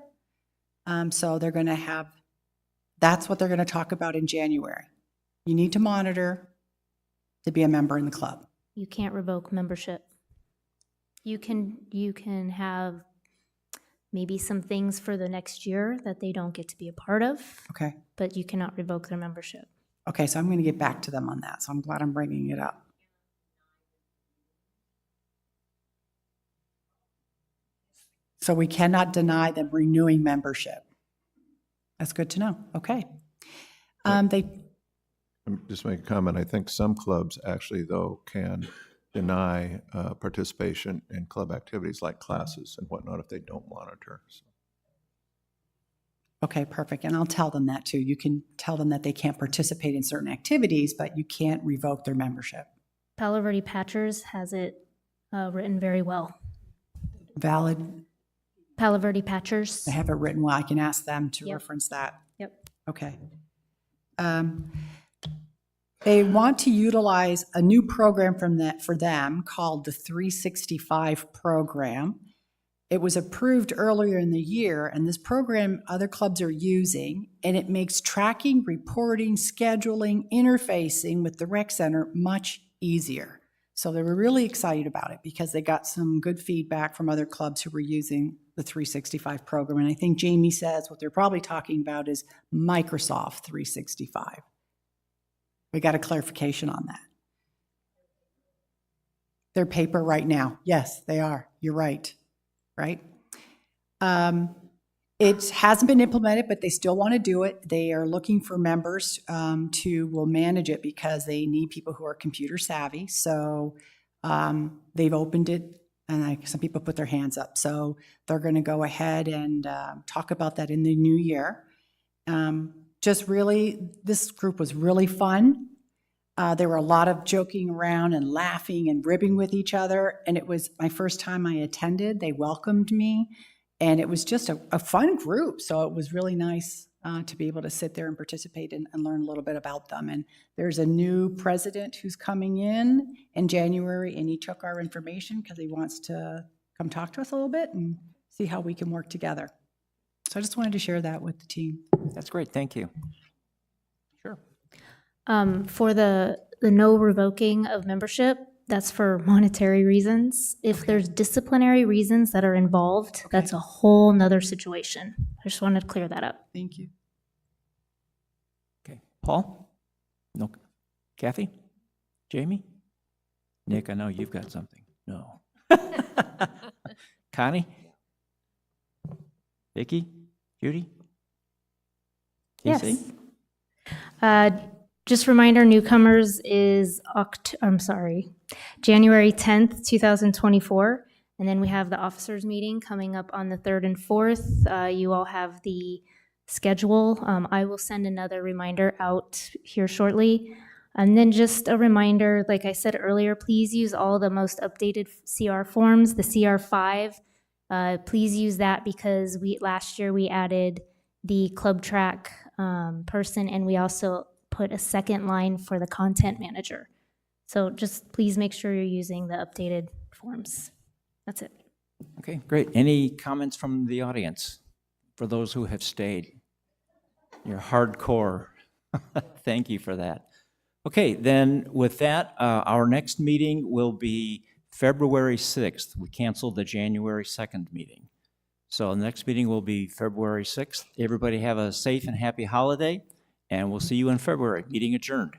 So they're going to have, that's what they're going to talk about in January. You need to monitor to be a member in the club. You can't revoke membership. You can have maybe some things for the next year that they don't get to be a part of, Okay. but you cannot revoke their membership. Okay, so I'm going to get back to them on that, so I'm glad I'm bringing it up. So we cannot deny them renewing membership. That's good to know. Okay. Just make a comment. I think some clubs actually, though, can deny participation in club activities like classes and whatnot if they don't monitor. So. Okay, perfect. And I'll tell them that too. You can tell them that they can't participate in certain activities, but you can't revoke their membership. Palo Verde Patchers has it written very well. Valid. Palo Verde Patchers. They have it written well. I can ask them to Yep. reference that. Yep. Okay. They want to utilize a new program for them called the 365 program. It was approved earlier in the year, and this program other clubs are using, and it makes tracking, reporting, scheduling, interfacing with the rec center much easier. So they were really excited about it because they got some good feedback from other clubs who were using the 365 program. And I think Jamie says what they're probably talking about is Microsoft 365. We got a clarification on that. They're paper right now. Yes, they are. You're right. Right? It hasn't been implemented, but they still want to do it. They are looking for members will manage it because they need people who are computer savvy. So they've opened it, and some people put their hands up. So they're going to go ahead and talk about that in the new year. Just really, this group was really fun. There were a lot of joking around and laughing and ribbing with each other. And it was my first time I attended. They welcomed me. And it was just a fun group. So it was really nice to be able to sit there and participate and learn a little bit about them. And there's a new president who's coming in January, and he took our information because he wants to come talk to us a little bit and see how we can work together. So I just wanted to share that with the team. That's great, thank you. Sure. For the no revoking of membership, that's for monetary reasons. If there's disciplinary reasons that are involved, that's a whole nother situation. I just wanted to clear that up. Thank you. Okay, Paul? No. Kathy? Jamie? Nick, I know you've got something. No. Connie? Vicki? Judy? Casey? Yes. Just reminder, newcomers is January 10th, 2024. And then we have the officers meeting coming up on the 3rd and 4th. You all have the schedule. I will send another reminder out here shortly. And then just a reminder, like I said earlier, please use all the most updated CR forms, the CR5. Please use that because last year we added the club track person, and we also put a second line for the content manager. So just please make sure you're using the updated forms. That's it. Okay, great. Any comments from the audience for those who have stayed? You're hardcore. Thank you for that. Okay, then with that, our next meeting will be February 6th. We canceled the January 2nd meeting. So the next meeting will be February 6th. Everybody have a safe and happy holiday, and we'll see you in February. Meeting adjourned.